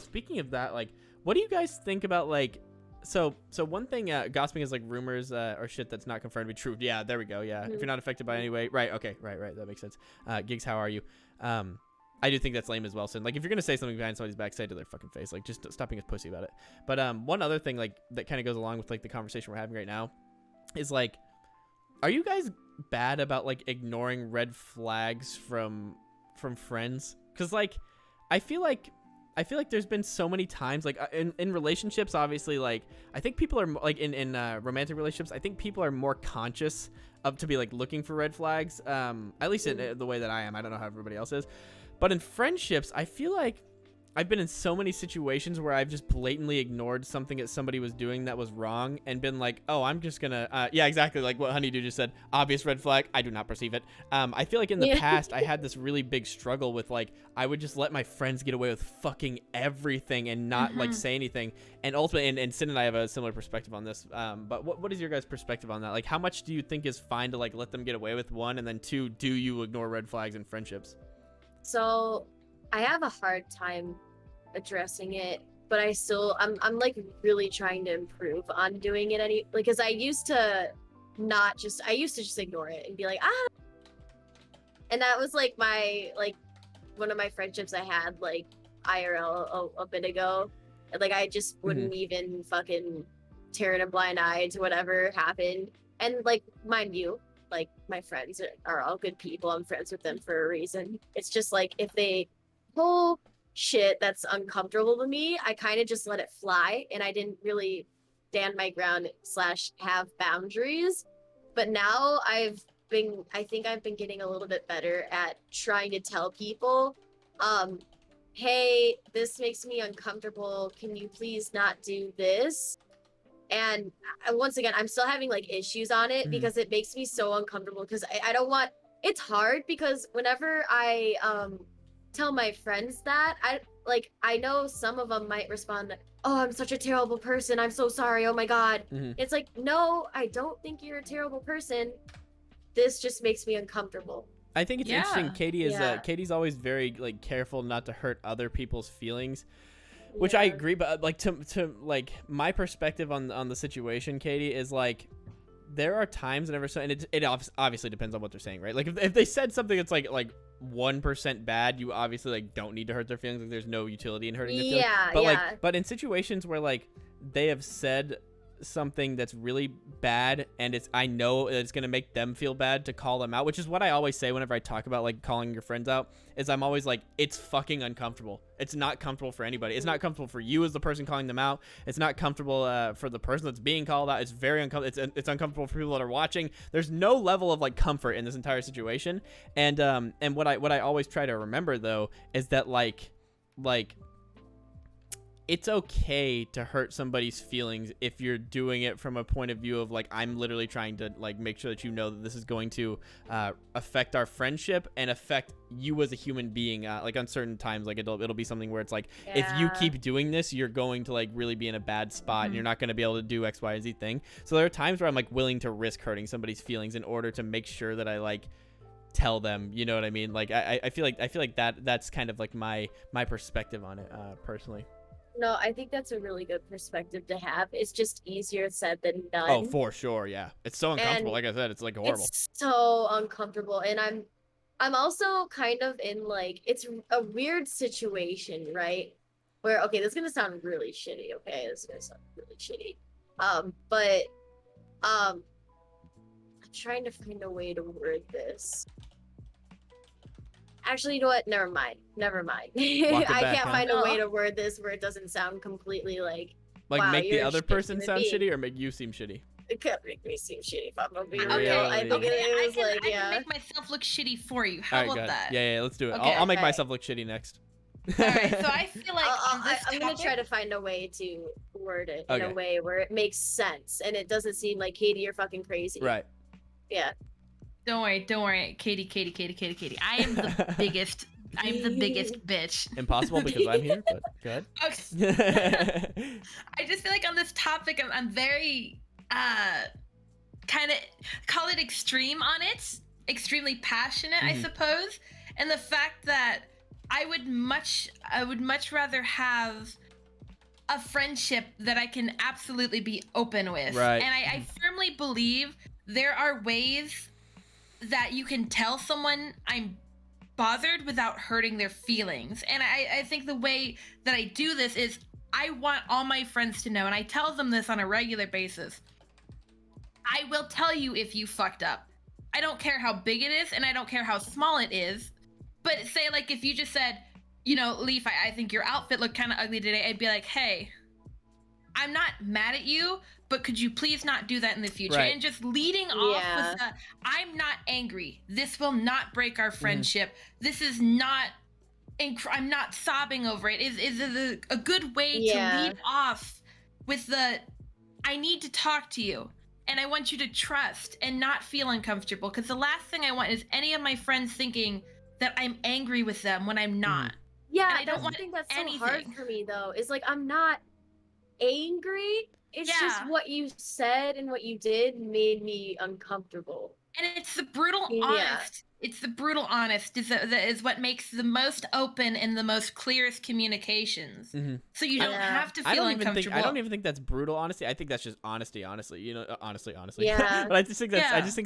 Speaking of that, like, what do you guys think about like? So one thing, gossiping is like rumors or shit that's not confirmed to be true. Yeah, there we go. Yeah, if you're not affected by it anyway, right? Okay, right. That makes sense. Gigs, how are you? I do think that's lame as well. So like if you're gonna say something behind somebody's back, say it to their fucking face. Like just stop being a pussy about it. But one other thing like that kind of goes along with like the conversation we're having right now is like, are you guys bad about like ignoring red flags from friends? Because like I feel like I feel like there's been so many times, like in relationships, obviously, like I think people are like in romantic relationships, I think people are more conscious of to be like looking for red flags. At least in the way that I am. I don't know how everybody else is, but in friendships, I feel like I've been in so many situations where I've just blatantly ignored something that somebody was doing that was wrong and been like, oh, I'm just gonna, yeah, exactly like what Honeydew just said. Obvious red flag. I do not perceive it. I feel like in the past, I had this really big struggle with like, I would just let my friends get away with fucking everything and not like say anything. And ultimately, and Sin and I have a similar perspective on this. But what is your guys' perspective on that? Like, how much do you think is fine to like let them get away with, one, and then two, do you ignore red flags in friendships? So I have a hard time addressing it, but I'm like really trying to improve on doing it because I used to just ignore it and be like, and that was like one of my friendships I had like IRL a bit ago. Like I just wouldn't even fucking tear in a blind eye to whatever happened. And like, mind you, like my friends are all good people. I'm friends with them for a reason. It's just like if they pull shit that's uncomfortable to me, I kind of just let it fly, and I didn't really stand my ground / have boundaries. But now I think I've been getting a little bit better at trying to tell people, hey, this makes me uncomfortable. Can you please not do this? And once again, I'm still having like issues on it because it makes me so uncomfortable because I don't want, it's hard because whenever I tell my friends that, I know some of them might respond, oh, I'm such a terrible person, I'm so sorry, oh my god. It's like, no, I don't think you're a terrible person, this just makes me uncomfortable. I think it's interesting. Katie is Katie's always very like careful not to hurt other people's feelings, which I agree. But like to like my perspective on the situation, Katie, is like there are times whenever so, and it obviously depends on what they're saying, right? Like if they said something that's like 1% bad, you obviously like don't need to hurt their feelings. Like there's no utility in hurting their feelings. But in situations where like they have said something that's really bad and I know it's gonna make them feel bad, to call them out, which is what I always say whenever I talk about like calling your friends out, is I'm always like, it's fucking uncomfortable. It's not comfortable for anybody. It's not comfortable for you as the person calling them out. It's not comfortable for the person that's being called out. It's very uncomfortable. It's uncomfortable for people that are watching. There's no level of like comfort in this entire situation. And what I always try to remember though is that like it's okay to hurt somebody's feelings if you're doing it from a point of view of like, I'm literally trying to like make sure that you know that this is going to affect our friendship and affect you as a human being. Like on certain times, like it'll be something where it's like, if you keep doing this, you're going to like really be in a bad spot and you're not going to be able to do X, Y, and Z thing. So there are times where I'm like willing to risk hurting somebody's feelings in order to make sure that I like tell them, you know what I mean? Like I feel like that's kind of like my perspective on it personally. No, I think that's a really good perspective to have. It's just easier said than done. Oh, for sure, yeah. It's so uncomfortable. Like I said, it's like horrible. It's so uncomfortable, and I'm also kind of in like, it's a weird situation, right? Where, okay, this is gonna sound really shitty. Okay, this is gonna sound really shitty. But I'm trying to find a way to word this. Actually, you know what? Never mind. I can't find a way to word this where it doesn't sound completely like wow, make the other person sound shitty or make you seem shitty. It could make me seem shitty if I'm gonna be real. I think it is like, I can make myself look shitty for you. How about that? Yeah, let's do it. Okay, I'll make myself look shitty next. All right, so I feel like I'm gonna try to find a way to word it in a way where it makes sense and it doesn't seem like, Katie, you're fucking crazy. Right. Yeah. Don't worry, Katie. I am the biggest. I'm the biggest bitch. Impossible because I'm here, but go ahead. Okay. I just feel like on this topic, I'm very kind of call it extreme on it, extremely passionate, I suppose, and the fact that I would much rather have a friendship that I can absolutely be open with, right? And I firmly believe there are ways that you can tell someone I'm bothered without hurting their feelings. And I think the way that I do this is I want all my friends to know, and I tell them this on a regular basis, I will tell you if you fucked up. I don't care how big it is, and I don't care how small it is. But say, like, if you just said, you know, Leaf, I think your outfit looked kind of ugly today, I'd be like, hey, I'm not mad at you, but could you please not do that in the future? Right. And just leading off with the, I'm not angry. This will not break our friendship. This is not, I'm not sobbing over it. Is a good way to lead off with the, I need to talk to you. And I want you to trust and not feel uncomfortable. Because the last thing I want is any of my friends thinking that I'm angry with them when I'm not. Yeah, and I don't want the thing that's anything. so hard for me though. Is like I'm not angry. It's just what you said and what you did made me uncomfortable. And it's the brutal honest. It's the brutal honest is what makes the most open and the most clearest communications. So you don't have to feel uncomfortable. I don't even think that's brutal honesty. I think that's just honesty, honestly. You know, honestly. Yeah. But I just think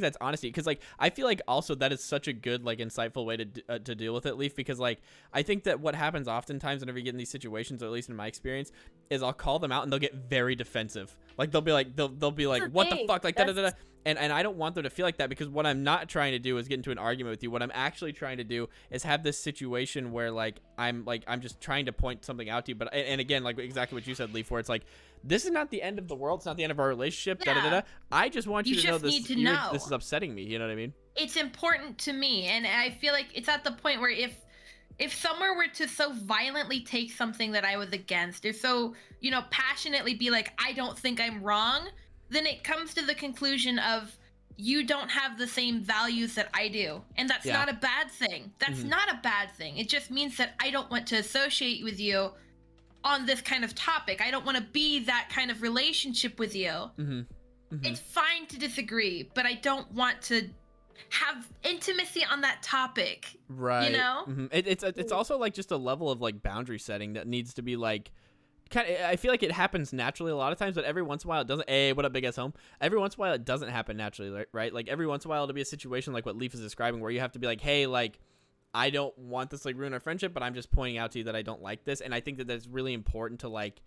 that's honesty, because like I feel like also that is such a good like insightful way to deal with it, Leaf, because like I think that what happens oftentimes whenever you get in these situations, or at least in my experience, is I'll call them out and they'll get very defensive. Like they'll be like what the fuck, like da da da. And I don't want them to feel like that, because what I'm not trying to do is get into an argument with you. What I'm actually trying to do is have this situation where I'm just trying to point something out to you. But and again, like exactly what you said, Leaf, where it's like, this is not the end of the world. It's not the end of our relationship. Da da da da. I just want you to know this. This is upsetting me. You know what I mean? It's important to me, and I feel like it's at the point where if someone were to so violently take something that I was against, or so, you know, passionately be like, I don't think I'm wrong, then it comes to the conclusion of, you don't have the same values that I do. And that's not a bad thing. That's not a bad thing. It just means that I don't want to associate with you on this kind of topic. I don't want to be that kind of relationship with you. It's fine to disagree, but I don't want to have intimacy on that topic. Right. You know? It's also like just a level of like boundary setting that needs to be like, I feel like it happens naturally a lot of times, but every once in a while it doesn't. Hey, what up, big ass home? Every once in a while it doesn't happen naturally, right? Like every once in a while it'll be a situation like what Leaf is describing, where you have to be like, hey, like I don't want this like ruin our friendship, but I'm just pointing out to you that I don't like this. And I think that that's really important to like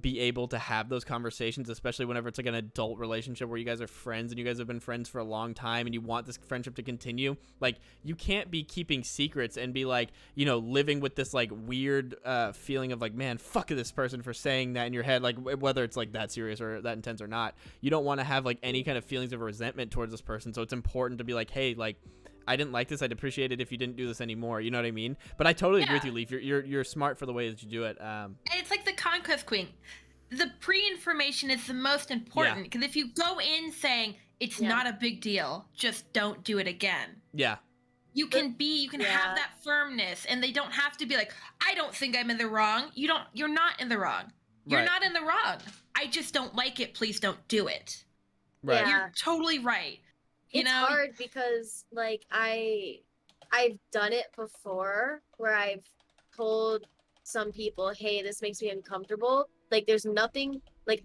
be able to have those conversations, especially whenever it's like an adult relationship where you guys are friends and you guys have been friends for a long time and you want this friendship to continue. Like you can't be keeping secrets and be like, you know, living with this like weird feeling of like, man, fuck this person for saying that in your head, like whether it's like that serious or that intense or not. You don't want to have like any kind of feelings of resentment towards this person. So it's important to be like, hey, like I didn't like this. I'd appreciate it if you didn't do this anymore. You know what I mean? But I totally agree with you, Leaf. You're smart for the way that you do it. And it's like the conquest queen. The pre-information is the most important, because if you go in saying it's not a big deal, just don't do it again. Yeah. You can have that firmness, and they don't have to be like, I don't think I'm in the wrong. You're not in the wrong. You're not in the wrong. I just don't like it. Please don't do it. Right. Yeah. You're totally right. It's hard because like I've done it before where I've told some people, hey, this makes me uncomfortable. Like there's nothing like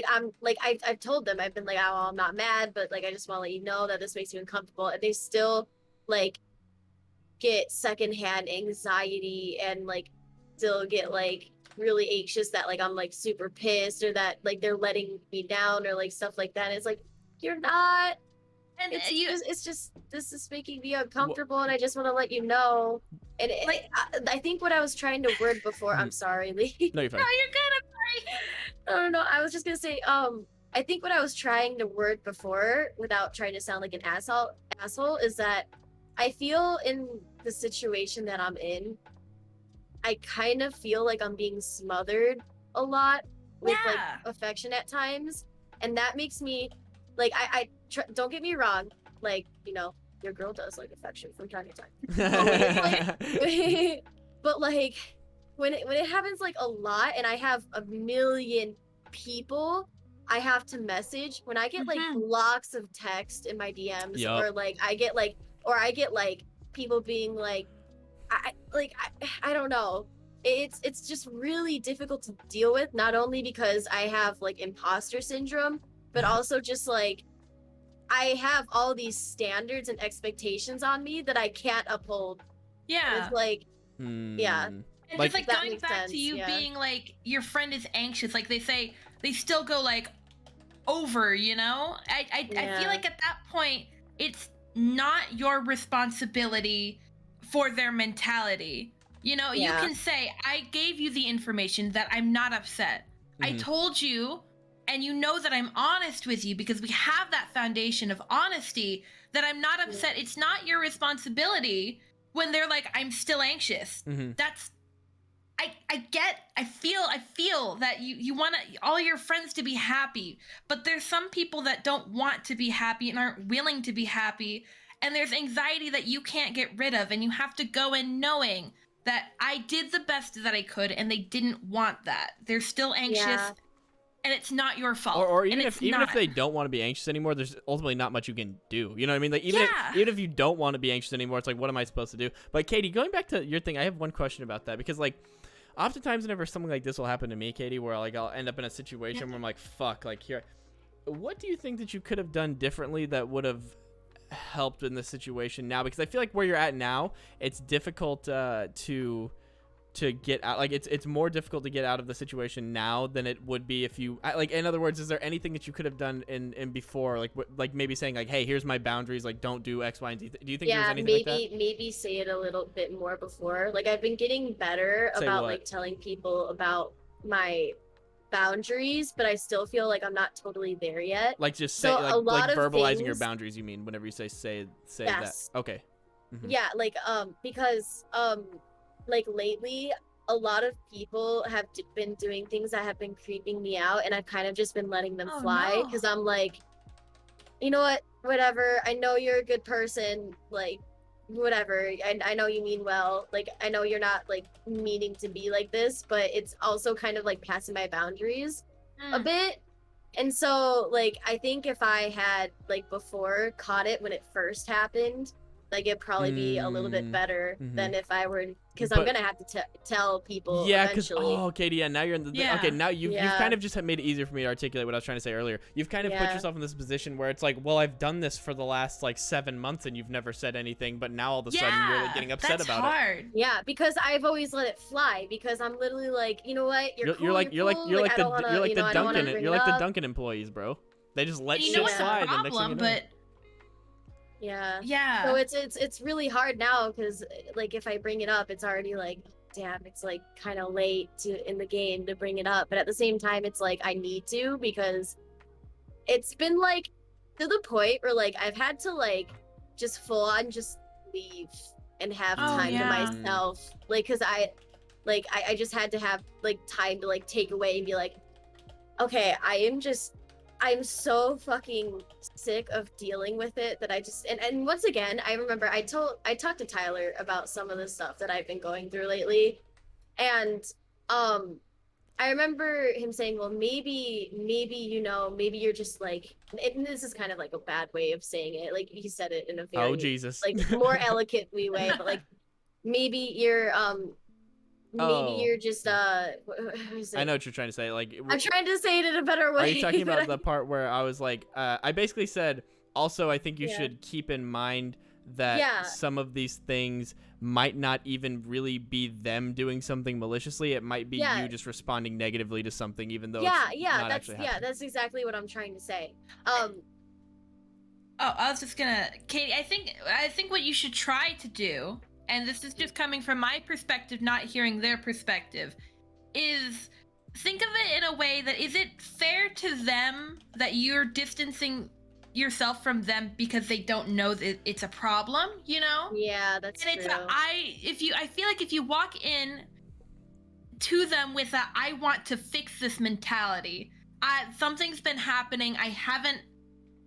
I'm like I've told them, I've been like, oh, I'm not mad, but like I just want to let you know that this makes me uncomfortable, and they still like get secondhand anxiety and like still get like really anxious that like I'm like super pissed, or that like they're letting me down, or like stuff like that. And it's like, you're not. And it's just this is making me uncomfortable, and I just want to let you know. And I think what I was trying to word before. I'm sorry, Lee. No, you're fine. No, you're good. I'm sorry. No. I was just gonna say. I think what I was trying to word before, without trying to sound like an asshole, is that I feel in the situation that I'm in, I kind of feel like I'm being smothered a lot with like affection at times, and that makes me like don't get me wrong, like, you know, your girl does like affection from time to time. But like when it happens like a lot, and I have a million people I have to message, when I get like blocks of text in my DMs, or like I get like people being like, I don't know. It's just really difficult to deal with, not only because I have like imposter syndrome, but also just like I have all these standards and expectations on me that I can't uphold. Yeah. And it's like, yeah. And just like going back to you being like, your friend is anxious, like they say, they still go like over, you know? I feel like at that point, it's not your responsibility for their mentality. You know, you Yeah. can say, I gave you the information that I'm not upset. I Mhm. told you, and you know that I'm honest with you because we have that foundation of honesty that I'm not upset. It's not your responsibility when they're like, I'm still anxious. Mhm. That's I feel that you want all your friends to be happy, but there's some people that don't want to be happy and aren't willing to be happy, and there's anxiety that you can't get rid of, and you have to go in knowing that I did the best that I could and they didn't want that. They're still anxious Yeah. and it's not your fault. Or And even it's if not. they don't want to be anxious anymore, there's ultimately not much you can do. You know what I mean? Like Yeah. even if you don't want to be anxious anymore, it's like, what am I supposed to do? But Katie, going back to your thing, I have one question about that, because like oftentimes whenever something like this will happen to me, Katie, where like I'll end up in a situation where I'm like, fuck, like here, what do you think that you could have done differently that would have helped in this situation now? Because I feel like where you're at now, it's difficult to get out. Like it's more difficult to get out of the situation now than it would be if you like, in other words, is there anything that you could have done in before, like maybe saying like, hey, here's my boundaries, like don't do X, Y, and Z? Do you think there's Yeah, anything like that? maybe say it a little bit more before. Like I've been getting better Say about what? like telling people about my boundaries, but I still feel like I'm not totally there yet. Like just say So a lot of verbalizing your things, boundaries, you mean, whenever you say yes. that. Okay. Mhm. Yeah, like because like lately a lot of people have been doing things that have been creeping me out, and I've kind of just been letting them Oh fly no. because I'm like, you know what, whatever, I know you're a good person, like whatever, I know you mean well, like I know you're not like meaning to be like this, but it's also kind of like passing my boundaries a Mm. bit. And so like I think if I had like before caught it when it first happened, like it'd probably be a little bit better Mhm. than if I were, because I'm But gonna have to tell people yeah, because eventually. Katie, yeah, now you're in the okay. Yeah. Now you've Yeah. kind of just made it easier for me to articulate what I was trying to say earlier. You've kind of put Yeah. yourself in this position where it's like, well, I've done this for the last like 7 months and you've never said anything, but now all of a sudden you're like, getting upset that's about hard. Yeah, because I've always let it fly because I'm literally like, you know what, you're it. cool, You're like you're you're cool, like I the don't wanna, you're like you the know, I don't wanna Dunkin' bring you're it like the up. Dunkin' employees, bro. They just let And you shit know what's Yeah. the slide, and next thing you problem? know. But Yeah. yeah. So it's really hard now because like if I bring it up, it's already like, damn, it's like kind of late to in the game to bring it up. But at the same time, it's like I need to because it's been like to the point where like I've had to like just full on just leave and have Oh time to yeah. myself. Like because I just had to have like time to like take away and be like, okay, I'm so fucking sick of dealing with it that I just and once again, I remember I talked to Tyler about some of the stuff that I've been going through lately. And um I remember him saying, well, maybe you know, maybe you're just like, and this is kind of like a bad way of saying it. Like he said it in a Oh very Jesus. like more eloquently way, but like maybe Oh, you're just what is I it? know what you're trying to say. Like, I'm trying to say it in a better way. are you talking but about the part where I was like, I basically said, also, I think you Yeah. should keep in mind that Yeah. some of these things might not even really be them doing something maliciously. It might be Yeah. you just responding negatively to something, even though yeah, it's yeah, not that's actually happening. that's exactly what I'm trying to say. Oh, I was just gonna, Katie. I think what you should try to do, and this is just coming from my perspective, not hearing their perspective, is think of it in a way that is it fair to them that you're distancing yourself from them because they don't know that it's a problem, you know? Yeah, that's And it's true. I feel like if you walk in to them with a I want to fix this mentality, something's been happening, I haven't,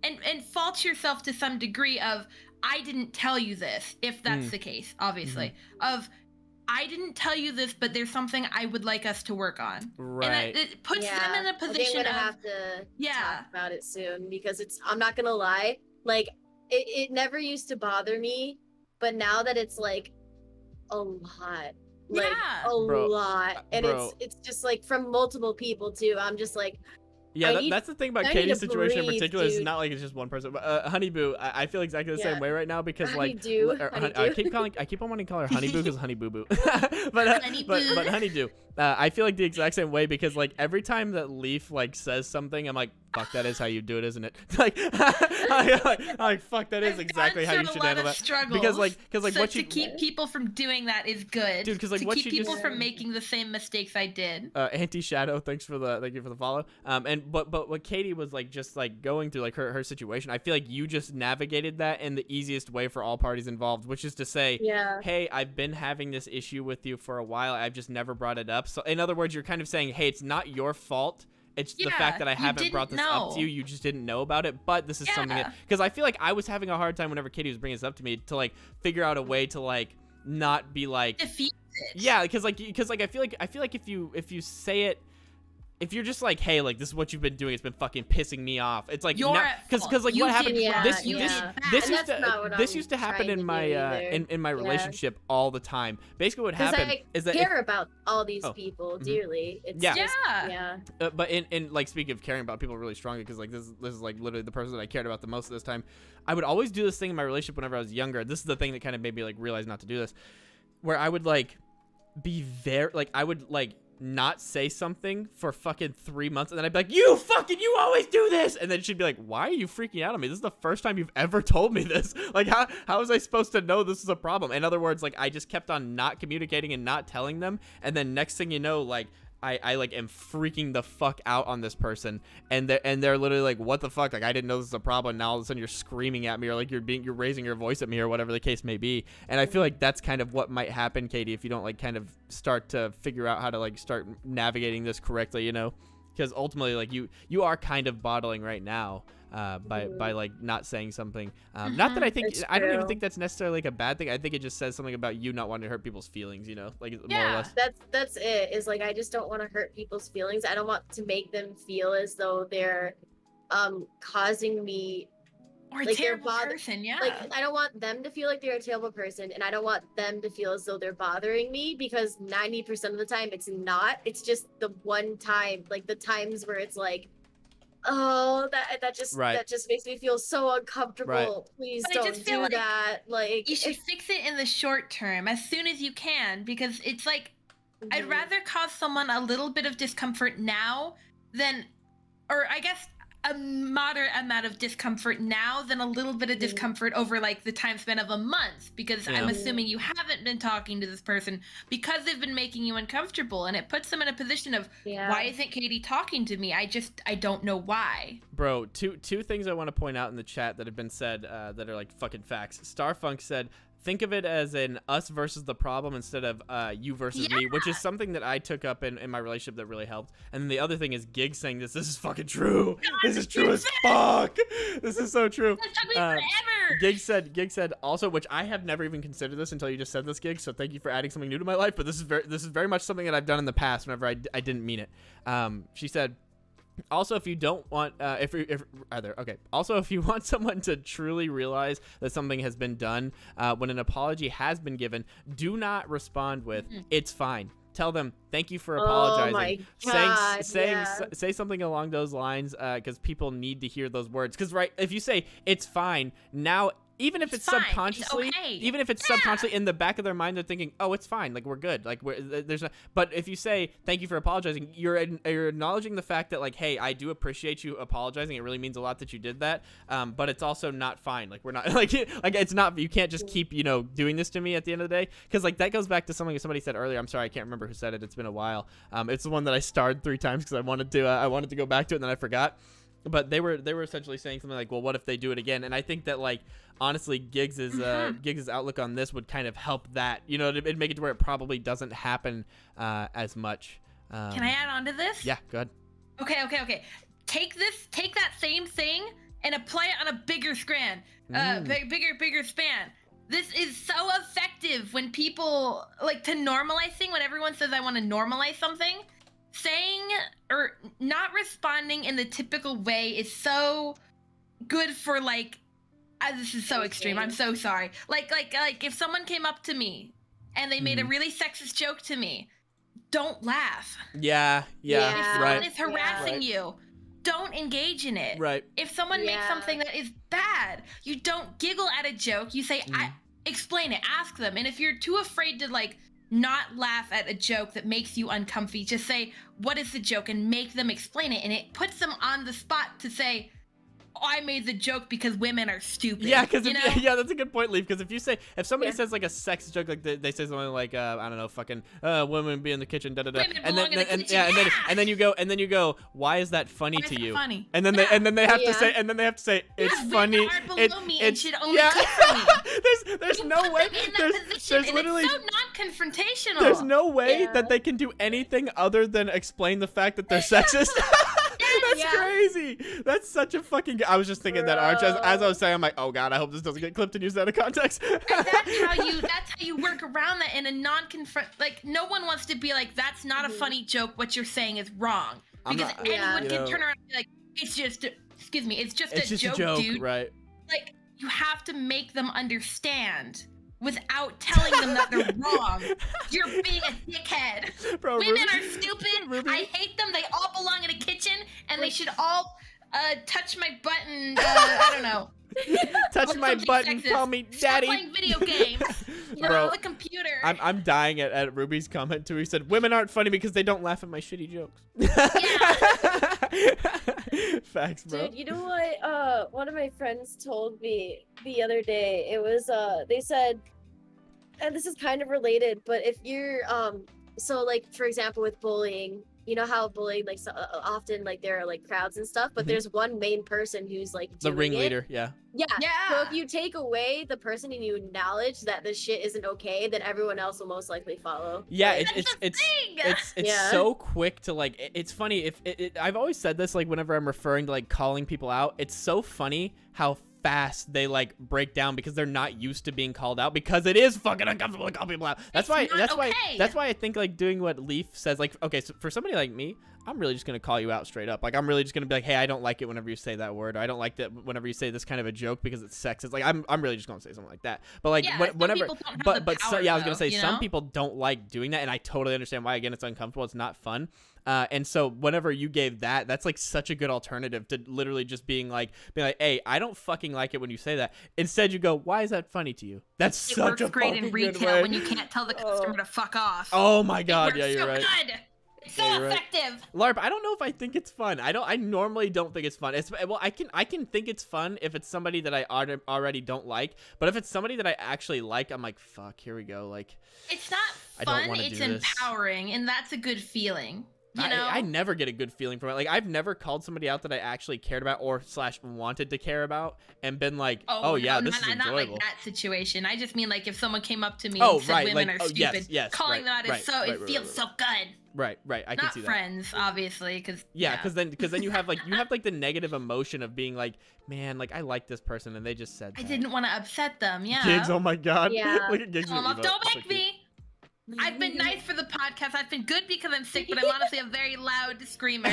and fault yourself to some degree of I didn't tell you this, if that's the case, obviously, of I didn't tell you this, but there's something I would like us to work on. Right. And it puts them in a I think position I'm gonna of, have to yeah. talk about it soon because I'm not gonna lie, like it never used to bother me, but now that it's like a lot, like Yeah. a Bro, lot, and bro. it's just like from multiple people too, I'm just like, Yeah, I need that's the thing about I need Katie's to situation in breathe, particular. It's dude. not like it's just one person. But Honeyboo, I feel exactly the Yeah. same way right now because like Honeydew, I keep on wanting to call her Honeyboo because Honey Boo Boo. but Honeyboo. but Honeydew, I feel like the exact same way because like every time that Leaf like says something, I'm like, fuck, that is how you do it, isn't it? like, I'm like, fuck, that is I've exactly how gone you through should a lot handle of that. struggles, Because like so what to she keep people from doing that is good. Dude, 'cause, like, to what keep she people just- from making the same mistakes I did. Anti Shadow, thank you for the follow. But what Katie was like just like going through like her situation, I feel like you just navigated that in the easiest way for all parties involved, which is to say, Yeah. hey, I've been having this issue with you for a while. I've just never brought it up. So in other words, you're kind of saying, hey, it's not your fault. It's the fact that I you haven't brought this didn't up to you. know. You just didn't know about it. But this is something Yeah. because I feel like I was having a hard time whenever Katie was bringing this up to me to like figure out a way to like not be like Defeat it. yeah, because I feel like if you say it, if you're just like, hey, like this is what you've been doing, it's been fucking pissing me off. It's like You're at fault. because like You what happened? did wrong. This Yeah, this yeah. this And used that's not to what this I'm used to happen trying in to my do either. in my Yeah. relationship all the time. Basically, what Because happened I is that care about all these Oh. people Mhm. dearly. It's Yeah. just, Yeah. but in like speaking of caring about people really strongly, because like this is like literally the person that I cared about the most at this time. I would always do this thing in my relationship whenever I was younger. This is the thing that kind of made me like realize not to do this, where I would like be very like I would like not say something for fucking 3 months and then I'd be like, you always do this, and then she'd be like, why are you freaking out on me? This is the first time you've ever told me this. Like how was I supposed to know this is a problem? In other words, like I just kept on not communicating and not telling them, and then next thing you know, like I like am freaking the fuck out on this person, and they're literally like, what the fuck? Like I didn't know this was a problem. Now all of a sudden you're screaming at me, or like you're raising your voice at me, or whatever the case may be. And I feel like that's kind of what might happen, Katie, if you don't like kind of start to figure out how to like start navigating this correctly, you know? Because ultimately, like you are kind of bottling right now. By like not saying something. Not that I think It's I don't even true. think that's necessarily like a bad thing. I think it just says something about you not wanting to hurt people's feelings, you know, like more or Yeah. less. that's it. Is like I just don't want to hurt people's feelings. I don't want to make them feel as though they're causing me Or a Like, they're terrible bother- person, yeah. like I don't want them to feel like they're a terrible person, and I don't want them to feel as though they're bothering me, because 90% of the time it's not. It's just the one time, like the times where it's like, oh, that just Right. that just makes me feel so uncomfortable. Right. Please But I don't just feel do like that. Like you should fix it in the short term as soon as you can, because it's like I'd rather cause someone a little bit of discomfort now than, or I guess a moderate amount of discomfort now than a little bit of Mhm. discomfort over like the time span of a month, because I'm Yeah. assuming you haven't been talking to this person because they've been making you uncomfortable, and it puts them in a position of, Yeah. why isn't Katie talking to me? I don't know why. Bro, two things I want to point out in the chat that have been said that are like fucking facts. Starfunk said, think of it as an us versus the problem instead of you versus me, which is something that I took up in my relationship that really helped. And then the other thing is Gig saying this is fucking true. This is true as fuck. This is so true. It took me Uh, forever. Gig said also, which I have never even considered this until you just said this, Gig. So thank you for adding something new to my life. But this is very much something that I've done in the past whenever I didn't mean it. She said, also, if you don't want, Also, if you want someone to truly realize that something has been done, when an apology has been given, do not respond with "it's fine." Tell them thank you for apologizing. Oh my God, Say something along those lines, because people need to hear those words. Because if you say "it's fine," now, even if it's fine. It's subconsciously, okay. even if it's subconsciously in the back of their mind, they're thinking, "Oh, it's fine. Like we're good. Like there's no." But if you say "Thank you for apologizing," you're acknowledging the fact that like, "Hey, I do appreciate you apologizing. It really means a lot that you did that." But it's also not fine. Like we're not like it's not. You can't just keep doing this to me at the end of the day, because like that goes back to something somebody said earlier. I'm sorry, I can't remember who said it. It's been a while. It's the one that I starred 3 times because I wanted to go back to it and then I forgot. But they were essentially saying something like, well, what if they do it again? And I think that like honestly, Giggs's outlook on this would kind of help that. It'd make it to where it probably doesn't happen as much. Can I add on to this? Yeah, go ahead. Okay. Take that same thing and apply it on a bigger span. Bigger span. This is so effective when people like to normalize thing. When everyone says I want to normalize something, saying or not responding in the typical way is so good for like. This is so extreme. I'm so sorry. Like if someone came up to me and they made a really sexist joke to me, don't laugh. Yeah, Yeah. If someone right. is harassing Right. you, don't engage in it. Right. If someone makes something that is bad, you don't giggle at a joke. You say, explain it, ask them. And if you're too afraid to like not laugh at a joke that makes you uncomfy, just say, what is the joke? And make them explain it. And it puts them on the spot to say, I made the joke because women are stupid. Yeah, because yeah, that's a good point, Leaf. Because if somebody says like a sex joke, like they say something like I don't know, fucking women be in the kitchen, da da da, and then you go, why is that funny to you? Funny? And then they have to say it's funny. It should only for me. There's no way. There's literally it's so non-confrontational. There's no way that they can do anything other than explain the fact that they're sexist. That's crazy. That's such a fucking. I was just thinking that, Arch, as I was saying, I'm like, oh god, I hope this doesn't get clipped and used out of context. And that's how you work around that in a non-confront. Like, no one wants to be like, that's not a funny joke. What you're saying is wrong, because anyone can turn around and be like, it's just a joke, dude. Right. Like, you have to make them understand without telling them that they're wrong. You're being a dickhead. Bro, women are stupid. I hate them. They all belong in a kitchen, and they should all touch my button. I don't know. Touch my button. Call me daddy. Stop playing video games. Bro, on the computer. I'm dying at Ruby's comment too. He said, women aren't funny because they don't laugh at my shitty jokes. Facts, bro. Dude, you know what? One of my friends told me the other day. It was they said, and this is kind of related, but if you're so like for example with bullying, you know how bullying like so, often like there are like crowds and stuff, but there's one main person who's like the ringleader. Yeah. So if you take away the person and you acknowledge that this shit isn't okay, then everyone else will most likely follow. Yeah, it's so quick to like. It's funny if I've always said this like whenever I'm referring to like calling people out. It's so funny how fast they like break down because they're not used to being called out, because it is fucking uncomfortable to call people out. That's why I think like doing what Leaf says, like, okay, so for somebody like me, I'm really just gonna call you out straight up. Like, I'm really just gonna be like, hey, I don't like it whenever you say that word, or I don't like that whenever you say this kind of a joke because it's sexist. Like, I'm really just gonna say something like that. But like whenever, I was gonna say some people don't like doing that, and I totally understand why. Again, it's uncomfortable. It's not fun. And so whenever you gave that's like such a good alternative to literally just being like, hey, I don't fucking like it when you say that. Instead, you go, why is that funny to you? That's such a great fucking in good retail way. when you can't tell the customer to fuck off. Oh my god, yeah, you're so right. Good. It's so effective. LARP, I don't know if I think it's fun. I normally don't think it's fun. I can think it's fun if it's somebody that I already don't like, but if it's somebody that I actually like, I'm like, fuck, here we go. Like, it's not fun, it's empowering, and that's a good feeling. You know? I never get a good feeling from it. Like, I've never called somebody out that I actually cared about or / wanted to care about and been like, this is enjoyable. Not like that situation. I just mean like if someone came up to me and said women are stupid, calling them out is it feels so good. Right. I can see that. Not friends, obviously, because because then you have like the negative emotion of being like, man, like I like this person and they just said that. I didn't want to upset them. Yeah. Gigs, oh my god. Yeah. Look at Gigs. Don't make me. I've been nice for the podcast. I've been good because I'm sick, but I'm honestly a very loud screamer.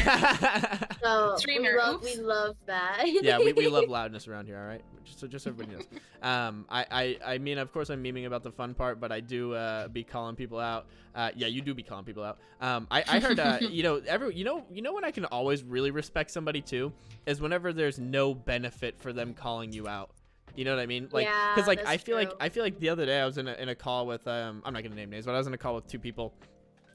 Streamer. We love that. Yeah, we love loudness around here. All right, just so everybody knows. I mean, of course, I'm memeing about the fun part, but I do be calling people out. Yeah, you do be calling people out. I heard you know when I can always really respect somebody too is whenever there's no benefit for them calling you out. You know what I mean? Like, because like I feel like the other day I was in a call with I'm not gonna name names, but I was in a call with two people,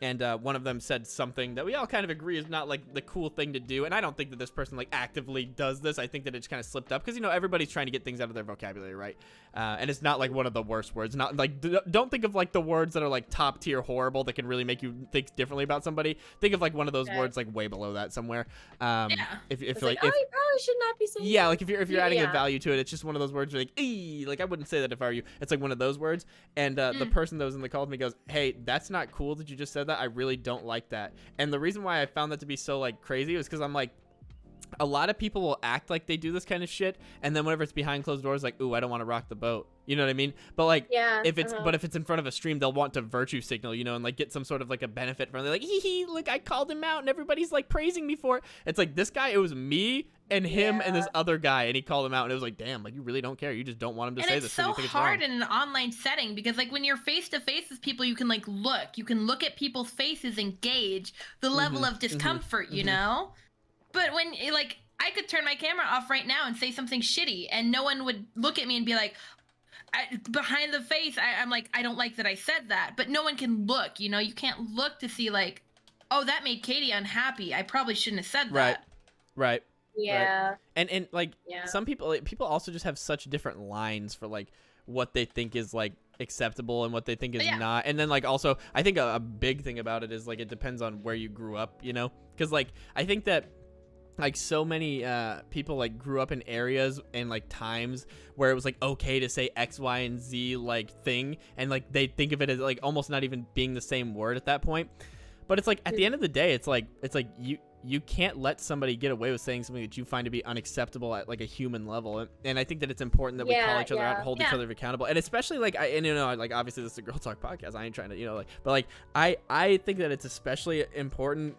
and one of them said something that we all kind of agree is not like the cool thing to do. And I don't think that this person like actively does this. I think that it just kind of slipped up because everybody's trying to get things out of their vocabulary, right? And it's not like one of the worst words. Not like don't think of like the words that are like top tier horrible that can really make you think differently about somebody. Think of like one of those words like way below that somewhere. If you probably should not be saying. Yeah, like if you're adding a value to it, it's just one of those words like like I wouldn't say that if I were you. It's like one of those words. And the person that was in the call with me goes, hey, that's not cool that you just said that. I really don't like that. And the reason why I found that to be so like crazy was because I'm like, a lot of people will act like they do this kind of shit, and then whenever it's behind closed doors, like, ooh, I don't want to rock the boat. You know what I mean? But like, if it's in front of a stream, they'll want to virtue signal, and like get some sort of like a benefit from it. They're like, hee, look, I called him out, and everybody's like praising me for it. It's like this guy, it was me and him and this other guy, and he called him out, and it was like, damn, like you really don't care. You just don't want him to say this. And it's so hard in an online setting because like when you're face to face with people, you can look at people's faces and gauge the level of discomfort. You know. But when like I could turn my camera off right now and say something shitty, and no one would look at me and be like, behind the face, I'm like, I don't like that I said that. But no one can look. You know, you can't look to see like, oh, that made Katie unhappy. I probably shouldn't have said that. Right. Yeah. Right. And like some people, people also just have such different lines for like what they think is like acceptable and what they think is not. And then like also I think a big thing about it is like it depends on where you grew up, you know, because like I think that like so many people like grew up in areas and like times where it was like okay to say X, Y, and Z like thing, and like they think of it as like almost not even being the same word at that point. But it's like at the end of the day, it's like you can't let somebody get away with saying something that you find to be unacceptable at like a human level. And I think that it's important that we call each other out and hold each other accountable. And especially like and you know, like obviously this is a girl talk podcast. I ain't trying to, you know, like, but like I think that it's especially important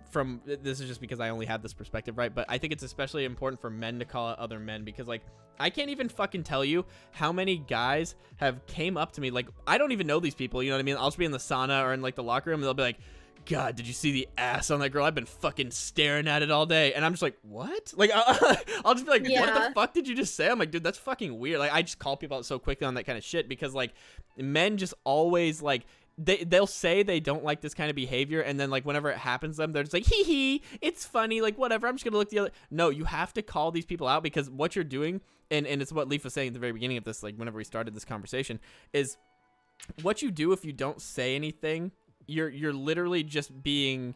from, this is just because I only have this perspective, right? But I think it's especially important for men to call out other men, because like I can't even fucking tell you how many guys have came up to me, like I don't even know these people, you know what I mean? I'll just be in the sauna or in like the locker room and they'll be like, God, did you see the ass on that girl? I've been fucking staring at it all day. And I'm just like, what? Like, I'll just be like, what the fuck did you just say? I'm like, dude, that's fucking weird. Like, I just call people out so quickly on that kind of shit because, like, men just always, like, they'll say they don't like this kind of behavior, and then, like, whenever it happens to them, they're just like, hee hee, it's funny, like, whatever, I'm just gonna look the other. No, you have to call these people out, because what you're doing, and it's what Leaf was saying at the very beginning of this, like, whenever we started this conversation, is what you do if you don't say anything. You're literally just being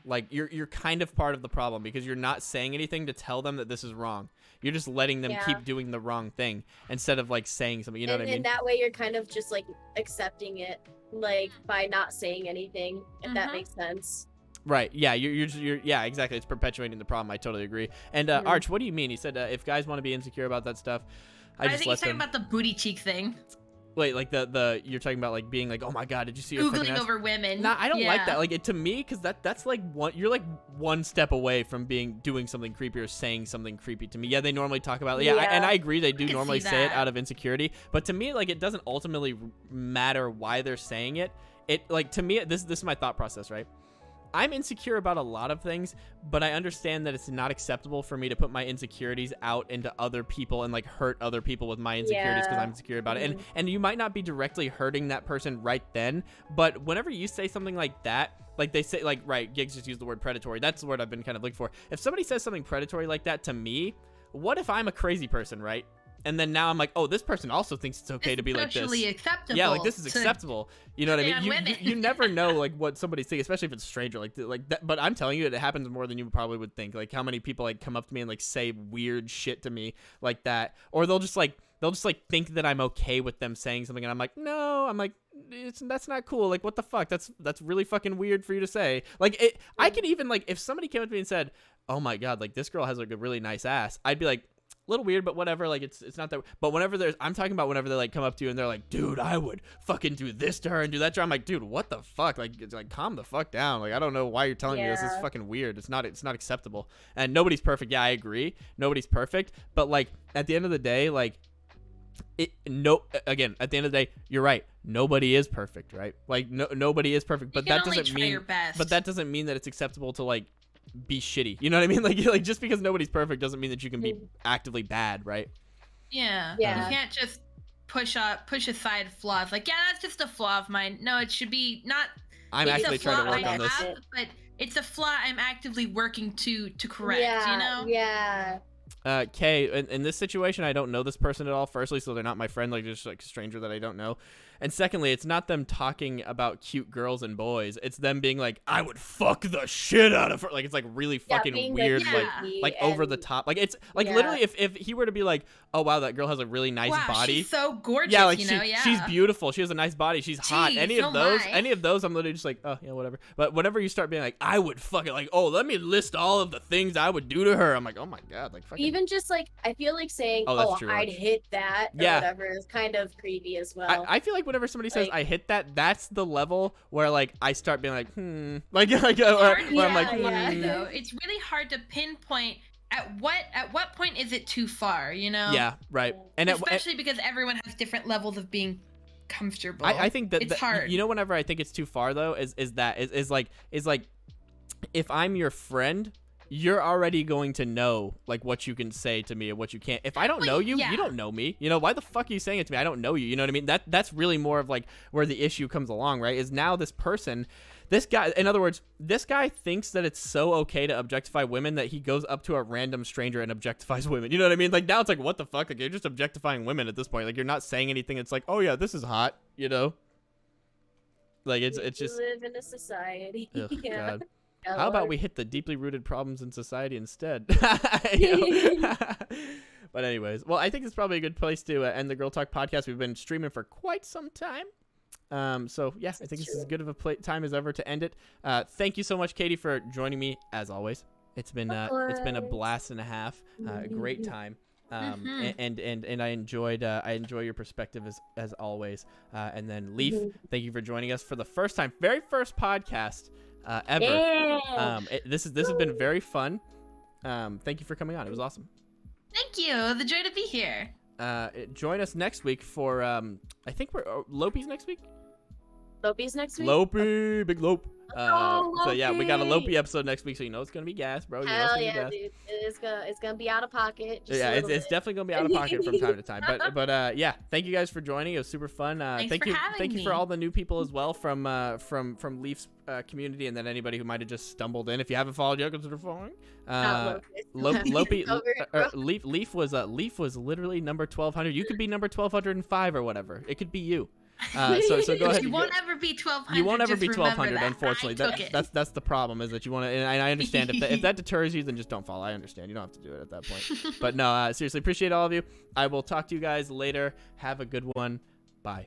like you're kind of part of the problem, because you're not saying anything to tell them that this is wrong. You're just letting them keep doing the wrong thing instead of like saying something. You know what I mean? And that way you're kind of just like accepting it, like by not saying anything, if that makes sense. Right. Yeah. You're yeah, exactly. It's perpetuating the problem. I totally agree. And Arch, what do you mean? He said if guys want to be insecure about that stuff, I just think he's talking about the booty cheek thing. Wait, like the you're talking about like being like, oh my god, did you see her oogling over women? Nah, I don't like that. Like, it to me, because that's like you're like one step away from doing something creepy or saying something creepy to me. Yeah, they normally talk about and I agree, they do normally say it out of insecurity, but to me, like, it doesn't ultimately matter why they're saying it. It, like, to me, this is my thought process, right? I'm insecure about a lot of things, but I understand that it's not acceptable for me to put my insecurities out into other people and like hurt other people with my insecurities because I'm insecure about it. And you might not be directly hurting that person right then, but whenever you say something like that, like they say, like, right, Gigs just used the word predatory. That's the word I've been kind of looking for. If somebody says something predatory like that to me, what if I'm a crazy person, right? And then now I'm like, oh, this person also thinks it's okay to be like this. Acceptable. Yeah, like this is acceptable. You know what I mean? You never know like what somebody's thinking, especially if it's a stranger. Like that. But I'm telling you, it happens more than you probably would think. Like how many people like come up to me and like say weird shit to me like that, or they'll just like think that I'm okay with them saying something, and I'm like, no, I'm like, that's not cool. Like, what the fuck? That's really fucking weird for you to say. Like, I can even like if somebody came up to me and said, oh my god, like this girl has like a really nice ass, I'd be like, little weird, but whatever, like it's not that. But whenever I'm talking about whenever they like come up to you and they're like, dude, I would fucking do this to her and do that to her, I'm like, dude, what the fuck? Like, it's like, calm the fuck down. Like, I don't know why you're telling me this. It's fucking weird. It's not acceptable. And nobody's perfect. Yeah, I agree, nobody's perfect, but like at the end of the day, like again, at the end of the day, you're right, nobody is perfect, right? Like nobody is perfect, but that doesn't mean that it's acceptable to like be shitty. You know what I mean? Like just because nobody's perfect doesn't mean that you can be actively bad, right? Yeah. You can't just push aside flaws. Like, yeah, that's just a flaw of mine. No, it should be not. I'm actually trying to work on this. But it's a flaw I'm actively working to correct. You know? Yeah. Kay, in this situation, I don't know this person at all. Firstly, so they're not my friend, like just like a stranger that I don't know. And secondly, it's not them talking about cute girls and boys. It's them being like, I would fuck the shit out of her. Like, it's like really fucking weird, like over the top. Like, it's like literally if he were to be like, oh wow, that girl has a really nice body. She's so gorgeous. Yeah, like she's beautiful. She has a nice body. She's hot. Any of those, I'm literally just like, oh yeah, whatever. But whenever you start being like, I would fuck it, like, oh, let me list all of the things I would do to her. I'm like, oh my god, like fucking. Even just like, I feel like saying, I'd hit that or whatever is kind of creepy as well. I feel like whenever somebody says I hit that, that's the level where like I start being like, or I'm like, No, it's really hard to pinpoint at what point is it too far, you know? Yeah, right. And especially because everyone has different levels of being comfortable. I think that it's hard. You know, whenever I think it's too far though, is like if I'm your friend you're already going to know like what you can say to me and what you can't. If I don't know you, you don't know me. You know, why the fuck are you saying it to me? I don't know you. You know what I mean? That's really more of like where the issue comes along, right? Is now this person, this guy, in other words, this guy thinks that it's so okay to objectify women that he goes up to a random stranger and objectifies women. You know what I mean? Like now it's like, what the fuck? Like you're just objectifying women at this point. Like you're not saying anything. It's like, oh yeah, this is hot. You know? Like it's just live in a society. Ugh, Yeah. God. How about we hit the deeply rooted problems in society instead? You know? But anyways, well, I think it's probably a good place to end the Girl Talk podcast. We've been streaming for quite some time. So yeah, I think this is as good of a time as ever to end it. Thank you so much, Katie, for joining me as always. It's been a blast and a half. A great time. And I enjoy your perspective as always. And then Leaf, thank you for joining us for the first time, very first podcast ever. Yeah. This has been very fun. Thank you for coming on. It was awesome. Thank you. The joy to be here. Join us next week for I think we're Lopi's next week. Lopi's next week? Lopi, big Lope. So yeah, we got a Lopi. Lopi episode next week, so you know it's gonna be gas, bro. You know it's Hell gonna yeah, be gas. dude. It's gonna be out of pocket. Just Yeah, a it's little bit. definitely gonna be out of pocket from time to time. But yeah, thank you guys for joining. It was super fun. Thank you for having thank you me. for all the new people as well from Leaf's community, and then anybody who might have just stumbled in. If you haven't followed yet, consider following. Lopi, Leaf was literally number 1200. You could be number 1205 or whatever. It could be you. So go ahead. You won't ever be 1200. You won't ever just be remember 1200. that. Unfortunately, I took it. that's the problem is that you want to. And I understand if that deters you, then just don't follow. I understand. You don't have to do it at that point. But no, seriously, appreciate all of you. I will talk to you guys later. Have a good one. Bye.